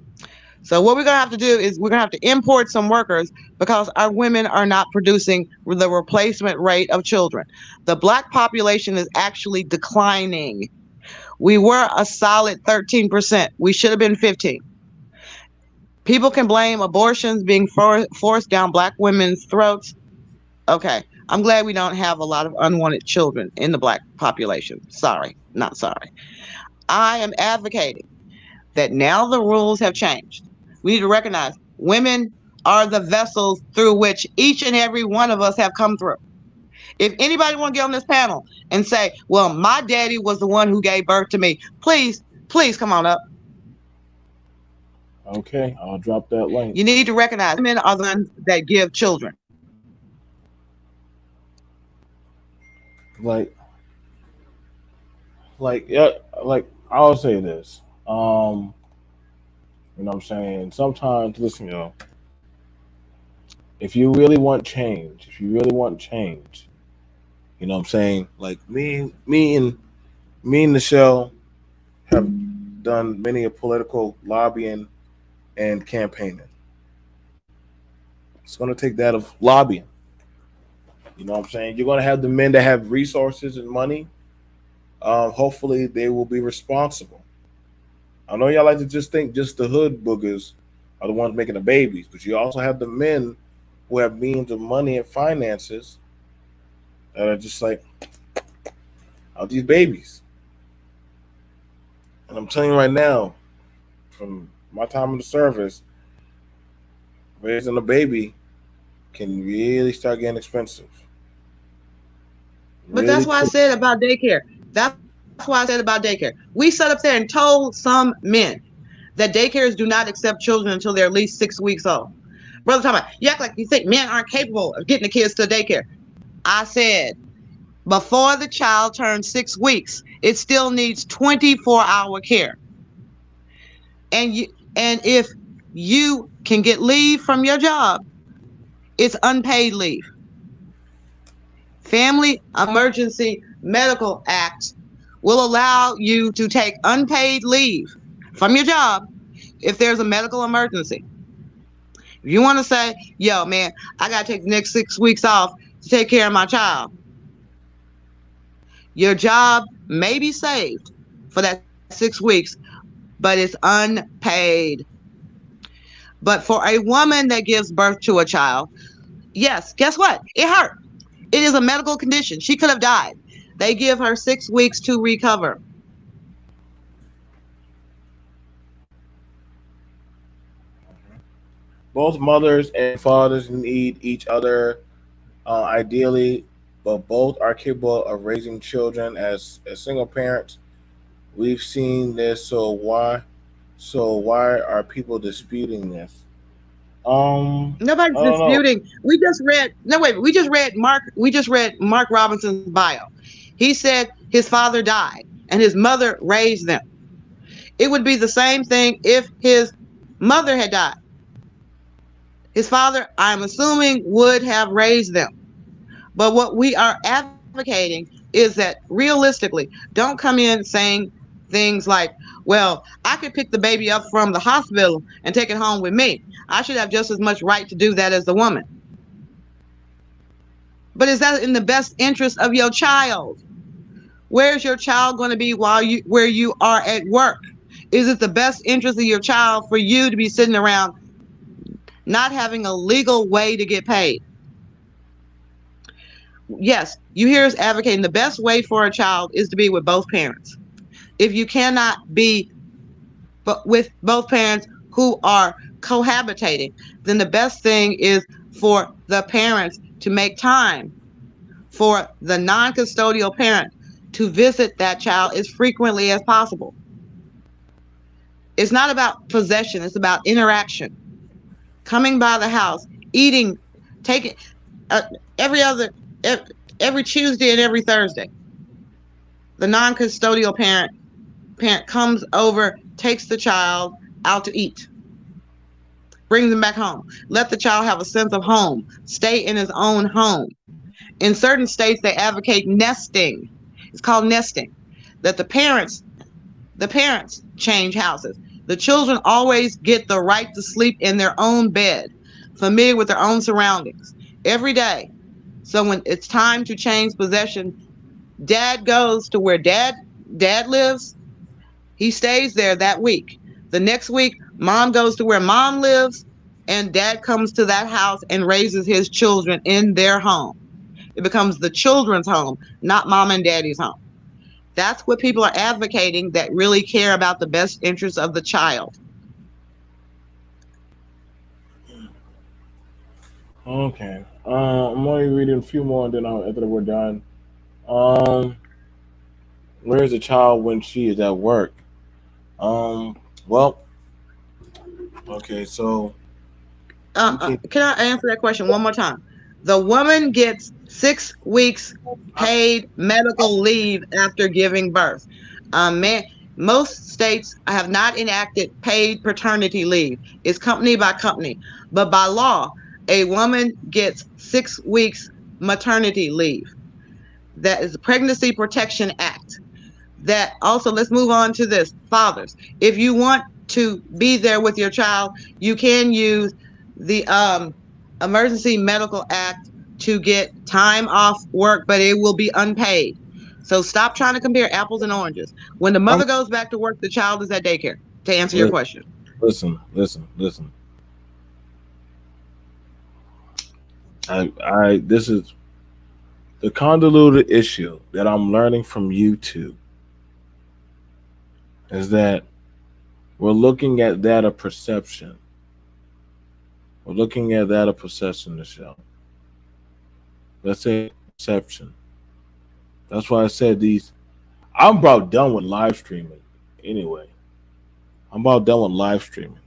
So what we're going to have to do is we're going to have to import some workers because our women are not producing the replacement rate of children. The black population is actually declining. We were a solid 13%. We should have been 15. People can blame abortions being forced down black women's throats. Okay, I'm glad we don't have a lot of unwanted children in the black population. Sorry, not sorry. I am advocating that now the rules have changed. We need to recognize women are the vessels through which each and every one of us have come through. If anybody want to get on this panel and say, well, my daddy was the one who gave birth to me, please, please come on up. Okay, I'll drop that link. You need to recognize women are the ones that give children. Like, yeah, like I'll say this. You know what I'm saying? Sometimes, listen, if you really want change, you know what I'm saying? Like me and Michelle have done many a political lobbying and campaigning. It's gonna take that of lobbying. You know what I'm saying? You're gonna have the men that have resources and money. Hopefully, they will be responsible. I know y'all like to just think just the hood boogers are the ones making the babies, but you also have the men who have means of money and finances that are just like out these babies. And I'm telling you right now, from my time in the service, raising a baby can really start getting expensive. But that's Really why I quick. said about daycare. That's why I said about daycare. We sat up there and told some men that daycares do not accept children until they're at least 6 weeks old. Brother, talking about, you act like you think men aren't capable of getting the kids to daycare. I said, before the child turns 6 weeks, it still needs 24-hour care. And if you can get leave from your job, it's unpaid leave. Family Emergency Medical Act will allow you to take unpaid leave from your job if there's a medical emergency. If you want to say, yo, man, I got to take the next 6 weeks off to take care of my child, your job may be saved for that 6 weeks, but it's unpaid. But for a woman that gives birth to a child, yes, guess what? It hurt. It is a medical condition. She could have died. They give her 6 weeks to recover. Both mothers and fathers need each other, ideally, but both are capable of raising children as single parents. We've seen this, so why are people disputing this? Nobody's I don't know. disputing. We just read. No, wait. We just read Mark. We just read Mark Robinson's bio. He said his father died and his mother raised them. It would be the same thing if his mother had died. His father, I'm assuming, would have raised them. But what we are advocating is that realistically, don't come in saying things like, well, I could pick the baby up from the hospital and take it home with me. I should have just as much right to do that as the woman. But is that in the best interest of your child? Where's your child going to be where you are at work? Is it the best interest of your child for you to be sitting around not having a legal way to get paid? Yes, you hear us advocating the best way for a child is to be with both parents. If you cannot be with both parents who are cohabitating, then the best thing is for the parents to make time for the non-custodial parent to visit that child as frequently as possible. It's not about possession, it's about interaction. Coming by the house, eating, taking every Tuesday and every Thursday. The non-custodial parent comes over, takes the child out to eat, brings them back home. Let the child have a sense of home, stay in his own home. In certain states, they advocate nesting. It's called nesting. That the parents change houses. The children always get the right to sleep in their own bed, familiar with their own surroundings, every day. So when it's time to change possession, dad goes to where dad lives. He stays there that week. The next week, mom goes to where mom lives, and dad comes to that house and raises his children in their home. It becomes the children's home, not mom and daddy's home. That's what people are advocating that really care about the best interests of the child. Okay. I'm only reading a few more, and then after we're done. Um, where is the child when she is at work? Well, okay, so we can. Can I answer that question one more time? The woman gets 6 weeks paid medical leave after giving birth. Most states have not enacted paid paternity leave. It's company by company. But by law, a woman gets 6 weeks maternity leave. That is the Pregnancy Protection Act. That also, let's move on to this. Fathers, if you want to be there with your child, you can use the Emergency Medical Act to get time off work, but it will be unpaid. So stop trying to compare apples and oranges. When the I'm mother goes back to work, the child is at daycare, to answer your li- question. listen. I this is the convoluted issue that I'm learning from you two is that we're looking at that of perception. We're looking at that of perception, Michelle. Let's say perception. That's why I said these. I'm about done with live streaming. Anyway, I'm about done with live streaming.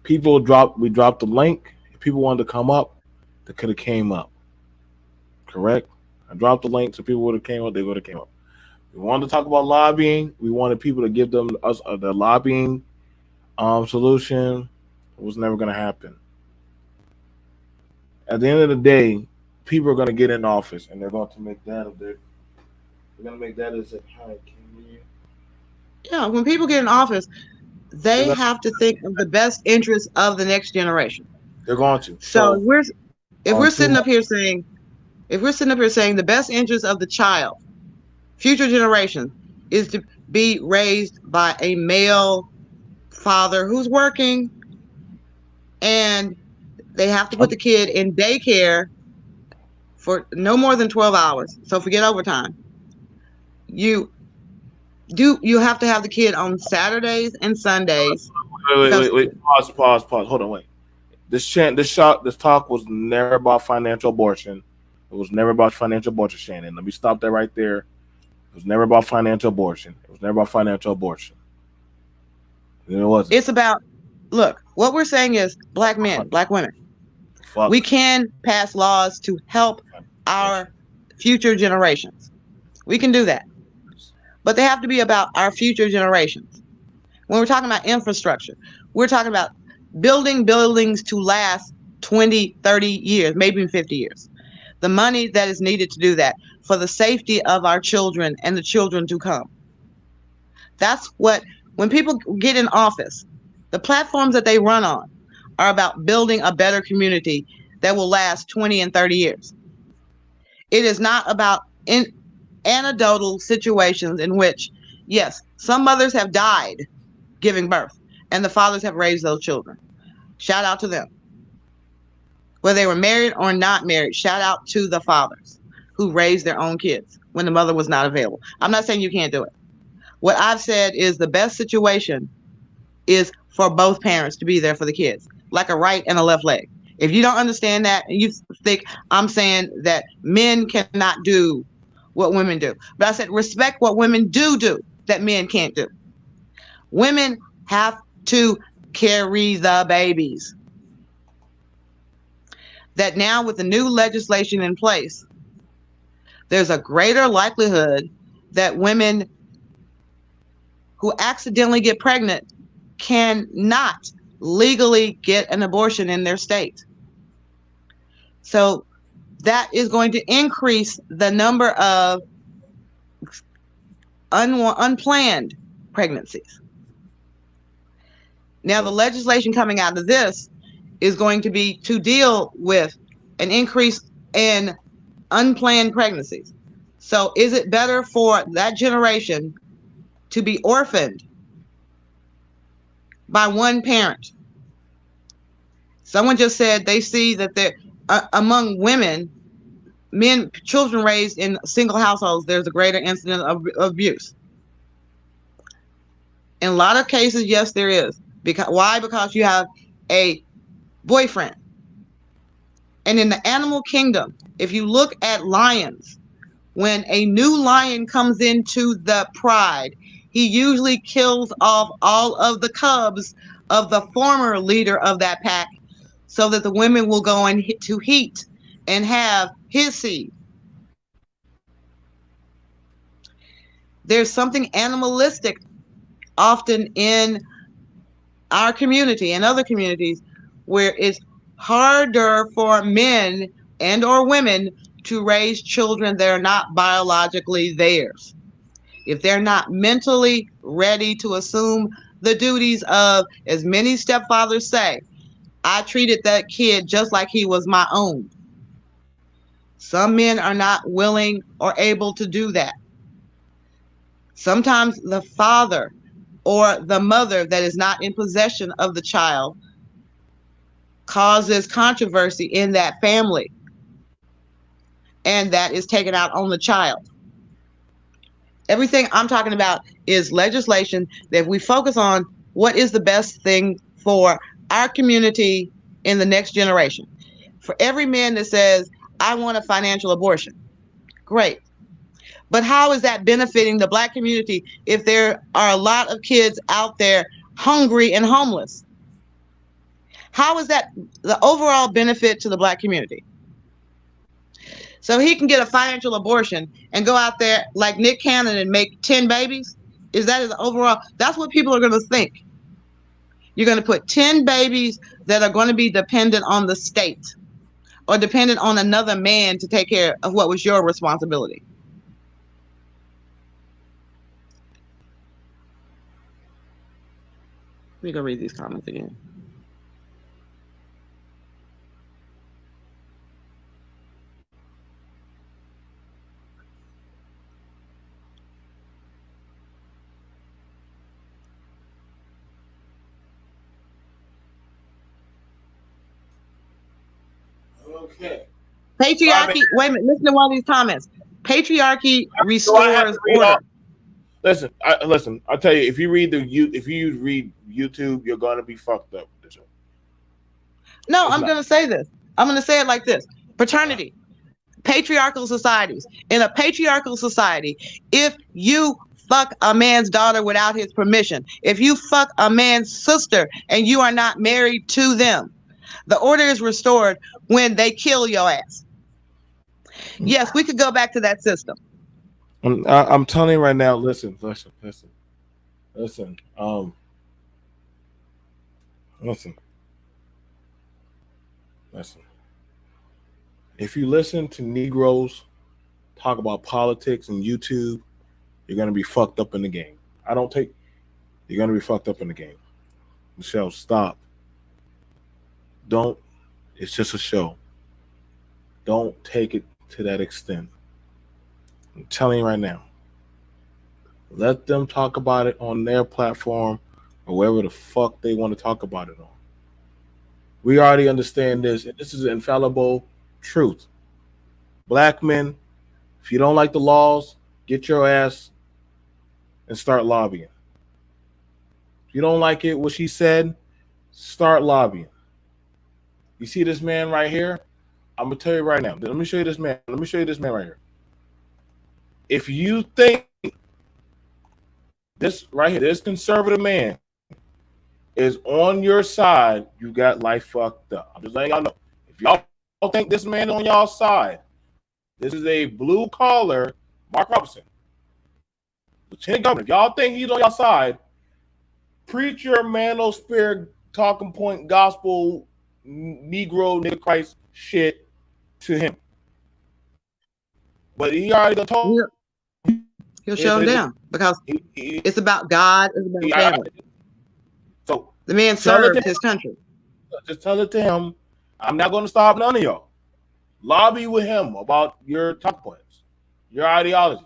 We dropped the link. If people wanted to come up, they could have came up. Correct? I dropped the link so people would have came up, they would have came up. We wanted to talk about lobbying. We wanted people to give them us the lobbying solution. It was never gonna happen. At the end of the day, people are gonna get in office and they're going to make that of their they're gonna make that as a hi, can you Yeah, when people get in office, they're they gonna have to think of the best interests of the next generation. they're going to. So So if we're on sitting two up here saying the best interest of the child, future generations, is to be raised by a male father who's working, and they have to put the kid in daycare for no more than 12 hours. So forget overtime. You you have to have the kid on Saturdays and Sundays because Pause. Hold on, wait. This talk was never about financial abortion. It was never about financial abortion, Shannon. Let me stop that right there. It was never about financial abortion. It was never about financial abortion. It wasn't. it's about, look, what we're saying is black men, black women. We Fuck. can pass laws to help our future generations. We can do that. But they have to be about our future generations. When we're talking about infrastructure, we're talking about building buildings to last 20, 30 years, maybe 50 years. The money that is needed to do that for the safety of our children and the children to come. That's what, when people get in office, the platforms that they run on are about building a better community that will last 20 and 30 years. It is not about anecdotal situations in which, yes, some mothers have died giving birth and the fathers have raised those children. Shout out to them. Whether they were married or not married, shout out to the fathers who raised their own kids when the mother was not available. I'm not saying you can't do it. What I've said is the best situation is for both parents to be there for the kids, like a right and a left leg. If you don't understand that, and you think I'm saying that men cannot do what women do, but I said respect what women do that men can't do. Women have to carry the babies. That now with the new legislation in place, there's a greater likelihood that women who accidentally get pregnant cannot legally get an abortion in their state. So that is going to increase the number of unplanned pregnancies. Now, the legislation coming out of this is going to be to deal with an increase in unplanned pregnancies. So is it better for that generation to be orphaned by one parent? Someone just said they see that there among women, children raised in single households, there's a greater incidence of abuse. In a lot of cases, yes, there is. Why? Because you have a boyfriend. And in the animal kingdom, if you look at lions, when a new lion comes into the pride, he usually kills off all of the cubs of the former leader of that pack so that the women will go into heat and have his seed. There's something animalistic often in our community and other communities where it's harder for men and or women to raise children that are not biologically theirs. If they're not mentally ready to assume the duties of, as many stepfathers say, I treated that kid just like he was my own. Some men are not willing or able to do that. Sometimes the father or the mother that is not in possession of the child causes controversy in that family, and that is taken out on the child. Everything I'm talking about is legislation that if we focus on what is the best thing for our community in the next generation. For every man that says, I want a financial abortion, great. But how is that benefiting the Black community if there are a lot of kids out there hungry and homeless? How is that the overall benefit to the Black community? So he can get a financial abortion and go out there like Nick Cannon and make 10 babies? Is that his overall? That's what people are going to think. You're going to put 10 babies that are going to be dependent on the state or dependent on another man to take care of what was your responsibility. Let me go read these comments again. Okay. Patriarchy. Wait a minute. Listen to one of these comments. Patriarchy restores order. Listen. I'll tell you. If you read YouTube, you're gonna be fucked up. No, I'm gonna say this. I'm gonna say it like this: paternity, patriarchal societies. In a patriarchal society, if you fuck a man's daughter without his permission, if you fuck a man's sister and you are not married to them, the order is restored when they kill your ass. Yes, we could go back to that system. I'm telling you right now. Listen. Listen. If you listen to Negroes talk about politics and YouTube, you're gonna be fucked up in the game. I don't take. You're gonna be fucked up in the game. Michelle, stop. Don't. It's just a show. Don't take it to that extent. I'm telling you right now. Let them talk about it on their platform or wherever the fuck they want to talk about it on. We already understand this, and this is an infallible truth. Black men, if you don't like the laws, get your ass and start lobbying. If you don't like it, what she said, start lobbying. You see this man right here? I'm gonna tell you right now. Let me show you this man. Let me show you this man right here. If you think this right here, this conservative man is on your side, you got life fucked up. I'm just letting y'all know. If y'all think this man on y'all side, this is a blue collar Mark Robinson, Lieutenant Governor. If y'all think he's on y'all side, preach your Mano Spirit talking point gospel Negro nigga Christ shit to him. But he already told. He'll show him down because it's about God, it's about family. So the man served his country. Just tell it to him. I'm not going to stop none of y'all. Lobby with him about your talk points, your ideologies.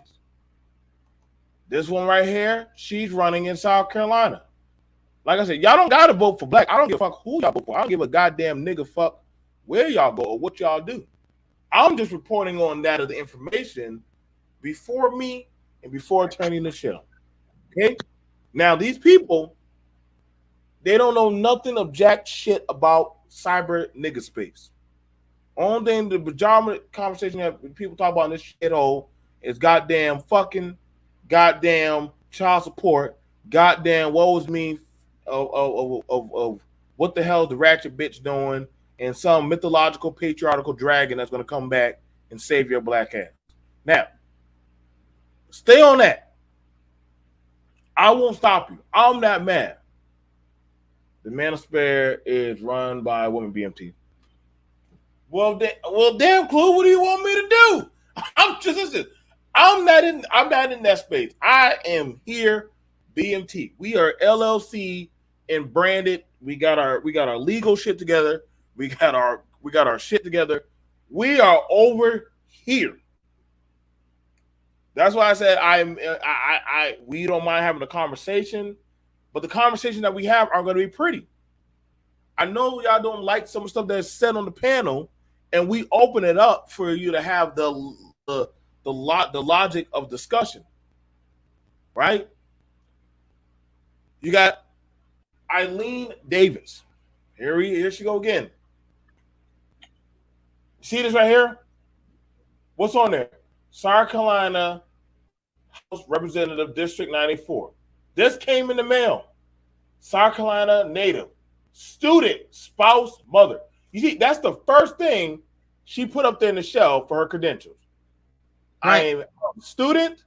This one right here, she's running in South Carolina. Like I said, y'all don't got to vote for black. I don't give a fuck who y'all vote for. I don't give a goddamn nigga fuck where y'all go or what y'all do. I'm just reporting on that of the information before me and before turning the show. Okay? Now, these people, they don't know nothing of jack shit about cyber nigga space. Only thing the pajama conversation that people talk about in this shithole is goddamn fucking, goddamn child support, goddamn what was me of what the hell is the ratchet bitch doing, and some mythological patriarchal dragon that's going to come back and save your black ass. Now, stay on that. I won't stop you. I'm not mad. The Manosphere is run by a woman BMT. Well, damn, Clue. What do you want me to do? I'm just listen. I'm not in that space. I am here, BMT. We are LLC and branded. We got our legal shit together. We got our shit together. We are over here. That's why I said we don't mind having a conversation, but the conversation that we have are going to be pretty. I know y'all don't like some stuff that's said on the panel, and we open it up for you to have the logic of discussion, right? You got Eileen Davis. Here she go again. See this right here? What's on there? South Carolina House Representative District 94. This came in the mail. South Carolina native, student, spouse, mother. You see, that's the first thing she put up there in the shelf for her credentials. Right. I am a student,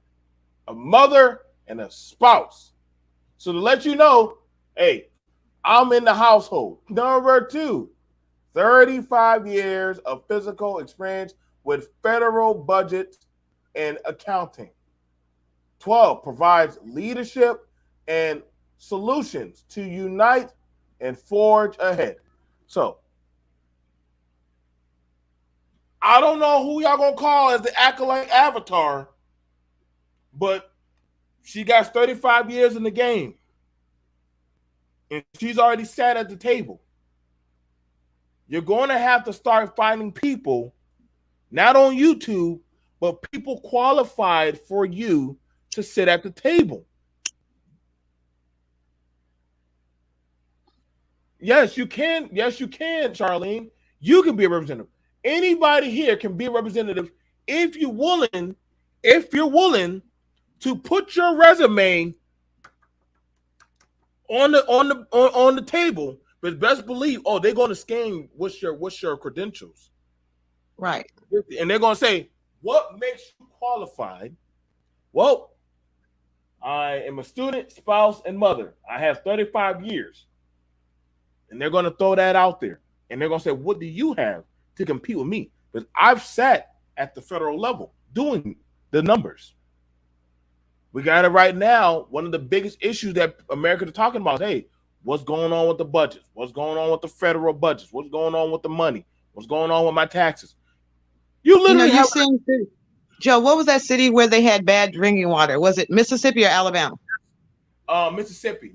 a mother, and a spouse. So to let you know, hey, I'm in the household. Number 2, 35 years of physical experience with federal budget and accounting. 12, provides leadership and solutions to unite and forge ahead. So, I don't know who y'all gonna call as the acolyte avatar, but she got 35 years in the game. And she's already sat at the table. You're going to have to start finding people, not on YouTube, but people qualified for you to sit at the table. Yes, you can. Yes, you can, Charlene. You can be a representative. Anybody here can be a representative if you're willing to put your resume on the table. But best believe, they're going to scan what's your credentials, right? And they're going to say, what makes you qualified? Well, I am a student, spouse, and mother. I have 35 years. And they're going to throw that out there. And they're going to say, what do you have to compete with me? Because I've sat at the federal level doing the numbers. We got it right now. One of the biggest issues that Americans are talking about is, hey, what's going on with the budgets? What's going on with the federal budgets? What's going on with the money? What's going on with my taxes? You literally you have seen, Joe, what was that city where they had bad drinking water? Was it Mississippi or Alabama? Mississippi.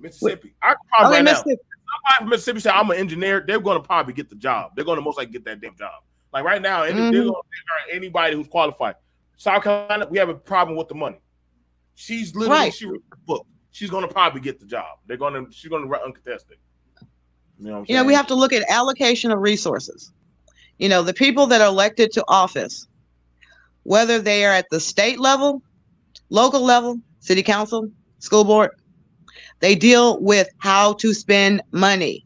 I can probably Okay, right now. Mississippi. Somebody from Mississippi said I'm an engineer. They're going to probably get the job. They're going to most likely get that damn job. Like right now, they're going to hire anybody who's qualified. South Carolina, we have a problem with the money. She's literally she wrote the book. She's going to probably get the job. She's going to run uncontested. You know what I'm saying? We have to look at allocation of resources. The people that are elected to office, whether they are at the state level, local level, city council, school board, they deal with how to spend money.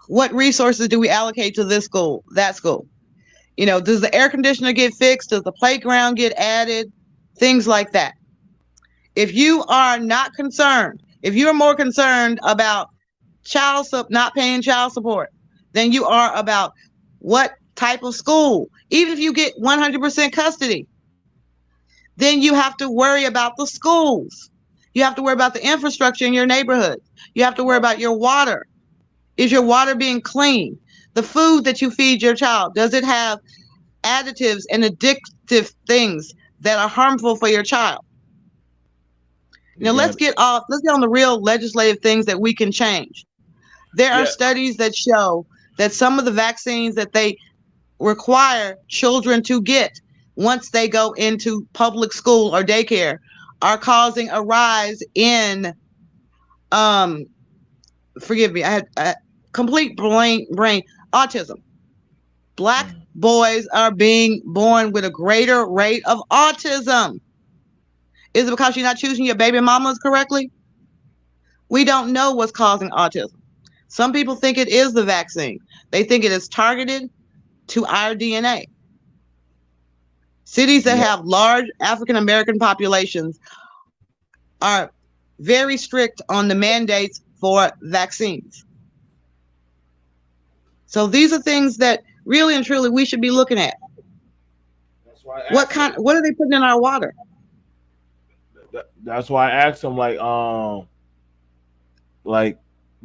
What resources do we allocate to this school, that school? Does the air conditioner get fixed? Does the playground get added? Things like that. If you are not concerned, if you are more concerned about not paying child support than you are about what type of school, even if you get 100% custody, then you have to worry about the schools. You have to worry about the infrastructure in your neighborhood. You have to worry about your water. Is your water being clean? The food that you feed your child, does it have additives and addictive things that are harmful for your child? Let's get on the real legislative things that we can change. There are studies that show that some of the vaccines that they require children to get once they go into public school or daycare are causing a rise in, forgive me, I had a complete brain autism. Black boys are being born with a greater rate of autism. Is it because you're not choosing your baby mamas correctly? We don't know what's causing autism. Some people think it is the vaccine. They think it is targeted to our DNA. Cities that have large African American populations are very strict on the mandates for vaccines. So these are things that really and truly we should be looking at. That's why what are they putting in our water? That's why I asked them,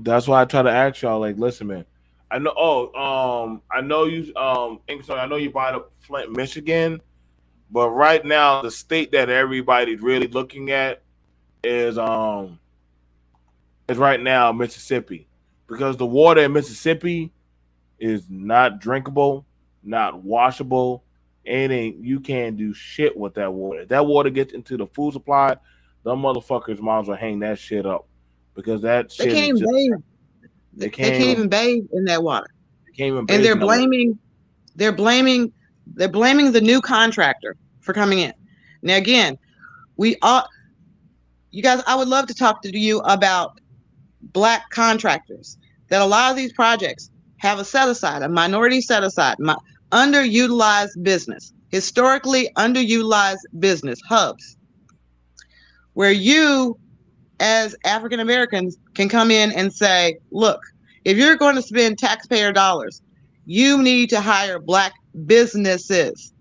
that's why I try to ask y'all, listen, man. I know. I know you. I know you brought up Flint, Michigan, but right now the state that everybody's really looking at is right now Mississippi, because the water in Mississippi is not drinkable, not washable. You can't do shit with that water. If that water gets into the food supply, them motherfuckers might as well hang that shit up, because that shit they can't bathe. They can't even bathe in that water. They can't even bathe. And they're blaming the new contractor for coming in. Now again, you guys, I would love to talk to you about Black contractors. That a lot of these projects have a minority set aside, underutilized business, historically underutilized business hubs, where you as African Americans can come in and say, look, if you're going to spend taxpayer dollars, you need to hire Black businesses.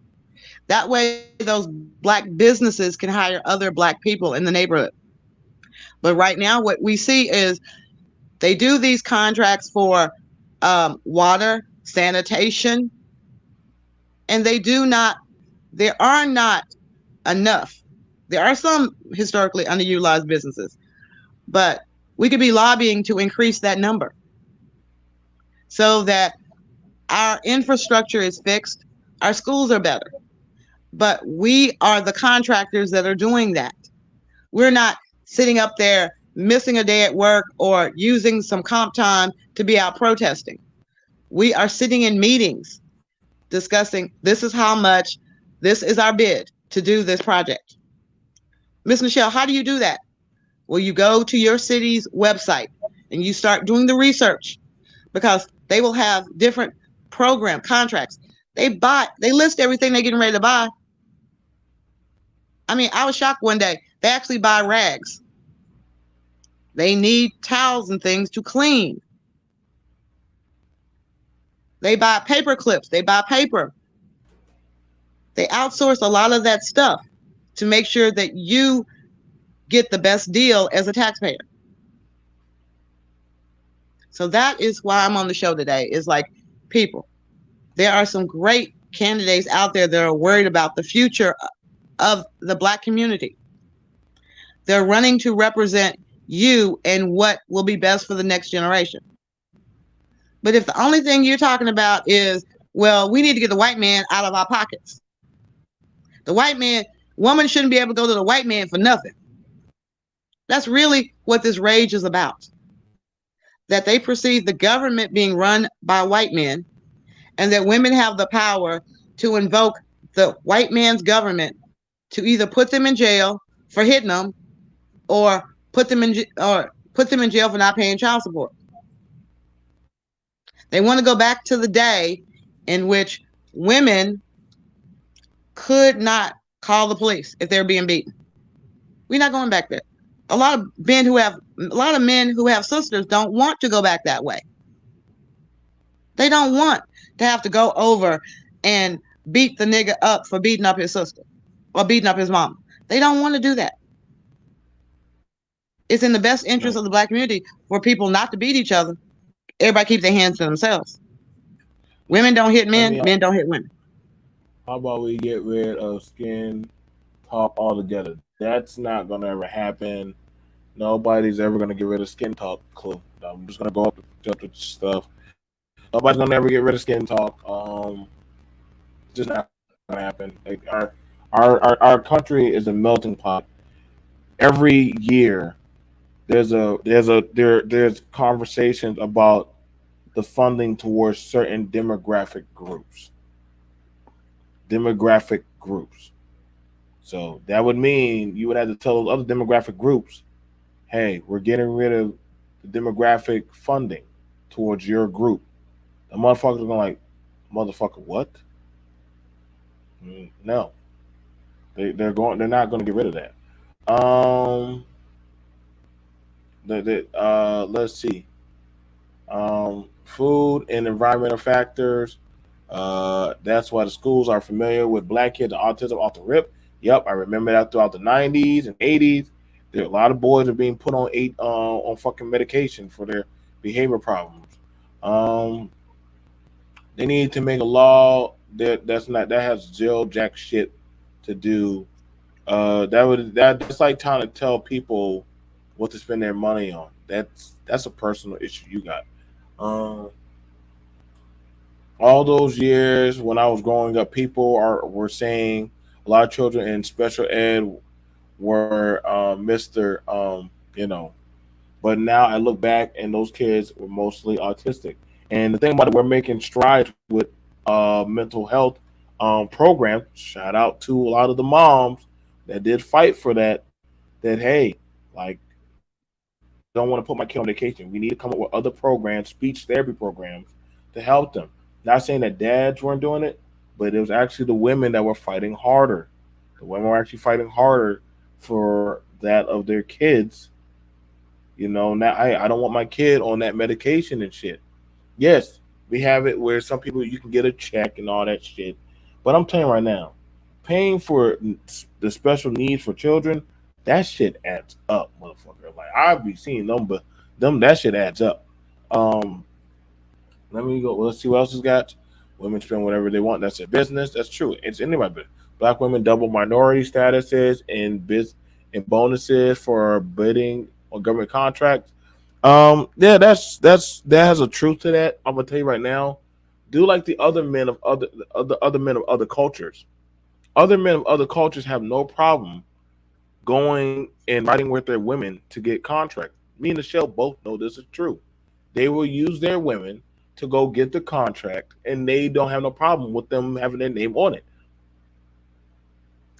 That way those Black businesses can hire other Black people in the neighborhood. But right now what we see is they do these contracts for water, sanitation, and there are not enough. There are some historically underutilized businesses, but we could be lobbying to increase that number so that our infrastructure is fixed, our schools are better. But we are the contractors that are doing that. We're not sitting up there missing a day at work or using some comp time to be out protesting. We are sitting in meetings discussing, this is how much, this is our bid to do this project. Miss Michelle, how do you do that? Well, you go to your city's website and you start doing the research, because they will have different program contracts. They list everything they're getting ready to buy. I mean, I was shocked one day. They actually buy rags. They need towels and things to clean. They buy paper clips. They buy paper. They outsource a lot of that stuff to make sure that you get the best deal as a taxpayer. So that is why I'm on the show today. Is like, people, there are some great candidates out there that are worried about the future of the Black community. They're running to represent you and what will be best for the next generation. But if the only thing you're talking about is, well, we need to get the white man out of our pockets. The white man, woman shouldn't be able to go to the white man for nothing. That's really what this rage is about. That they perceive the government being run by white men, and that women have the power to invoke the white man's government to either put them in jail for hitting them, or put them in jail for not paying child support. They want to go back to the day in which women could not call the police if they're being beaten. We're not going back there. A lot of men who have sisters don't want to go back that way. They don't want to have to go over and beat the nigga up for beating up his sister or beating up his mom. They don't want to do that. It's in the best interest of the Black community for people not to beat each other. Everybody keep their hands to themselves. Women don't hit men, men don't hit women. How about we get rid of skin talk altogether? That's not gonna ever happen. Nobody's ever gonna get rid of skin talk. Clue. I'm just gonna go up to stuff. Nobody's gonna ever get rid of skin talk. It's just not gonna happen. Like our country is a melting pot. Every year there's conversations about the funding towards certain demographic groups. Demographic groups. So that would mean you would have to tell those other demographic groups, hey, we're getting rid of the demographic funding towards your group. The motherfuckers are going like, motherfucker, what? No. They're not gonna get rid of that. Let's see. Food and environmental factors. That's why the schools are familiar with Black kids and autism off the rip. Yep, I remember that throughout the 90s and 80s. There a lot of boys are being put on fucking medication for their behavior problems. Um, they need to make a law that has zero jack shit to do. That's like trying to tell people what to spend their money on. That's a personal issue you got. Um, all those years when I was growing up, people were saying a lot of children in special ed were Mister, But now I look back and those kids were mostly autistic. And the thing about it, we're making strides with mental health program. Shout out to a lot of the moms that did fight for that. That hey, like I don't want to put my kid on vacation. We need to come up with other programs, speech therapy programs, to help them. Not saying that dads weren't doing it, but it was actually the women that were fighting harder. The women were actually fighting harder for that of their kids. Now I don't want my kid on that medication and shit. Yes, we have it where some people you can get a check and all that shit. But I'm telling you right now, paying for the special needs for children, that shit adds up, motherfucker. Like I've be seeing them, but that shit adds up. Um, Let me go. Well, let's see what else has got. Women spend whatever they want. That's their business. That's true. It's anybody's business. Black women double minority statuses and bonuses for bidding on government contracts. Yeah, that has a truth to that. I'm gonna tell you right now. Do like the other men of other men of other cultures. Other men of other cultures have no problem going and writing with their women to get contracts. Me and Michelle both know this is true. They will use their women to go get the contract, and they don't have no problem with them having their name on it.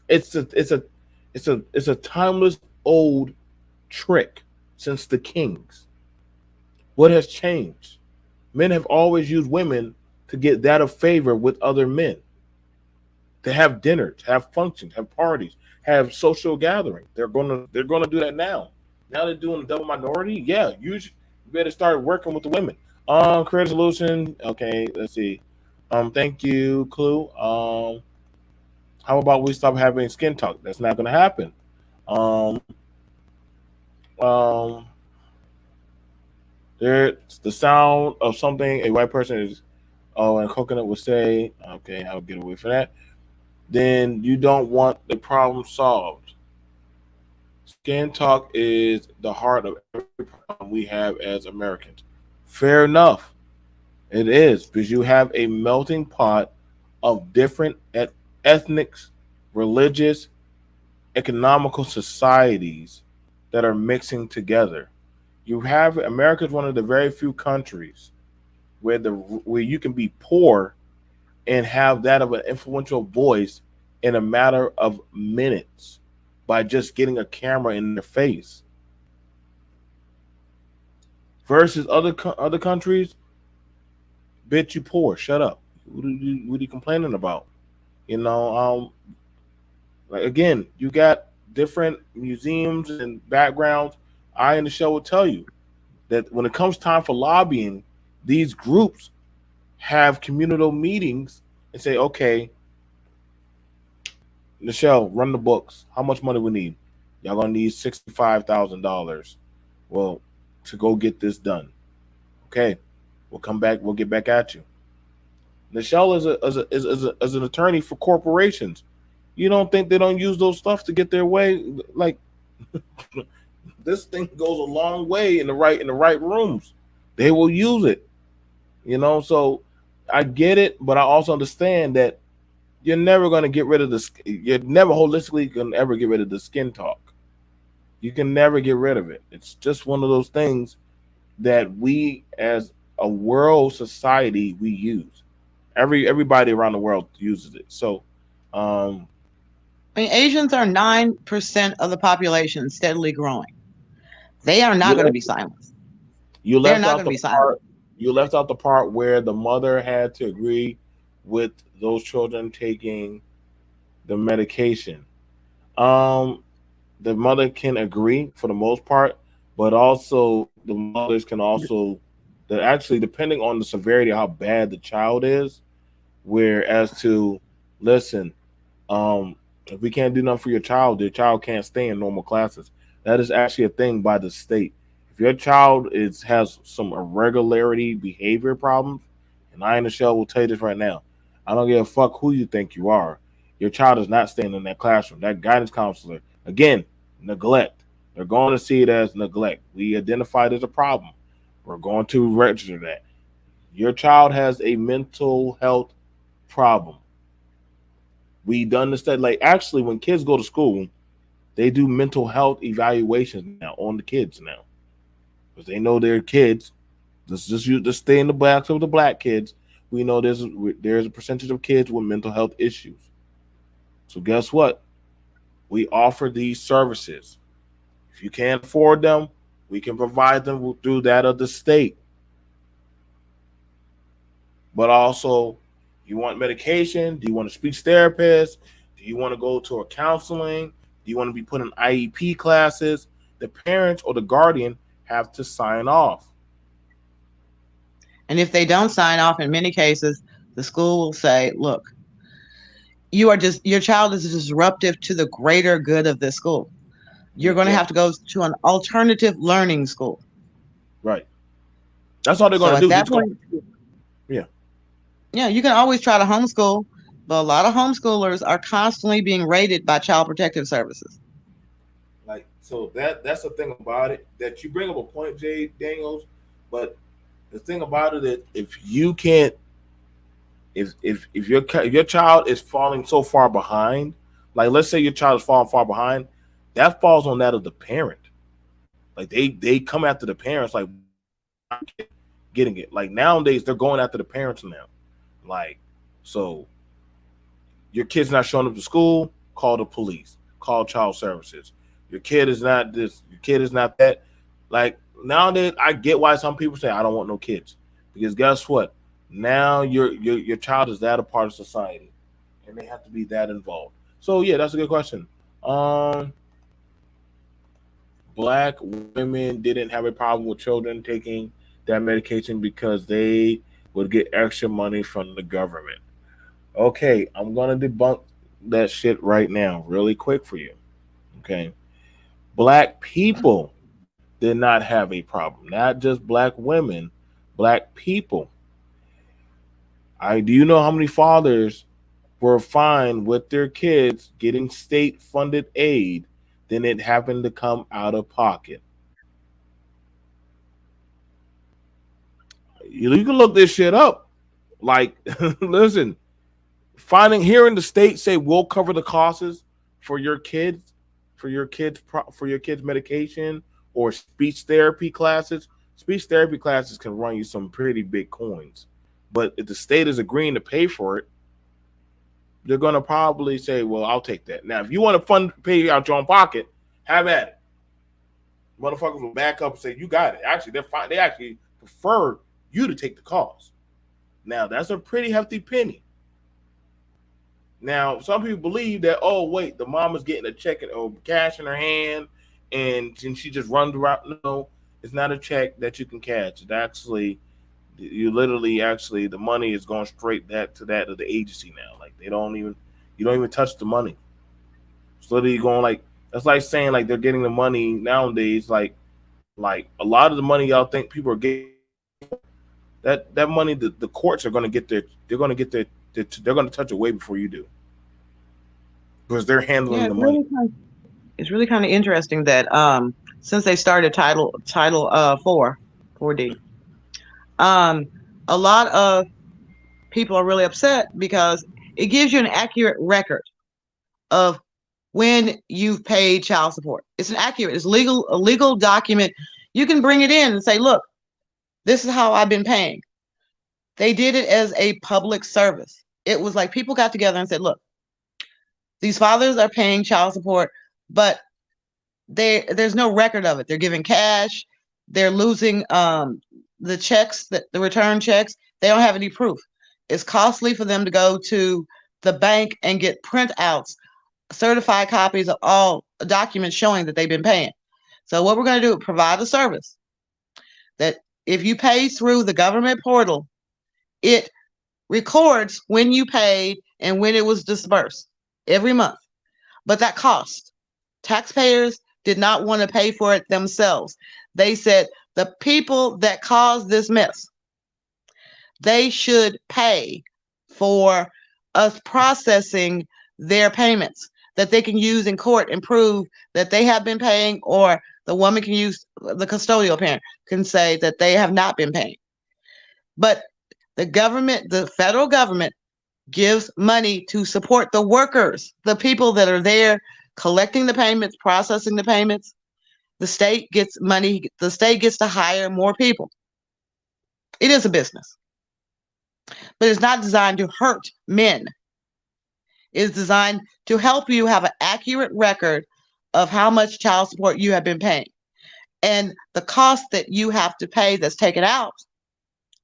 It's a timeless old trick since the kings. What has changed? Men have always used women to get that of favor with other men. To have dinners, have functions, have parties, have social gatherings. They're gonna do that now. Now they're doing double minority. Yeah, you better start working with the women. Create a solution. Okay, let's see. Thank you, Clue. How about we stop having skin talk? That's not going to happen. Um, um, there's the sound of something a white person is. Oh, and coconut would say, "Okay, I'll get away from that." Then you don't want the problem solved. Skin talk is the heart of every problem we have as Americans. Fair enough. It is because you have a melting pot of different ethnics, religious, economical societies that are mixing together. You have America is one of the very few countries where you can be poor and have that of an influential voice in a matter of minutes by just getting a camera in their face. Versus other countries, bitch, you poor. Shut up. What are you complaining about? You know, like again, you got different museums and backgrounds. I in the show will tell you that when it comes time for lobbying, these groups have communal meetings and say, okay, Michelle, run the books. How much money we need? Y'all gonna need $65,000. Well, to go get this done. Okay, we'll come back. We'll get back at you. Michelle is an attorney for corporations. You don't think they don't use those stuff to get their way? Like this thing goes a long way in the right rooms. They will use it. You know, so I get it, but I also understand that you're never going to get rid of the. You're never holistically going to ever get rid of the skin talk. You can never get rid of it. It's just one of those things that we, as a world society, we use. Everybody around the world uses it. So, um, I mean, Asians are 9% of the population, steadily growing. They are you not going to left, be silenced. you They're left not out going to the be silenced. part. You left out the part where the mother had to agree with those children taking the medication. Um, the mother can agree for the most part, but also the mothers can also that actually depending on the severity of how bad the child is, where as to listen, if we can't do nothing for your child can't stay in normal classes. That is actually a thing by the state. If your child has some irregularity behavior problems, and I in the shell will tell you this right now, I don't give a fuck who you think you are. Your child is not staying in that classroom. That guidance counselor, again, neglect. They're going to see it as neglect. We identified as a problem. We're going to register that. Your child has a mental health problem. We done the study. Like actually, when kids go to school, they do mental health evaluations now on the kids now because they know they're kids. Let's stay in the box of the black kids. We know there's a percentage of kids with mental health issues. So guess what? We offer these services. If you can't afford them, we can provide them through that of the state. But also, you want medication? Do you want a speech therapist? Do you want to go to a counseling? Do you want to be put in IEP classes? The parents or the guardian have to sign off. And if they don't sign off, in many cases, the school will say, look, your child is disruptive to the greater good of this school. You're going to Yeah, have to go to an alternative learning school. right. That's all they're So going to at do. They're that just going point, to, yeah, yeah, you can always try to homeschool, but a lot of homeschoolers are constantly being raided by Child Protective Services. like so that's the thing about it. That you bring up a point, Jay Daniels, but the thing about it is if you can't, if your child is falling so far behind, like let's say your child is falling far behind, that falls on that of the parent. Like they come after the parents, like getting it. Like nowadays, they're going after the parents now. Like, so your kid's not showing up to school, call the police, call child services. Your kid is not this, your kid is not that. Like nowadays, I get why some people say I don't want no kids. Because guess what? Now your child is that a part of society. And they have to be that involved. So yeah, that's a good question. Um Black women didn't have a problem with children taking that medication because they would get extra money from the government. Okay, I'm gonna debunk. that shit right now, really quick for you. Okay. Black people did not have a problem. Not just black women, black people. Do you know how many fathers were fine with their kids getting state funded aid than it happened to come out of pocket? You can look this shit up. Like, listen, hearing the state say we'll cover the costs for your kids, for your kids medication or speech therapy classes. Speech therapy classes can run you some pretty big coins, but if the state is agreeing to pay for it, they're gonna probably say, "Well, I'll take that." Now, if you want to fund pay out your own pocket, have at it. Motherfuckers will back up and say, "You got it." Actually, they're fine. They actually prefer you to take the cost. Now, that's a pretty hefty penny. Now, some people believe that, oh, wait, the mom is getting a check or cash in her hand and she just runs around. No, it's not a check that you can cash. It's actually, you literally, actually, the money is going straight to that of the agency now. Like, you don't even touch the money. It's literally going like, that's like saying like they're getting the money nowadays. Like a lot of the money y'all think people are getting, that money, the courts are going to get they're going to touch it way before you do because they're Yeah, handling the money. it's really kind of interesting that since they started title 4D, um a lot of people are really upset because it gives you an accurate record of when you've paid child support. It's a legal document. You can bring it in and say, look, this is how I've been paying. They did it as a public service. It was like people got together and said, look, these fathers are paying child support, but there's no record of it. They're giving cash. They're losing the checks, the return checks. They don't have any proof. It's costly for them to go to the bank and get printouts, certified copies of all documents showing that they've been paying. So what we're going to do is provide a service that if you pay through the government portal, it records when you paid and when it was disbursed every month. But that cost. Taxpayers did not want to pay for it themselves. They said the people that caused this mess, they should pay for us processing their payments that they can use in court and prove that they have been paying, or the woman can use, the custodial parent can say that they have not been paying. But the federal government gives money to support the workers, the people that are there collecting the payments, processing the payments. The state gets money. The state gets to hire more people. It is a business, but it's not designed to hurt men. It's designed to help you have an accurate record of how much child support you have been paying. And the cost that you have to pay that's taken out,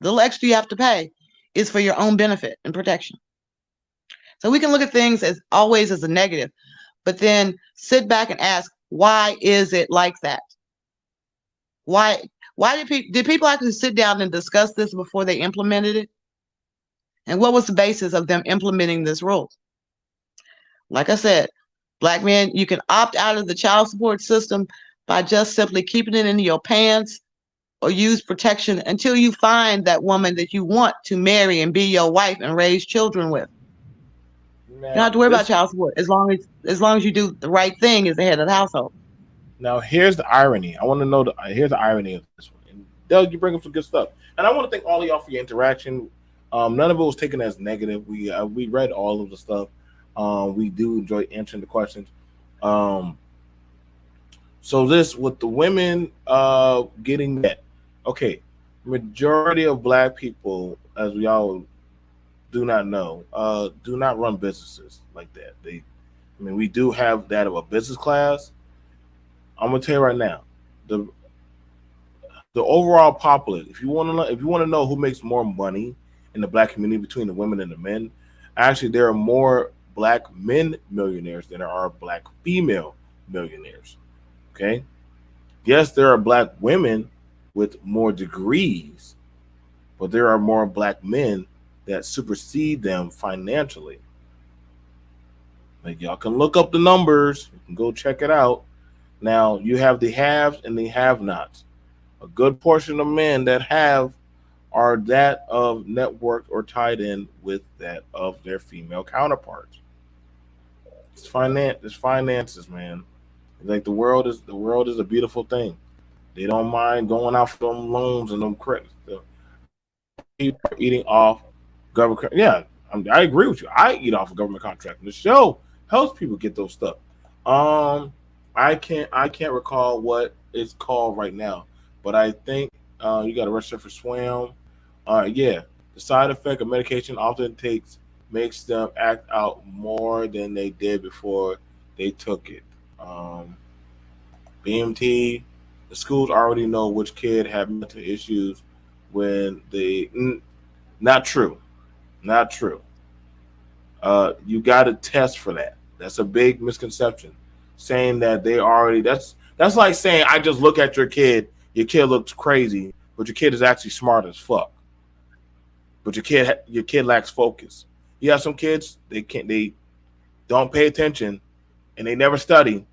the little extra you have to pay, is for your own benefit and protection. So we can look at things as always as a negative, but then sit back and ask, why is it like that? Why did people actually sit down and discuss this before they implemented it? And what was the basis of them implementing this rule? Like I said, black men, you can opt out of the child support system by just simply keeping it in your pants or use protection until you find that woman that you want to marry and be your wife and raise children with. You don't Now have to worry about this child support as long as you do the right thing as the head of the household. Now here's the irony. I want to know here's the irony of this one. And Doug, you bring up some good stuff, and I want to thank all of y'all for your interaction. None of it was taken as negative. We read all of the stuff. We do enjoy answering the questions. Um, so this with the women getting met. Okay, majority of black people, as we all do not know, do not run businesses like that. I mean, we do have that of a business class. I'm gonna tell you right now, the the overall populace. If you want to know who makes more money in the black community between the women and the men, actually there are more black men millionaires than there are black female millionaires. Okay, yes, there are black women with more degrees, but there are more black men that supersede them financially. Like y'all can look up the numbers. You can go check it out. Now you have the haves and the have-nots. A good portion of men that have are that of networked or tied in with that of their female counterparts. It's finances, man. Like the world is a beautiful thing. They don't mind going out for them loans and them credits. People are eating off government. Yeah, I agree with you. I eat off of government contract. And the show helps people get those stuff. Um, I can't recall what it's called right now, but I think you got to register for SWAM. Yeah, the side effect of medication often takes makes them act out more than they did before they took it. Um, BMT, the schools already know which kid have mental issues when not true, not true. You got to test for that. That's a big misconception. Saying that they already that's like saying I just look at your kid looks crazy, but your kid is actually smart as fuck. But your kid lacks focus. You have some kids they don't pay attention and they never study,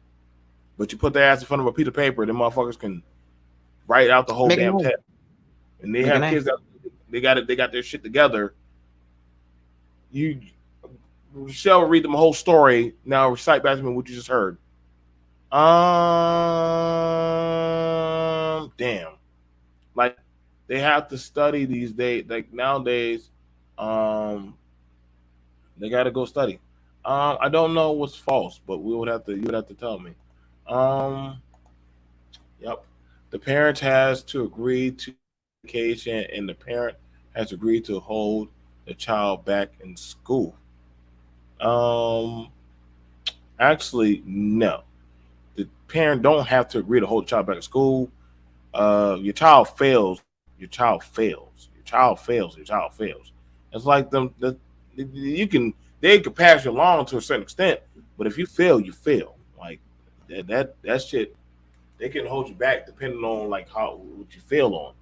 but you put their ass in front of a piece of paper, them motherfuckers can write out the whole Make a damn name. test. And they Make a have name. kids that they got their shit together. You Shall read them a whole story. Now recite back to me what you just heard. Damn. Like they have to study these days. Like nowadays, um, they got to go study. I don't know what's false, but you would have to tell me. Um, yep. The parent has to agree to education, and the parent has agreed to hold the child back in school. Um, Actually, no. The parent don't have to agree to hold the child back in school. Your child fails. Your child fails. Your child fails. Your child fails. It's like them. You can they can pass you along to a certain extent, but if you fail, you fail. Like that shit, they can hold you back depending on like how what you fail on.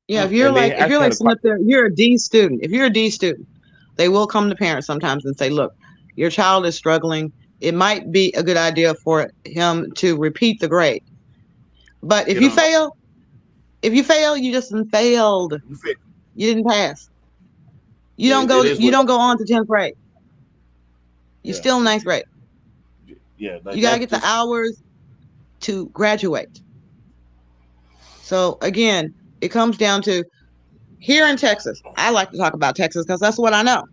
Yeah, And they if you're actually like had a sitting question. up there, you're a D student. If you're a D student, they will come to parents sometimes and say, "Look, your child is struggling. It might be a good idea for him to repeat the grade. But Get them. if you fail, you just failed. You fail. You didn't pass. It is You what. don't go on to 10th grade. You're Yeah. still in ninth grade. Yeah. Like You got to that's get the just. hours to graduate. So again, it comes down to here in Texas. I like to talk about Texas because that's what I know.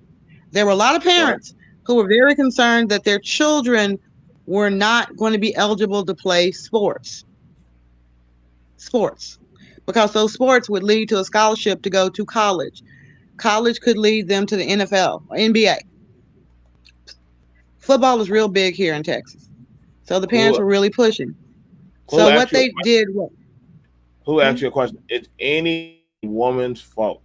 There were a lot of Right. parents who were very concerned that their children were not going to be eligible to play sports, because those sports would lead to a scholarship to go to college. College could lead them to the NFL or NBA. Football is real big here in Texas. So the parents Who were really pushing. who So asked what you a they question? did was, Who hmm? asked you a question? It's any woman's fault.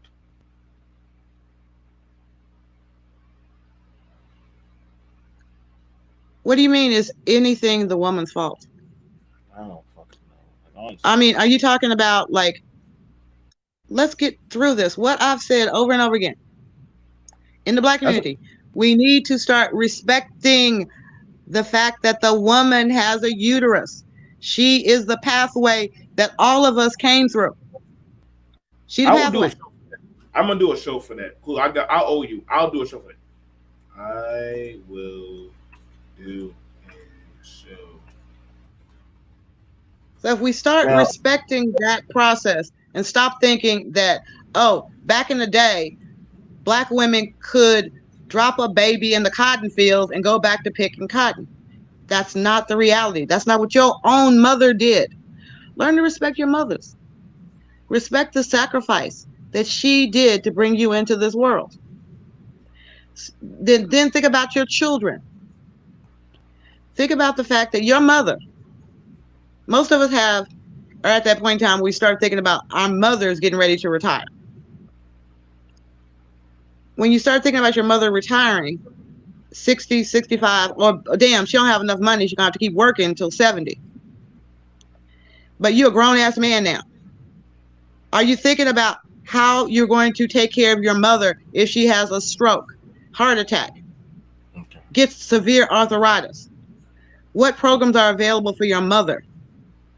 What do you mean is anything the woman's fault? I don't fucking know. Like, I honestly, mean, are you talking about like, let's get through this? What I've said over and over again in the black that's community, we need to start respecting the fact that the woman has a uterus. She is the pathway that all of us came through. She the I will do a pathway. show. I'm gonna do a show for that. Cool. I owe you. I'll do a show for that. I will do a show. So if we start Now, respecting that process and stop thinking that, oh, back in the day, black women could drop a baby in the cotton fields and go back to picking cotton. That's not the reality. That's not what your own mother did. Learn to respect your mothers. Respect the sacrifice that she did to bring you into this world. Then think about your children. Think about the fact that your mother, most of us have, are at that point in time we start thinking about our mothers getting ready to retire. When you start thinking about your mother retiring, 60, 65, or damn, she don't have enough money, she's gonna have to keep working until 70. But you're a grown ass man now. Are you thinking about how you're going to take care of your mother if she has a stroke, heart attack, okay. gets severe arthritis? What programs are available for your mother?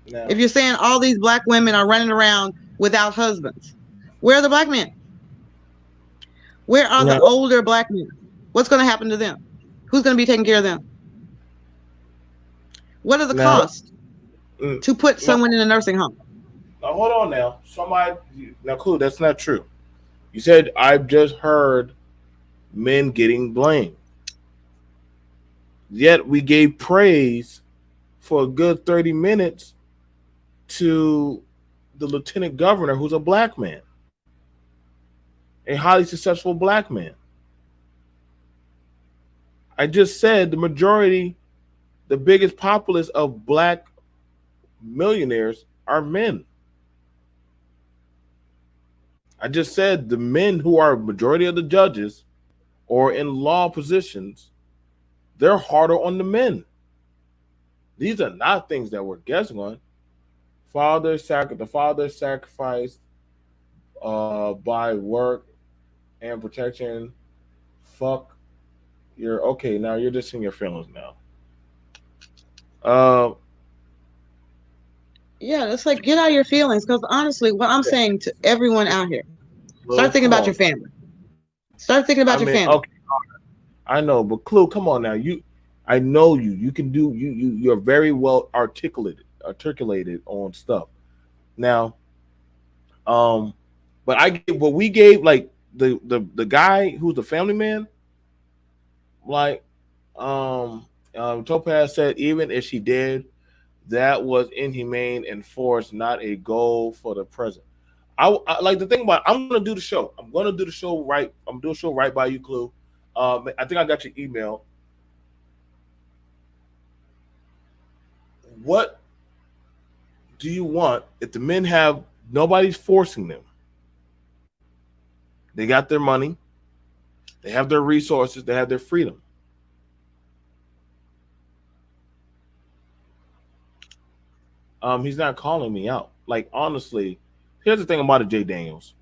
Now, If you're saying all these black women are running around without husbands, where are the black men? Where are the now, older black men? What's going to happen to them? Who's going to be taking care of them? What are the now, costs mm, to put now, someone in a nursing home? now, hold on now. Somebody, now, cool, that's not true. You said, I've just heard men getting blamed. Yet we gave praise for a good 30 minutes to the lieutenant governor, who's a black man, a highly successful black man. I just said the majority, the biggest populace of black millionaires are men. I just said the men who are majority of the judges or in law positions, they're harder on the men. These are not things that we're guessing on. The father sacrificed by work and protection. Fuck, you're okay now. You're just in your feelings now. Uh, Yeah, it's like get out of your feelings. Because honestly, what I'm saying to everyone out here, Clue, start thinking come about on. your family. Start thinking about I your mean, family. okay, I know, but Clue, come on now. I know you. You can do. You're very well articulated on stuff. Now, but what we gave like the guy who's the family man, like Topaz said, even if she did, that was inhumane and forced, not a goal for the present. I like the thing about I'm gonna do the show. I'm gonna do the show right. I'm doing a show right by you, Clue. I think I got your email. What do you want if the men have nobody's forcing them? They got their money, they have their resources, they have their freedom. He's not calling me out. Like honestly, here's the thing about it, Jay Daniels.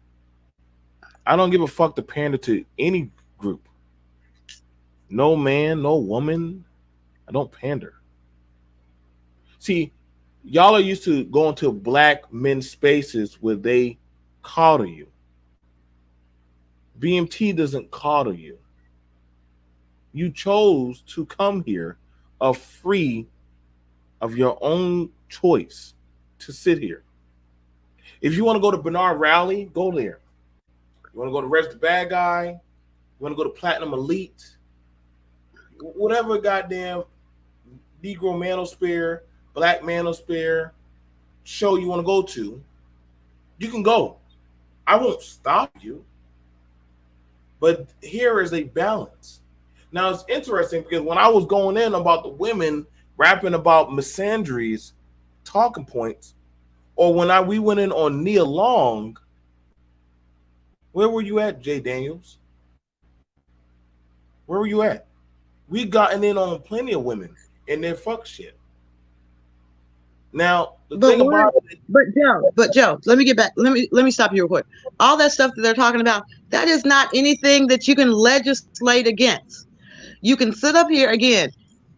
I don't give a fuck to pander to any group. No man, no woman. I don't pander. See, y'all are used to going to black men's spaces where they coddle you. BMT doesn't coddle you. You chose to come here of free of your own choice to sit here. If you want to go to Bernard Rally, go there. You want to go to Rest the Bad Guy, you want to go to Platinum Elite, whatever goddamn Negro Manosphere, Black Manosphere show you want to go to, you can go. I won't stop you. But here is a balance. Now it's interesting because when I was going in about the women rapping about misandries, talking points, or when we went in on Nia Long, where were you at, Jay Daniels? Where were you at? We gotten in on plenty of women and their fuck shit. Now the thing about it, But Joe, let me get back. Let me stop you real quick. All that stuff that they're talking about, that is not anything that you can legislate against. You can sit up here again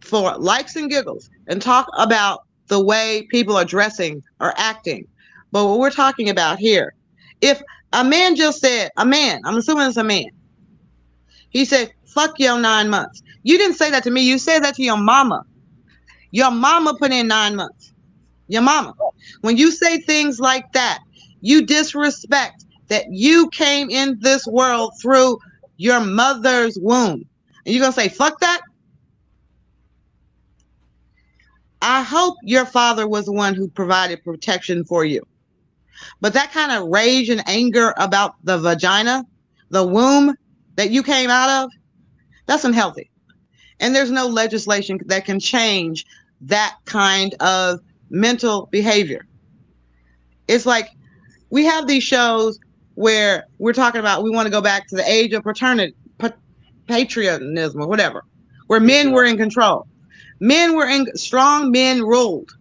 for likes and giggles and talk about the way people are dressing or acting. But what we're talking about here, if a man just said, I'm assuming it's a man, he said, fuck your 9 months. You didn't say that to me. You said that to your mama. Your mama put in 9 months. Your mama. When you say things like that, you disrespect that you came in this world through your mother's womb. And you're going to say, fuck that? I hope your father was the one who provided protection for you. But that kind of rage and anger about the vagina, the womb that you came out of, that's unhealthy. And there's no legislation that can change that kind of mental behavior. It's like we have these shows where we're talking about we want to go back to the age of patriotism or whatever, where men were in control. Strong men ruled.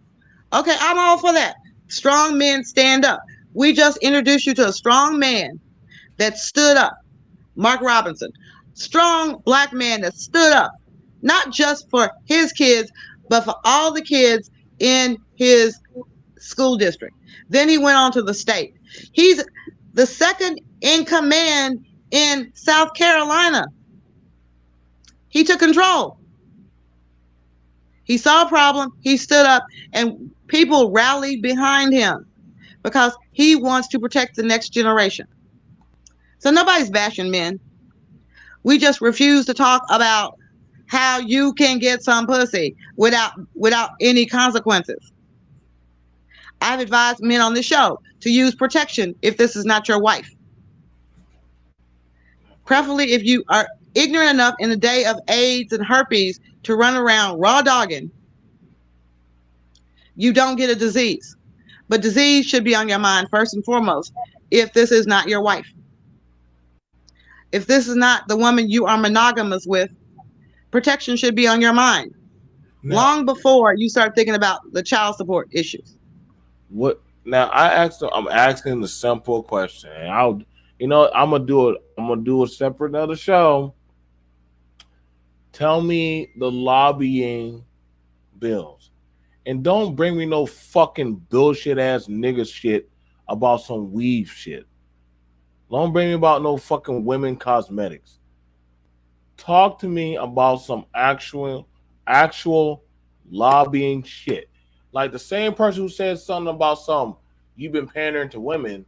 Okay, I'm all for that. Strong men stand up. We just introduced you to a strong man that stood up. Mark Robinson. Strong black man that stood up not just for his kids, but for all the kids in his school district. Then he went on to the state. He's the second in command in South Carolina. He took control. He saw a problem, he stood up, and people rallied behind him because he wants to protect the next generation. So nobody's bashing men. We just refuse to talk about how you can get some pussy without any consequences. I've advised men on this show to use protection if this is not your wife. Preferably if you are ignorant enough in the day of AIDS and herpes to run around raw dogging, you don't get a disease. But disease should be on your mind first and foremost if this is not your wife. If this is not the woman you are monogamous with, protection should be on your mind long before you start thinking about the child support issues. What now? I'm asking the simple question, and I'm gonna do it. I'm gonna do a separate another show. Tell me the lobbying bills, and don't bring me no fucking bullshit ass nigga shit about some weave shit. Don't bring me about no fucking women cosmetics. Talk to me about some actual lobbying shit. Like the same person who said something about you've been pandering to women,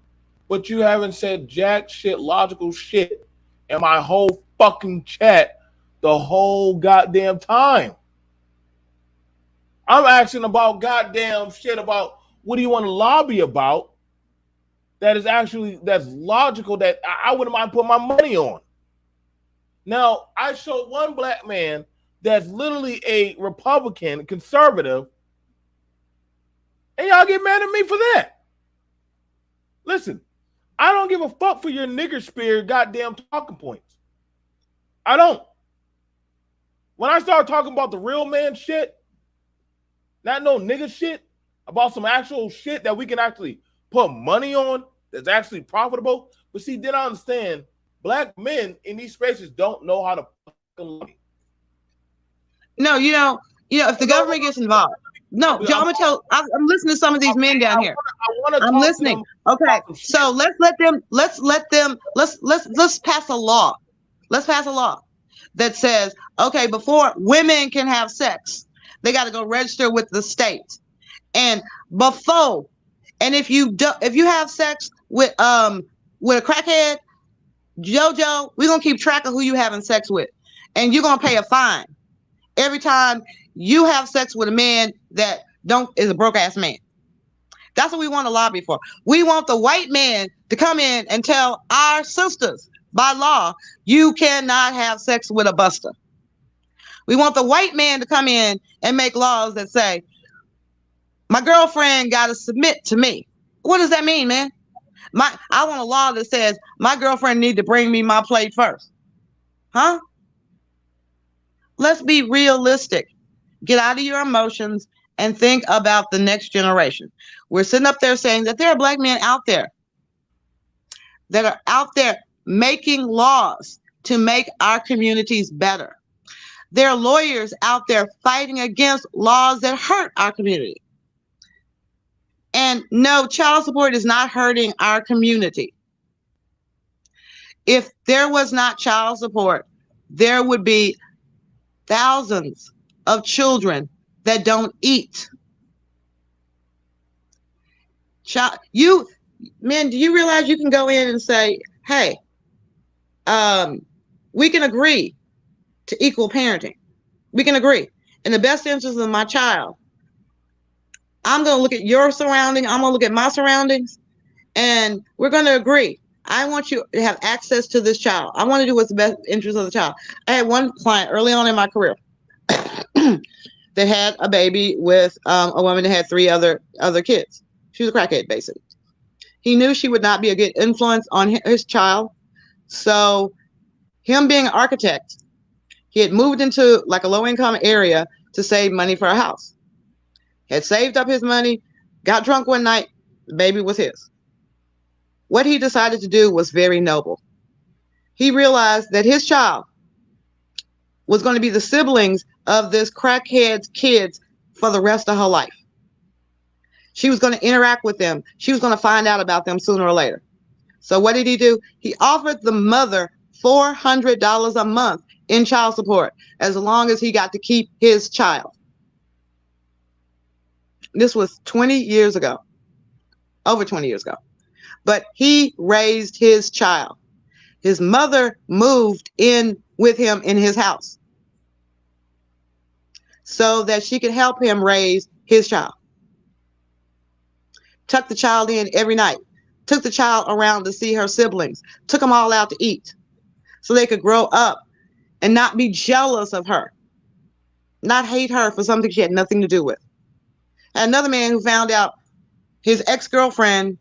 but you haven't said jack shit, logical shit in my whole fucking chat the whole goddamn time. I'm asking about goddamn shit about what do you want to lobby about that's logical that I wouldn't mind putting my money on. Now, I showed one black man that's literally a Republican, conservative, and y'all get mad at me for that. Listen, I don't give a fuck for your nigger spear goddamn talking points. I don't. When I start talking about the real man shit, not no nigga shit, about some actual shit that we can actually put money on, that's actually profitable. But see, then I understand black men in these spaces don't know how to fucking lobby. No, if the government gets involved. No, Joe, I'm listening to some of these men down here. I'm listening. Okay, so let's pass a law. Let's pass a law that says, okay, before women can have sex, they got to go register with the state. And if you have sex with a crackhead, JoJo, we're gonna keep track of who you having sex with, and you're gonna pay a fine every time you have sex with a man that is a broke ass man. That's what we want to lobby for. We want the white man to come in and tell our sisters by law, you cannot have sex with a buster. We want the white man to come in and make laws that say, my girlfriend got to submit to me. What does that mean, man? I want a law that says my girlfriend need to bring me my plate first. Huh? Let's be realistic. Get out of your emotions and think about the next generation. We're sitting up there saying that there are black men out there that are out there making laws to make our communities better. There are lawyers out there fighting against laws that hurt our community. And no, child support is not hurting our community. If there was not child support, there would be thousands of children that don't eat. Men, do you realize you can go in and say, hey, we can agree to equal parenting. We can agree. In the best interest of my child, I'm going to look at your surrounding. I'm going to look at my surroundings, and we're going to agree. I want you to have access to this child. I want to do what's the best interest of the child. I had one client early on in my career that had a baby with a woman that had 3 other kids. She was a crackhead, basically. He knew she would not be a good influence on his child. So him being an architect, he had moved into like a low-income area to save money for a house. Had saved up his money, got drunk one night, the baby was his. What he decided to do was very noble. He realized that his child was going to be the siblings of this crackhead's kids for the rest of her life. She was going to interact with them. She was going to find out about them sooner or later. So what did he do? He offered the mother $400 a month in child support as long as he got to keep his child. This was 20 years ago, over 20 years ago. But he raised his child. His mother moved in with him in his house so that she could help him raise his child. Tucked the child in every night. Took the child around to see her siblings. Took them all out to eat so they could grow up and not be jealous of her. Not hate her for something she had nothing to do with. And another man who found out his ex-girlfriend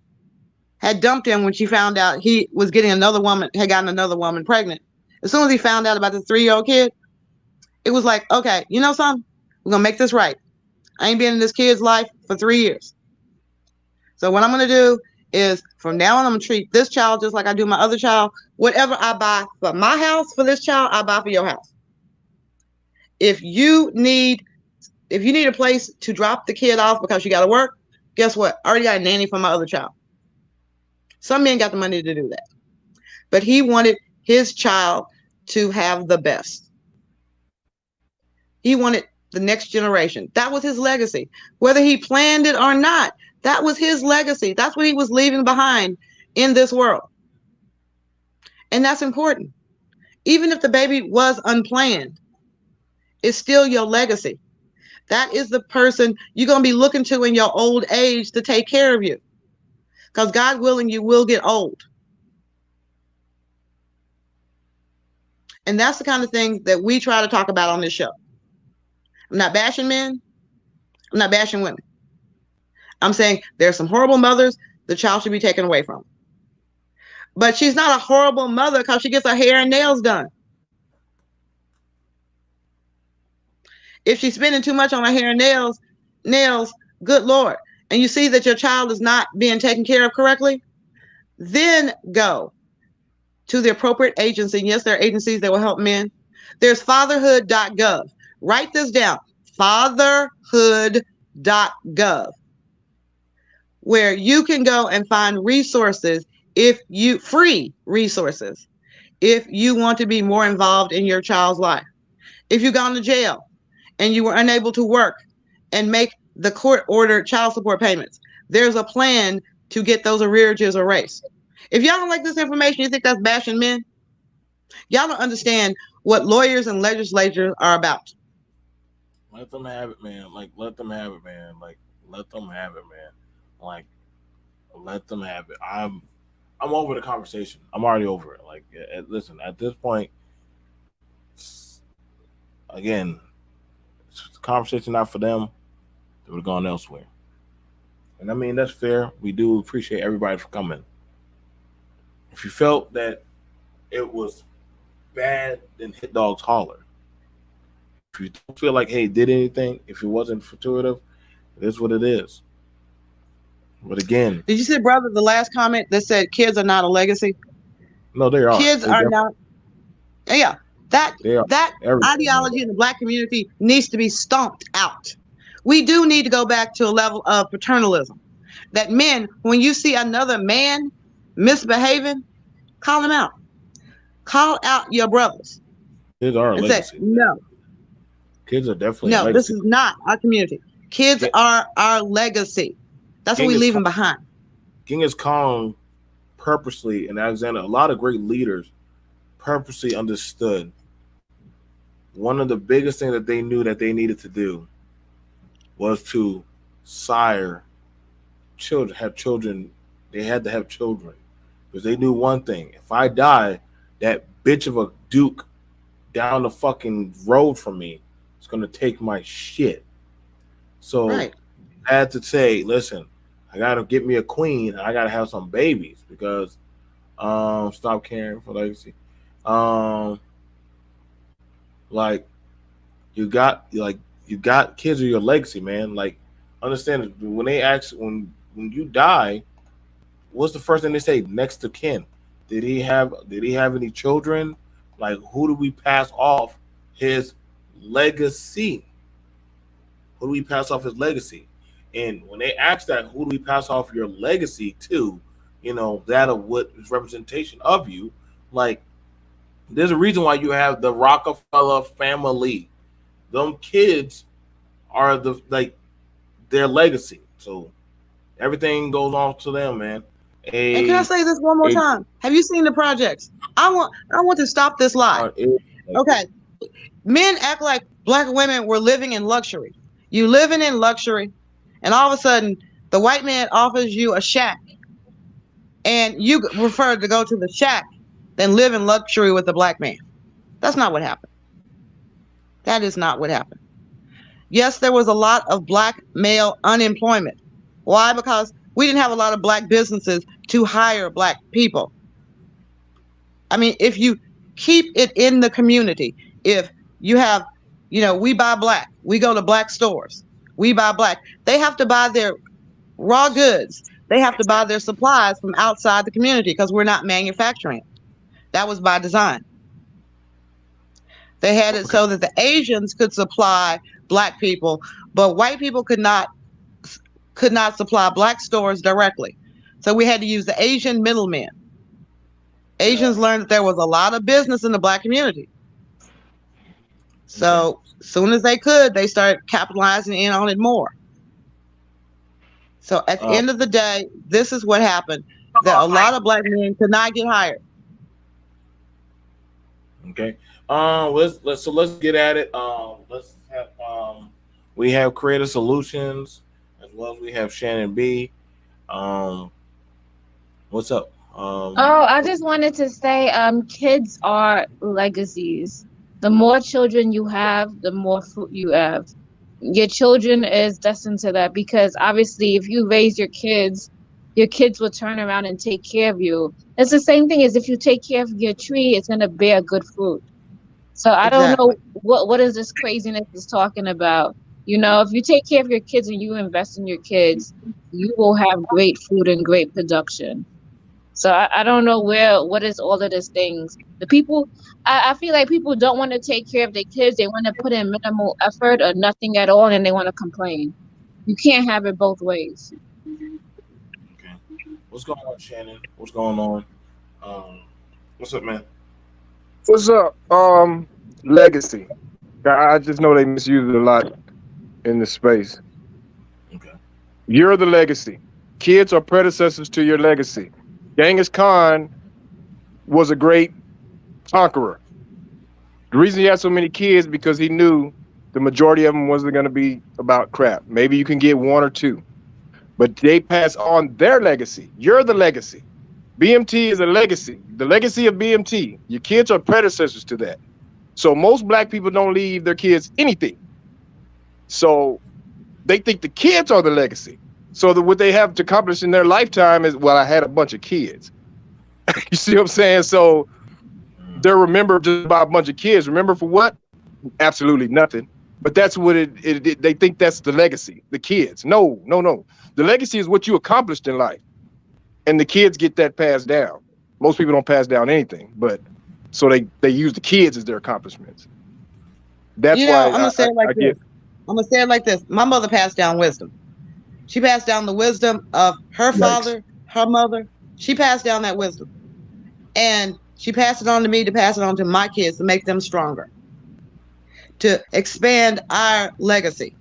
had dumped him when she found out he was getting another woman, had gotten another woman pregnant. As soon as he found out about the 3-year-old kid, it was like, okay, you know something? We're going to make this right. I ain't been in this kid's life for 3 years. So what I'm going to do is from now on, I'm going to treat this child just like I do my other child. Whatever I buy for my house for this child, I buy for your house. If you need a place to drop the kid off because you got to work, guess what? I already got a nanny for my other child. Some men got the money to do that. But he wanted his child to have the best. He wanted the next generation. That was his legacy. Whether he planned it or not, that was his legacy. That's what he was leaving behind in this world. And that's important. Even if the baby was unplanned, it's still your legacy. That is the person you're going to be looking to in your old age to take care of you. Because God willing, you will get old. And that's the kind of thing that we try to talk about on this show. I'm not bashing men. I'm not bashing women. I'm saying there's some horrible mothers the child should be taken away from. But she's not a horrible mother because she gets her hair and nails done. If she's spending too much on her hair and nails, good Lord, and you see that your child is not being taken care of correctly, then go to the appropriate agency. Yes, there are agencies that will help men. There's fatherhood.gov. Write this down, fatherhood.gov, where you can go and find resources free resources, if you want to be more involved in your child's life. If you've gone to jail and you were unable to work and make the court-ordered child support payments, there's a plan to get those arrearages erased. If y'all don't like this information, you think that's bashing men? Y'all don't understand what lawyers and legislators are about. Let them have it, man. Let them have it, man. Let them have it, man. Let them have it. I'm over the conversation. I'm already over it. Listen, at this point, again, it's a conversation not for them. They would have gone elsewhere. And I mean, that's fair. We do appreciate everybody for coming. If you felt that it was bad, then hit dogs holler. If you don't feel like, hey, did anything, if it wasn't fortuitous, it is what it is. But again, did you see, brother, the last comment that said kids are not a legacy? No, they are. Kids are not. Yeah, that Everybody ideology in the Black community needs to be stomped out. We do need to go back to a level of paternalism. That men, when you see another man misbehaving, call him out. Call out your brothers. Kids are a legacy. Say, no. Kids are definitely no. This is not our community. Kids are our legacy. That's what we leave them behind. Genghis Khan purposely, and Alexander, a lot of great leaders purposely understood one of the biggest things that they knew that they needed to do was to sire children, have children. They had to have children because they knew one thing. If I die, that bitch of a duke down the fucking road from me is going to take my shit. So I had to say, listen, I got to get me a queen. And I got to have some babies because stop caring for legacy. You got kids are your legacy, man. Understand when they ask when you die, what's the first thing they say? Next to kin. Did he have any children? Who do we pass off his legacy. Who do we pass off his legacy? And when they ask that, who do we pass off your legacy to? That of what is representation of you. Like, there's a reason why you have the Rockefeller family. Them kids are their legacy. So everything goes on to them, man. And can I say this one more time? Have you seen the projects? I want to stop this lie. Okay. Men act like black women were living in luxury. You living in luxury, and all of a sudden the white man offers you a shack, and you prefer to go to the shack than live in luxury with the black man. That's not what happened. That is not what happened. Yes, there was a lot of black male unemployment. Why? Because we didn't have a lot of black businesses to hire black people. I mean, if you keep it in the community, if you have, we buy black, we go to black stores, we buy black, they have to buy their raw goods. They have to buy their supplies from outside the community because we're not manufacturing. That was by design. They had it so that the Asians could supply black people, but white people could not supply black stores directly. So we had to use the Asian middlemen. Asians learned that there was a lot of business in the black community. So as soon as they could, they started capitalizing in on it more. So at the end of the day, this is what happened. That a lot of black men could not get hired. Okay. Let's get at it. Let's have we have Creative Solutions as well as we have Shannon B. What's up? I just wanted to say, kids are legacies. The more children you have, the more fruit you have. Your children is destined to that, because obviously if you raise your kids will turn around and take care of you. It's the same thing as if you take care of your tree, it's going to bear good fruit. So I don't know what is this craziness is talking about. If you take care of your kids and you invest in your kids, you will have great food and great production. So I don't know what is all of these things. The people, I feel like people don't want to take care of their kids. They want to put in minimal effort or nothing at all, and they want to complain. You can't have it both ways. Okay. What's going on, Shannon? What's going on? What's up, man? What's up? Legacy. I just know they misuse it a lot in this space. Okay. You're the legacy. Kids are predecessors to your legacy. Genghis Khan was a great conqueror. The reason he had so many kids because he knew the majority of them wasn't going to be about crap. Maybe you can get one or two, but they pass on their legacy. You're the legacy. BMT is a legacy. The legacy of BMT. Your kids are predecessors to that. So most black people don't leave their kids anything. So they think the kids are the legacy. So that what they have to accomplish in their lifetime is, well, I had a bunch of kids. You see what I'm saying? So they're remembered just by a bunch of kids. Remember for what? Absolutely nothing. But that's what they think that's the legacy, the kids. No. The legacy is what you accomplished in life. And the kids get that passed down. Most people don't pass down anything, but so they use the kids as their accomplishments. That's why I'm gonna say it like this. I'm gonna say it like this. My mother passed down wisdom. She passed down the wisdom of her father, her mother. She passed down that wisdom. And she passed it on to me to pass it on to my kids to make them stronger, to expand our legacy.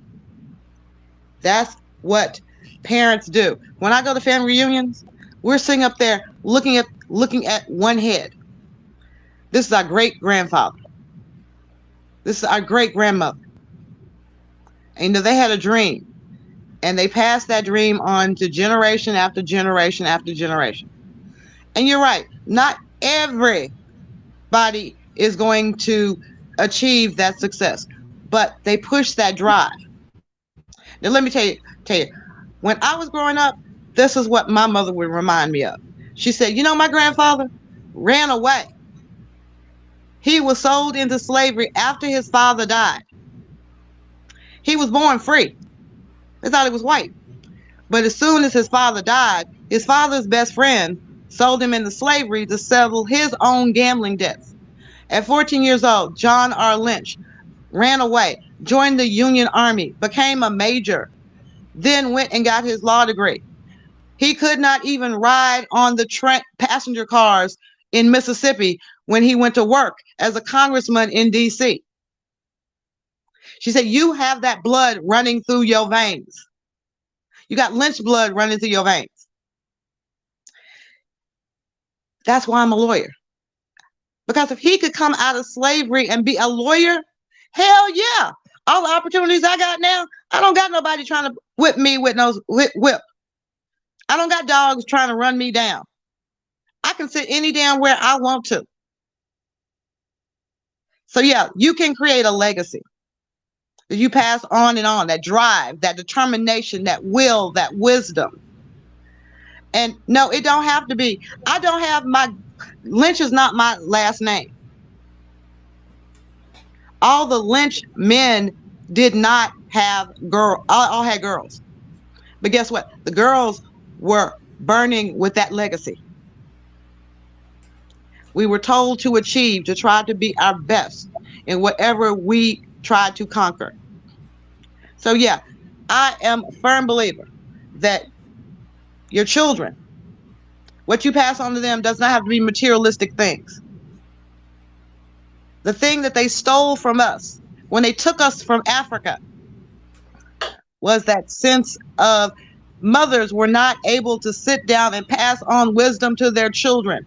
That's what parents do. When I go to family reunions, we're sitting up there looking at one head. This is our great grandfather. This is our great grandmother. And they had a dream. And they passed that dream on to generation after generation after generation. And you're right, not everybody is going to achieve that success, but they push that drive. Now let me tell you, when I was growing up, this is what my mother would remind me of. She said, my grandfather ran away. He was sold into slavery after his father died. He was born free. They thought he was white. But as soon as his father died, his father's best friend sold him into slavery to settle his own gambling debts. At 14 years old, John R. Lynch ran away, joined the Union Army, became a major, then went and got his law degree. He could not even ride on the passenger cars in Mississippi when he went to work as a congressman in D.C. She said, you have that blood running through your veins. You got lynch blood running through your veins. That's why I'm a lawyer. Because if he could come out of slavery and be a lawyer, hell yeah. All the opportunities I got now, I don't got nobody trying to whip me with no whip. I don't got dogs trying to run me down. I can sit any damn where I want to. So yeah, you can create a legacy that you pass on and on, that drive, that determination, that will, that wisdom. And no, it don't have to be. I don't have Lynch is not my last name. All the Lynch men did not have all had girls. But guess what? The girls were burning with that legacy. We were told to achieve, to try to be our best in whatever we tried to conquer. So yeah, I am a firm believer that your children, what you pass on to them does not have to be materialistic things. The thing that they stole from us when they took us from Africa was that sense of mothers were not able to sit down and pass on wisdom to their children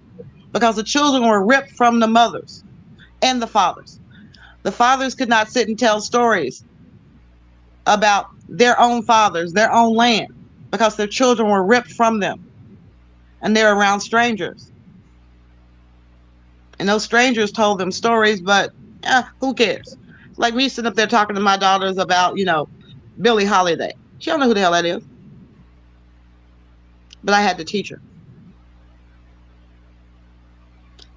because the children were ripped from the mothers and the fathers. The fathers could not sit and tell stories about their own fathers, their own land, because their children were ripped from them and they're around strangers. And those strangers told them stories, but who cares? It's like me sitting up there talking to my daughters about, Billie Holiday. She don't know who the hell that is. But I had to teach her.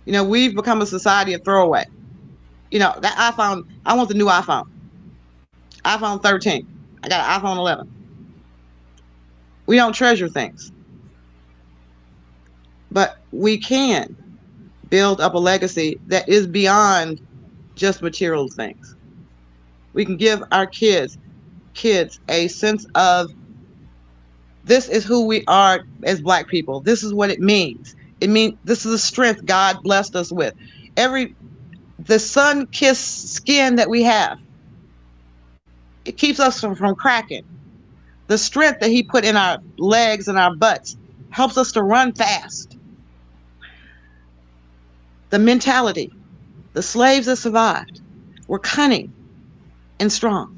We've become a society of throwaway. That iPhone, I want the new iPhone. iPhone 13. I got an iPhone 11. We don't treasure things. But we can build up a legacy that is beyond just material things. We can give our kids a sense of this is who we are as Black people. This is what it means. It means this is the strength God blessed us with. The sun-kissed skin that we have, it keeps us from cracking. The strength that He put in our legs and our butts helps us to run fast. The mentality, the slaves that survived were cunning and strong.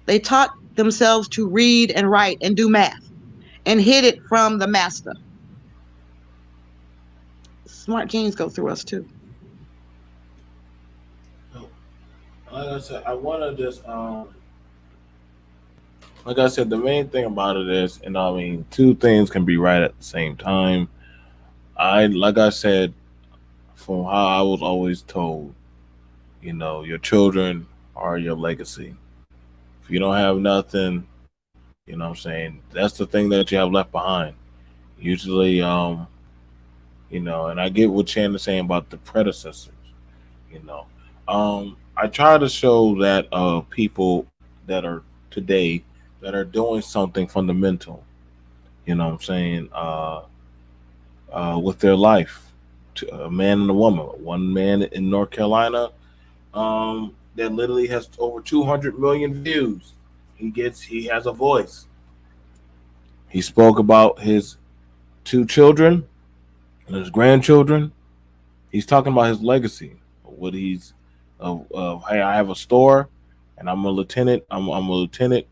They taught themselves to read and write and do math and hid it from the master. Smart genes go through us too. Like I said, I want to just like I said, the main thing about it is, and I mean, two things can be right at the same time. Like I said, from how I was always told, your children are your legacy. If you don't have nothing, what I'm saying, that's the thing that you have left behind. Usually, and I get what Chan is saying about the predecessors, you know. I try to show that people that are today that are doing something fundamental, what I'm saying, with their life, to a man and a woman. One man in North Carolina that literally has over 200 million views. He has a voice. He spoke about his two children and his grandchildren. He's talking about his legacy, what he's hey, I have a store, and I'm a lieutenant. I'm a lieutenant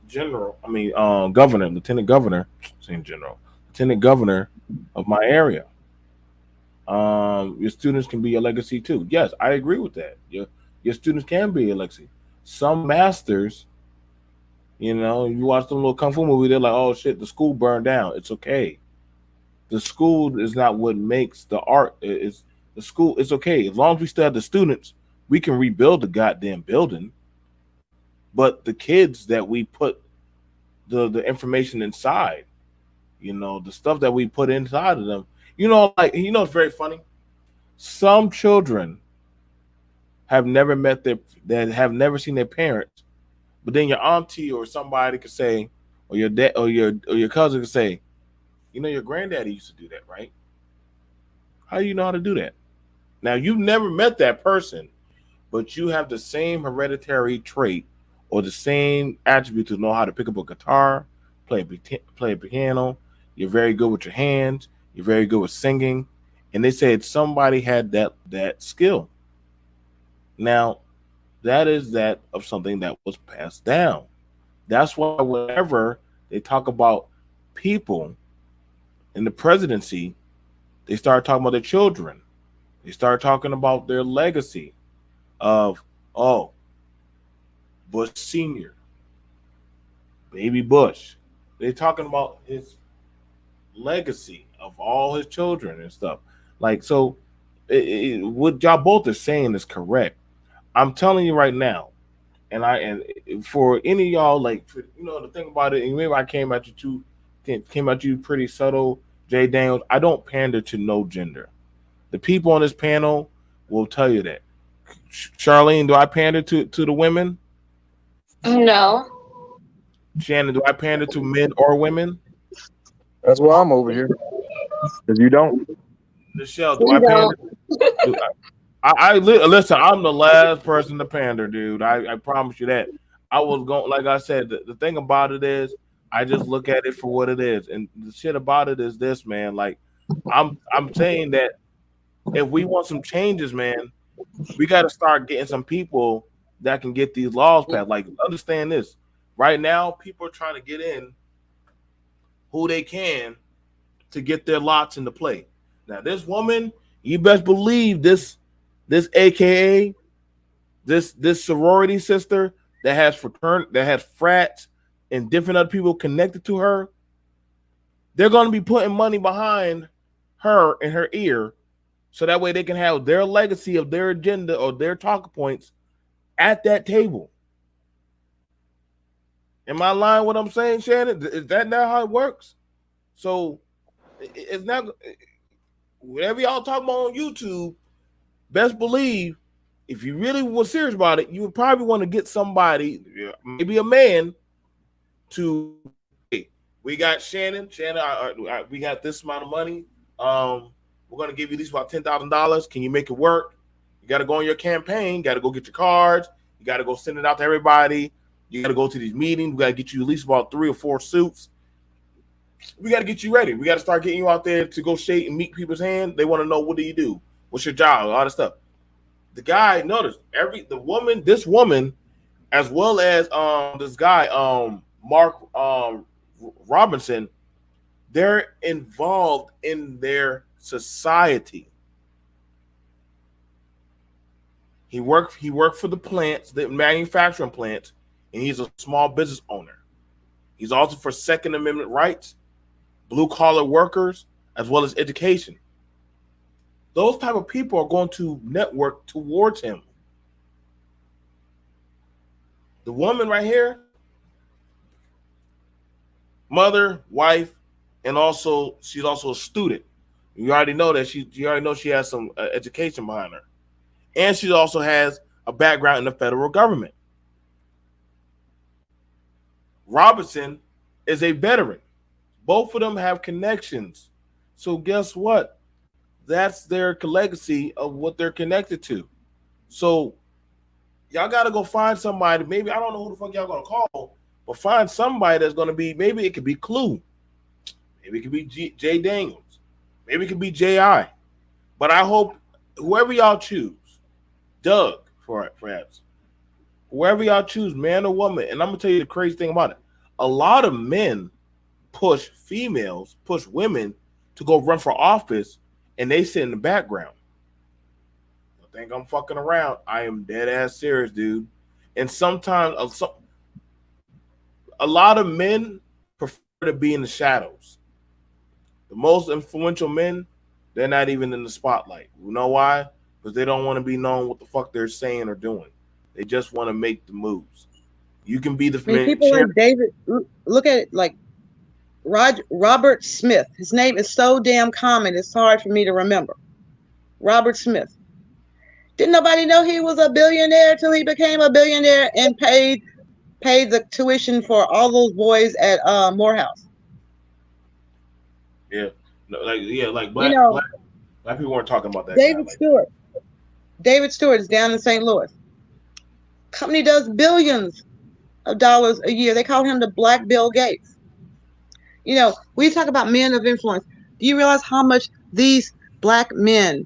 general. I mean, governor, lieutenant governor, same general, lieutenant governor of my area. Your students can be a legacy too. Yes, I agree with that. Your students can be a legacy. Some masters, you watch them little kung fu movie, they're like, oh shit, the school burned down. It's okay. The school is not what makes the art. It's the school. It's okay as long as we still have the students. We can rebuild the goddamn building. But the kids that we put the information inside, the stuff that we put inside of them, like it's very funny. Some children have never met their that have never seen their parents, but then your auntie or somebody could say, or your dad or your cousin could say, you know, your granddaddy used to do that, right? How do you know how to do that? Now you've never met that person, but you have the same hereditary trait or the same attribute to know how to pick up a guitar, play a piano. You're very good with your hands. You're very good with singing, and they said somebody had that skill. Now that is that of something that was passed down. That's why whenever they talk about people in the presidency, they start talking about their children. They start talking about their legacy of, oh, Bush Senior, baby Bush. They're talking about his legacy of all his children and stuff. Like so, what y'all both are saying is correct. I'm telling you right now, and for any of y'all, like you know, the thing about it, and maybe I came at you pretty subtle, Jay Daniels. I don't pander to no gender. The people on this panel will tell you that. Charlene, do I pander to the women? No. Shannon, do I pander to men or women? That's why I'm over here. Because you don't. Michelle, do I pander? Do listen. I'm the last person to pander, dude. I promise you that. I was going, like I said. The thing about it is, I just look at it for what it is, and the shit about it is this, man. Like, I'm saying that if we want some changes, man, we got to start getting some people that can get these laws passed. Like, understand this. Right now, people are trying to get in who they can to get their lots into play. Now, this woman, you best believe this AKA, this sorority sister that has frats and different other people connected to her, they're going to be putting money behind her in her ear so that way they can have their legacy of their agenda or their talking points at that table. Am I lying what I'm saying, Shannon? Is that not how it works? So it's not whatever y'all talk about on YouTube, best believe if you really were serious about it, you would probably want to get somebody, maybe a man, to hey, we got Shannon. We got this amount of money. We're gonna give you at least about $10,000. Can you make it work? You got to go on your campaign. Got to go get your cards. You got to go send it out to everybody. You got to go to these meetings. We got to get you at least about 3 or 4 suits. We got to get you ready. We got to start getting you out there to go shake and meet people's hand. They want to know, what do you do? What's your job? All that stuff. The guy noticed this woman, as well as this guy, Mark Robinson, they're involved in their society. He worked for the plants, the manufacturing plants, and he's a small business owner. He's also for Second Amendment rights, blue collar workers, as well as education. Those type of people are going to network towards him. The woman right here, mother, wife, and also she's also a student. You already know that you already know she has some education behind her, and she also has a background in the federal government. Robinson is a veteran. Both of them have connections. So guess what? That's their legacy of what they're connected to. So y'all got to go find somebody. Maybe I don't know who the fuck y'all gonna call, but find somebody that's gonna be. Maybe it could be Clue. Maybe it could be Jay Daniels. Maybe it could be J.I. But I hope whoever y'all choose, Doug, perhaps, whoever y'all choose, man or woman. And I'm gonna tell you the crazy thing about it. A lot of men push women to go run for office, and they sit in the background. I think I'm fucking around. I am dead ass serious, dude. And sometimes a lot of men prefer to be in the shadows. The most influential men, they're not even in the spotlight. You know why? Because they don't want to be known what the fuck they're saying or doing. They just want to make the moves. You can be the people like David. Look at it like Robert Smith. His name is so damn common, it's hard for me to remember. Robert Smith. Didn't nobody know he was a billionaire till he became a billionaire and paid the tuition for all those boys at Morehouse. Yeah, no, like You know, black people weren't talking about that guy. David Stewart. David Stewart is down in St. Louis. Company does billions of dollars a year. They call him the Black Bill Gates. You know, we talk about men of influence. Do you realize how much these black men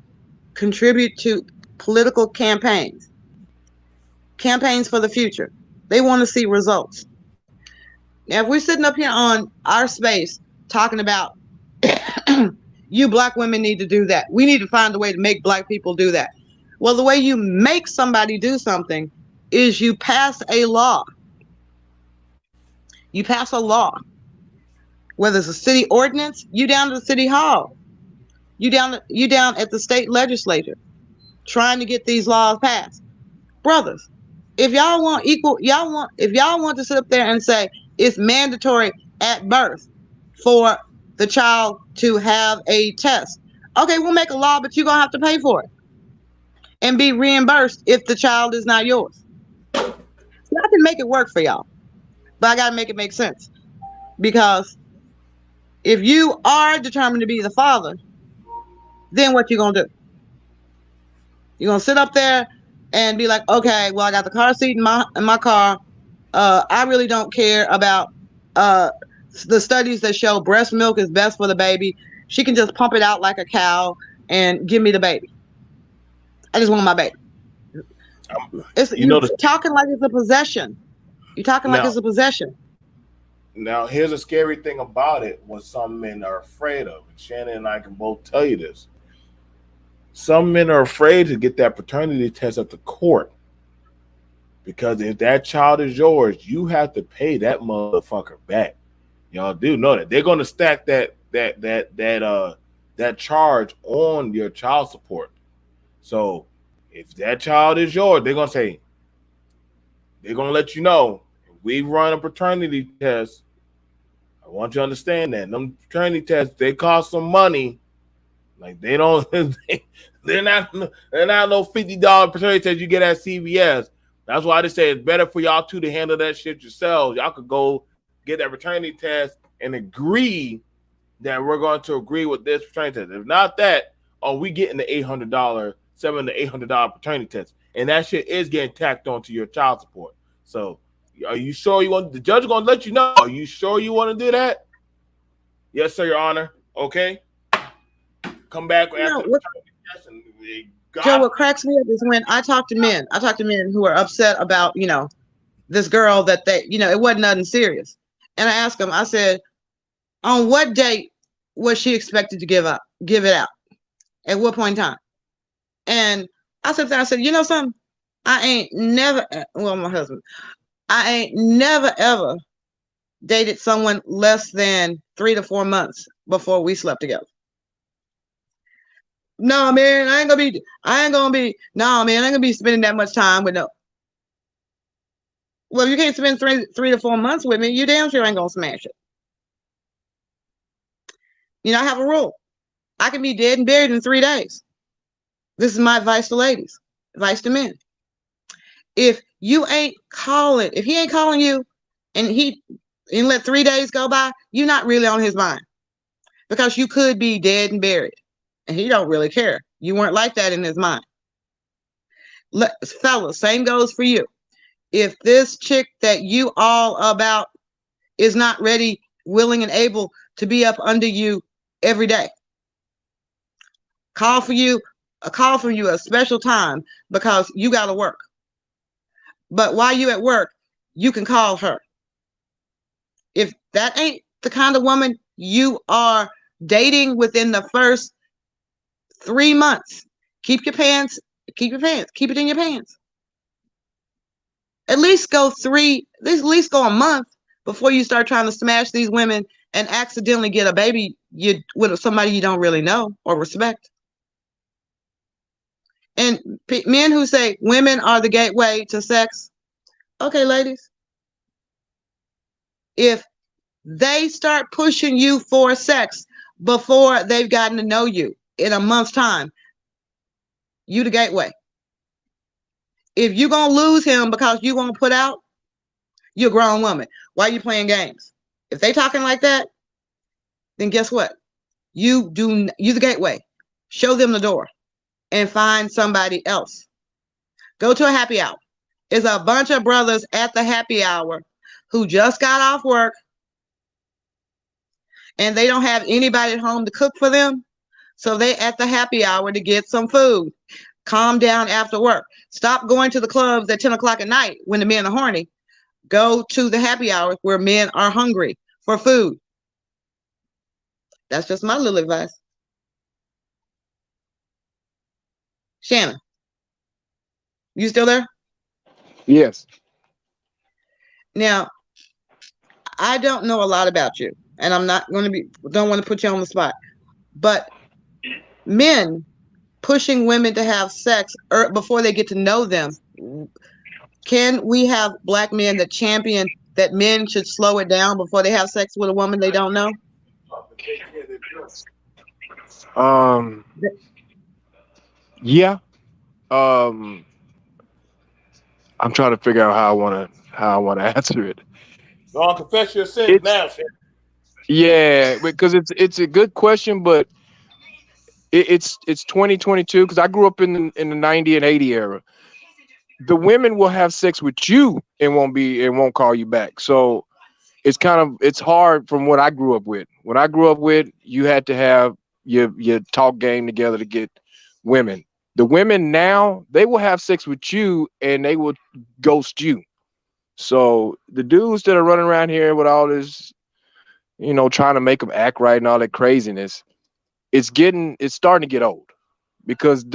contribute to political campaigns for the future? They want to see results. Now, if we're sitting up here on our space talking about you black women need to do that, we need to find a way to make black people do that. Well, the way you make somebody do something is you pass a law. You pass a law. Whether it's a city ordinance, you down to the city hall, you down at the state legislature, trying to get these laws passed. Brothers, if y'all want to sit up there and say it's mandatory at birth for the child to have a test, okay, we'll make a law, but you're gonna have to pay for it and be reimbursed if the child is not yours. So I can make it work for y'all, but I gotta make it make sense. Because if you are determined to be the father, then what you gonna do? You're gonna sit up there and be like, okay, well, I got the car seat in my car. I really don't care about the studies that show breast milk is best for the baby. She can just pump it out like a cow and give me the baby. I just want my baby. You're talking like it's a possession. You're talking like it's a possession. Now, here's a scary thing about it, what some men are afraid of. And Shannon and I can both tell you this. Some men are afraid to get that paternity test at the court. Because if that child is yours, you have to pay that motherfucker back. Y'all do know that. They're going to stack that charge on your child support. So if that child is yours, they're going to let you know, if we run a paternity test, I want you to understand that them paternity tests, they cost some money. Like they're not no $50 paternity test you get at CVS. That's why they say it's better for y'all two to handle that shit yourselves. Y'all could go get that paternity test and agree that we're going to agree with this paternity test. If not that, we getting the $700 to $800 paternity test, and that shit is getting tacked onto your child support. So, are you sure you want? The judge is going to let you know. Are you sure you want to do that? Yes, sir, Your Honor. Okay. Come back after the paternity test. And Joe, what cracks me up is when I talk to men. I talk to men who are upset about, this girl that it wasn't nothing serious. And I asked them, I said, on what date was she expected to give it out? At what point in time? And I said, something? I ain't never, my husband, I ain't never ever dated someone less than 3 to 4 months before we slept together. No, man, I ain't gonna be spending that much time with no. Well, if you can't spend 3 to 4 months with me, you damn sure ain't gonna smash it. I have a rule. I can be dead and buried in 3 days. This is my advice to ladies, advice to men. If he ain't calling you and let 3 days go by, you're not really on his mind, because you could be dead and buried and he don't really care. You weren't like that in his mind. Fellas, same goes for you. If this chick that you all about is not ready, willing, and able to be up under you every day, call from you a special time, because you got to work. But while you at work, you can call her. If that ain't the kind of woman you are dating within the first 3 months, keep it in your pants. At least go a month before you start trying to smash these women and accidentally get a baby with somebody you don't really know or respect. And men who say women are the gateway to sex, okay, ladies, if they start pushing you for sex before they've gotten to know you in a month's time, you the gateway. If you're gonna lose him because you won't put out, you're a grown woman. Why are you playing games? If they talking like that, then guess what? You the gateway. Show them the door and find somebody else. Go to a happy hour. It's a bunch of brothers at the happy hour who just got off work and they don't have anybody at home to cook for them. So they at the happy hour to get some food. Calm down after work. Stop going to the clubs at 10 o'clock at night when the men are horny. Go to the happy hours where men are hungry for food. That's just my little advice. Shannon, you still there? Yes. Now, I don't know a lot about you, and I'm not going to don't want to put you on the spot, but men pushing women to have sex before they get to know them, can we have Black men that champion that men should slow it down before they have sex with a woman they don't know? Yeah. I'm trying to figure out how I want to answer it. Go on, confess your sins now, Shannon. Yeah, because it's a good question, but it's 2022 because I grew up in the 90 and 80 era. The women will have sex with you and won't call you back. So it's hard from what I grew up with. When I grew up with, you had to have your talk game together to get women. The women now, they will have sex with you and they will ghost you. So the dudes that are running around here with all this, trying to make them act right and all that craziness, it's starting to get old because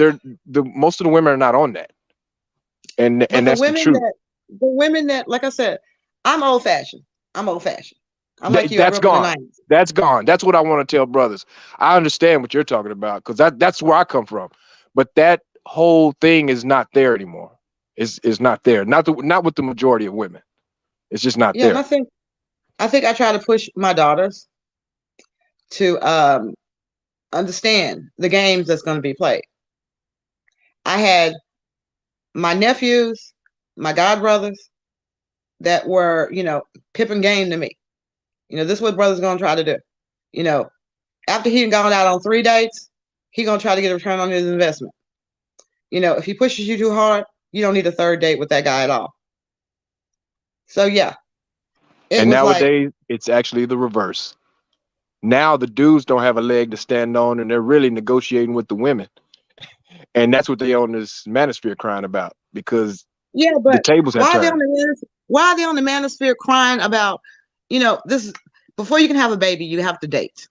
most of the women are not on that. And that's the truth. The women that, like I said, I'm old fashioned. I'm like you. That's gone. In the 90s. That's gone. That's what I want to tell brothers. I understand what you're talking about because that's where I come from. But that whole thing is not there anymore. It's not there. Not with the majority of women. It's just not there. And I think I try to push my daughters to understand the games that's going to be played. I had my nephews, my godbrothers that were, pipping game to me. This is what brother's going to try to do. After he gone out on 3 dates, he going to try to get a return on his investment. If he pushes you too hard, you don't need a third date with that guy at all. So, yeah. And nowadays, it's actually the reverse. Now the dudes don't have a leg to stand on, and they're really negotiating with the women. And that's what they on this manosphere crying about because but the tables have turned. Why are they on the manosphere crying about, this is before you can have a baby, you have to date.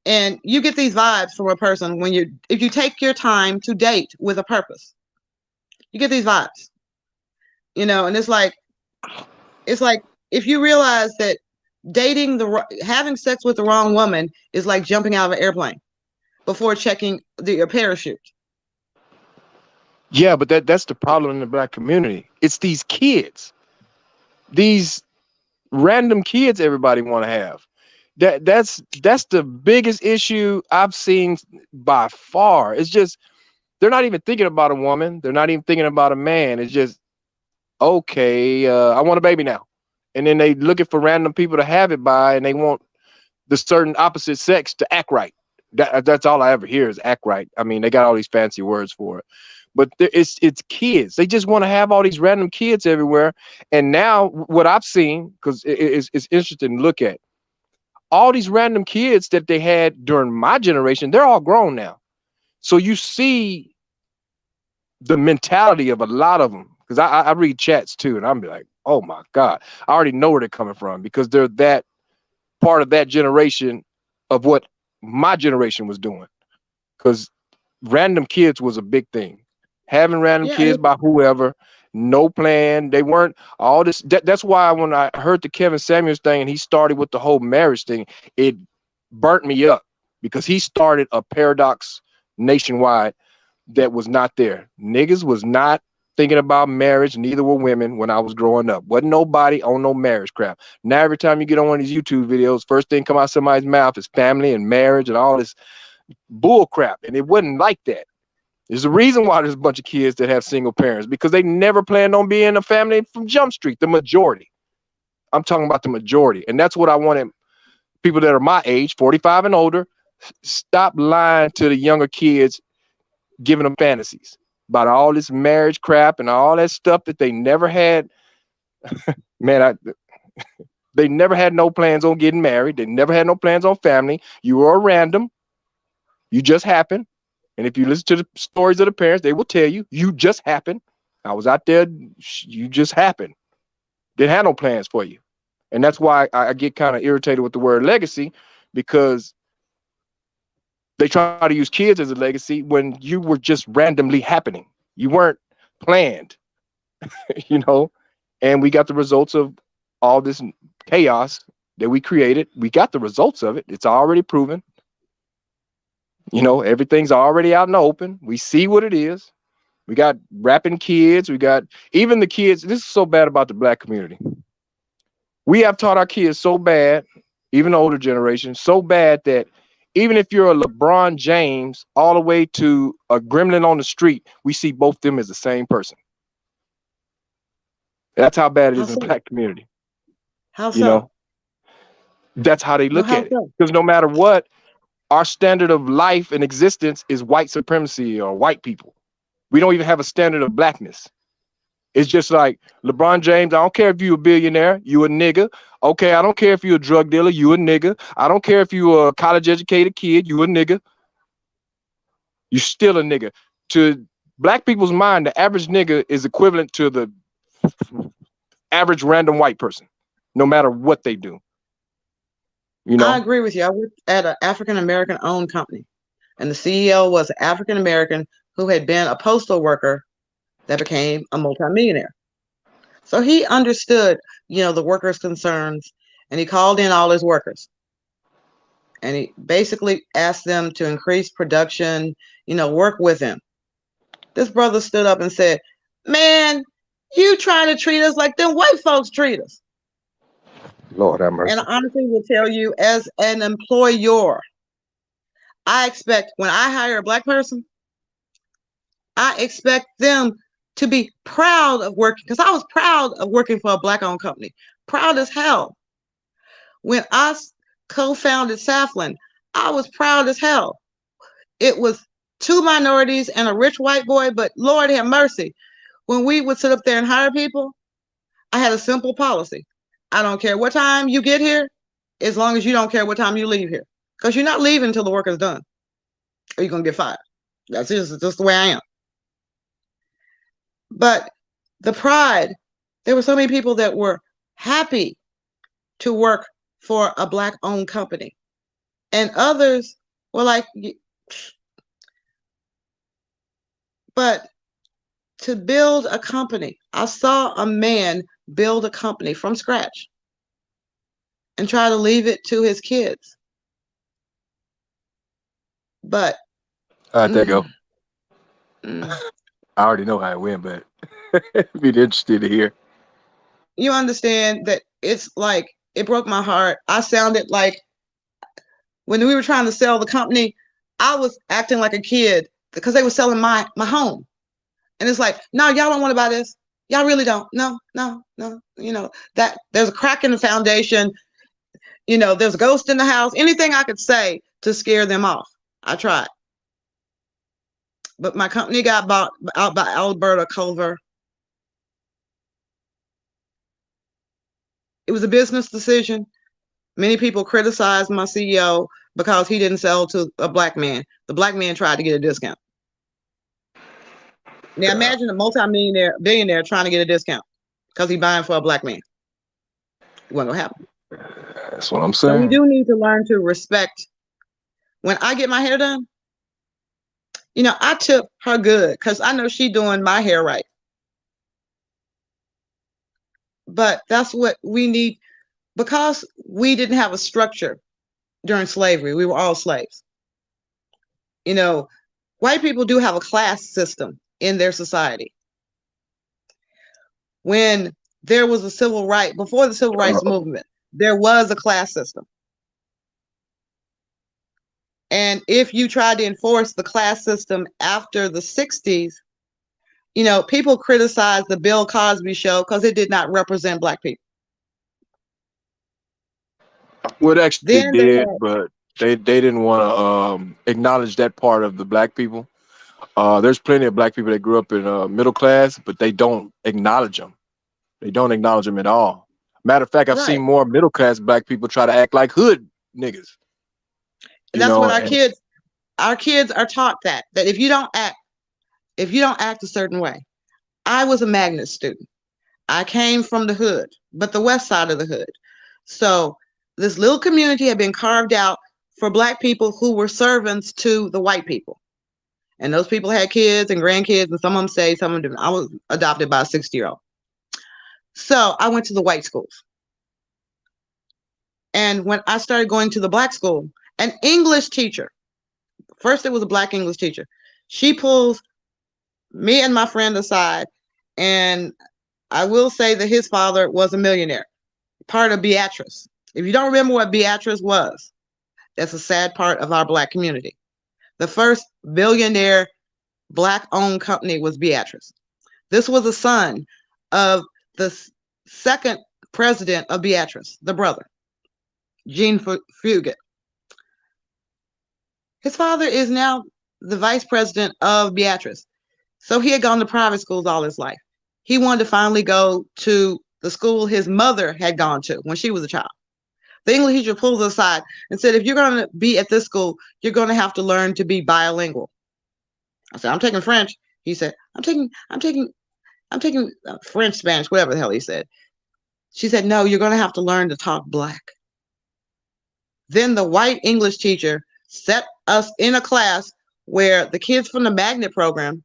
And you get these vibes from a person if you take your time to date with a purpose, you get these vibes, and it's like if you realize that having sex with the wrong woman is like jumping out of an airplane before checking your parachute. Yeah, but that's the problem in the Black community. It's these kids, these random kids everybody want to have. That's the biggest issue I've seen by far. It's just they're not even thinking about a woman. They're not even thinking about a man. It's just okay. I want a baby now, and then they looking for random people to have it by, and they want the certain opposite sex to act right. That's all I ever hear is act right. I mean, they got all these fancy words for it, but it's kids. They just want to have all these random kids everywhere. And now what I've seen, because it's interesting to look at, all these random kids that they had during my generation, they're all grown now. So you see the mentality of a lot of them, because I read chats too, and I'm like, oh my God, I already know where they're coming from because they're that part of that generation of what my generation was doing. Because random kids was a big thing. Having random kids by whoever, no plan. They weren't all this. That's why when I heard the Kevin Samuels thing and he started with the whole marriage thing, it burnt me up because he started a paradox nationwide that was not there. Niggas was not thinking about marriage. Neither were women when I was growing up. Wasn't nobody on no marriage crap. Now every time you get on one of these YouTube videos, first thing come out of somebody's mouth is family and marriage and all this bull crap. And it wasn't like that. There's a reason why there's a bunch of kids that have single parents, because they never planned on being a family from Jump Street. The majority. I'm talking about the majority. And that's what I wanted people that are my age, 45 and older, stop lying to the younger kids, giving them fantasies about all this marriage crap and all that stuff that they never had. Man, they never had no plans on getting married. They never had no plans on family. You were a random. You just happened. And if you listen to the stories of the parents, they will tell you, you just happened. I was out there. You just happened. Didn't have no plans for you. And that's why I get kind of irritated with the word legacy, because they try to use kids as a legacy when you were just randomly happening. You weren't planned, you know, and we got the results of all this chaos that we created. We got the results of it. It's already proven. You know, everything's already out in the open. We see what it is. We got rapping kids. We got even the kids. This is so bad about the Black community. We have taught our kids so bad, even the older generation, so bad that even if you're a LeBron James all the way to a gremlin on the street, we see both of them as the same person. That's how bad it is in the Black community. How so? You know, that's how they look at it. Because no matter what, our standard of life and existence is white supremacy or white people. We don't even have a standard of blackness. It's just like LeBron James. I don't care if you're a billionaire, you a nigga. Okay, I don't care if you're a drug dealer, you a nigga. I don't care if you're a college educated kid, you a nigga. You still a nigga. To Black people's mind, the average nigga is equivalent to the average random white person, no matter what they do. You know? I agree with you. I worked at an African American owned company, and the CEO was an African American who had been a postal worker that became a multimillionaire. So he understood, you know, the workers' concerns, and he called in all his workers. And he basically asked them to increase production, you know, work with him. This brother stood up and said, "Man, you trying to treat us like them white folks treat us." Lord have mercy. And I honestly will tell you, as an employer, I expect when I hire a Black person, I expect them to be proud of working, because I was proud of working for a Black-owned company, proud as hell. When I co-founded Saflin, I was proud as hell. It was 2 minorities and a rich white boy, but Lord have mercy, when we would sit up there and hire people, I had a simple policy. I don't care what time you get here, as long as you don't care what time you leave here, because you're not leaving until the work is done, or you're going to get fired. That's just the way I am. But the pride, there were so many people that were happy to work for a Black-owned company. And others were like, but to build a company, I saw a man build a company from scratch and try to leave it to his kids. But How'd that go? I already know how it went, but be interested to hear. You understand that it's like, it broke my heart. I sounded like, when we were trying to sell the company, I was acting like a kid because they were selling my home. And it's like, no, y'all don't want to buy this. Y'all really don't. No. You know, that there's a crack in the foundation. You know, there's a ghost in the house. Anything I could say to scare them off, I tried. But my company got bought out by Alberta Culver. It was a business decision. Many people criticized my CEO because he didn't sell to a Black man. The Black man tried to get a discount. Now imagine a billionaire trying to get a discount because he's buying for a Black man. It wasn't gonna happen. That's what I'm saying. So we do need to learn to respect. When I get my hair done, you know, I tip her good because I know she's doing my hair right. But that's what we need, because we didn't have a structure during slavery. We were all slaves. You know, white people do have a class system in their society. When there was a civil right, before the civil rights movement, there was a class system. And if you tried to enforce the class system after the 60s, people criticized the Bill Cosby show because it did not represent Black people. Well, it actually Then they did, had, but they didn't want to acknowledge that part of the Black people. There's plenty of Black people that grew up in middle class, but they don't acknowledge them. They don't acknowledge them at all. Matter of fact, I've seen right. more middle class Black people try to act like hood niggas. And You that's know, what and our kids are taught that if you don't act a certain way. I was a magnet student. I came from the hood, but the west side of the hood. So this little community had been carved out for Black people who were servants to the white people. And those people had kids and grandkids, and some of them stayed, some of them didn't. I was adopted by a 60-year-old. So I went to the white schools. And when I started going to the Black school, an English teacher, first it was a Black English teacher, she pulls me and my friend aside, and I will say that his father was a millionaire, part of Beatrice. If you don't remember what Beatrice was, that's a sad part of our Black community. The first billionaire Black-owned company was Beatrice. This was a son of the second president of Beatrice, the brother, Gene Fugit. His father is now the vice president of Beatrice. So he had gone to private schools all his life. He wanted to finally go to the school his mother had gone to when she was a child. The English teacher pulled us aside and said, if you're going to be at this school, you're going to have to learn to be bilingual. I said, I'm taking French. He said, I'm taking French, Spanish, whatever the hell he said. She said, no, you're going to have to learn to talk Black. Then the white English teacher set us in a class where the kids from the magnet program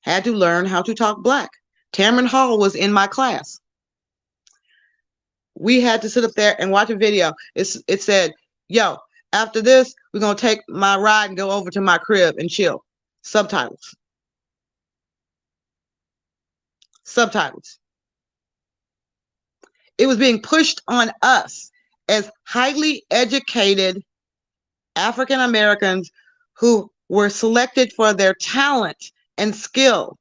had to learn how to talk Black. Tamron Hall was in my class. We had to sit up there and watch a video. It said, yo, after this, we're going to take my ride and go over to my crib and chill. Subtitles. It was being pushed on us as highly educated African Americans who were selected for their talent and skill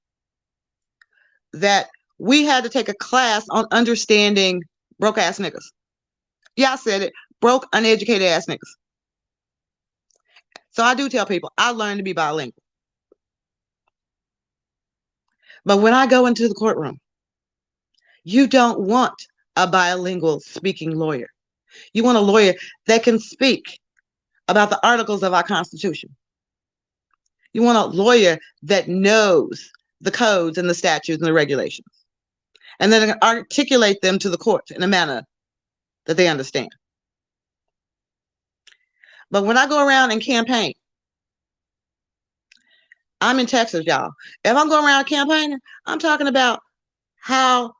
that we had to take a class on understanding broke ass niggas. Yeah, I said it. Broke, uneducated ass niggas. So I do tell people I learned to be bilingual. But when I go into the courtroom, you don't want a bilingual speaking lawyer. You want a lawyer that can speak about the articles of our Constitution. You want a lawyer that knows the codes and the statutes and the regulations, and then articulate them to the court in a manner that they understand. But when I go around and campaign, I'm in Texas, y'all. If I'm going around campaigning, I'm talking about how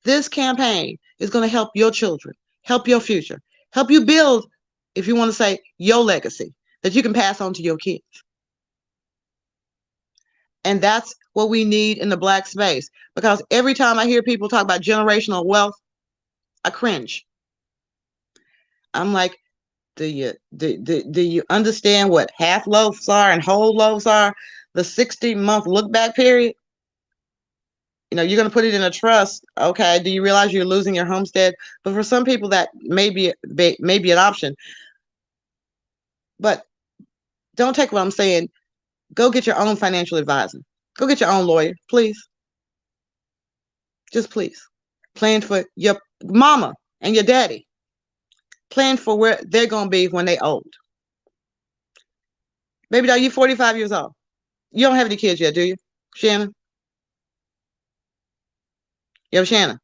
this campaign is going to help your children, help your future, help you build, if you want to say, your legacy that you can pass on to your kids. And that's what we need in the Black space. Because every time I hear people talk about generational wealth, I cringe. I'm like, do you understand what half loaves are and whole loaves are? The 60-month look back period. You're going to put it in a trust. Okay. Do you realize you're losing your homestead? But for some people, that may be an option. But don't take what I'm saying. Go get your own financial advisor. Go get your own lawyer, please. Just please. Plan for your mama and your daddy. Plan for where they're going to be when they're old. Baby doll, you're 45 years old. You don't have any kids yet, do you, Shannon? Yo, Shannon.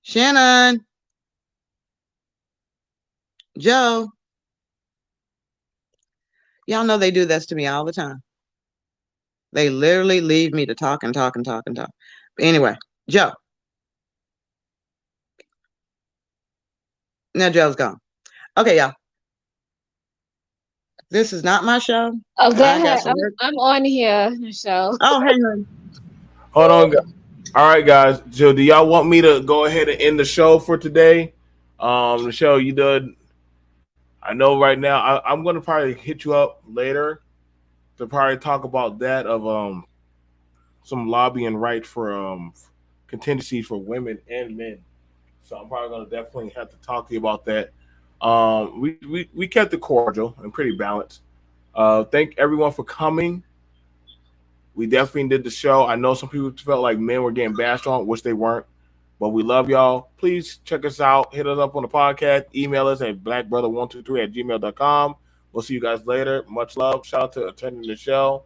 Shannon. Joe. Y'all know they do this to me all the time. They literally leave me to talk and talk and talk and talk. But anyway, Joe. Now Joe's gone. Okay, y'all. This is not my show. Oh, go I got ahead. some work. I'm on here, Michelle. Oh, hang on. Hold on. All right, guys. So do y'all want me to go ahead and end the show for today? Michelle, you did. I know right now. I'm gonna probably hit you up later to probably talk about that of some lobbying right for contingencies for women and men. So I'm probably gonna definitely have to talk to you about that. We kept it cordial and pretty balanced. Thank everyone for coming. We definitely did the show. I know some people felt like men were getting bashed on, which they weren't. But we love y'all. Please check us out. Hit us up on the podcast. Email us at blackbrother123 at gmail.com. We'll see you guys later. Much love. Shout out to attending the show.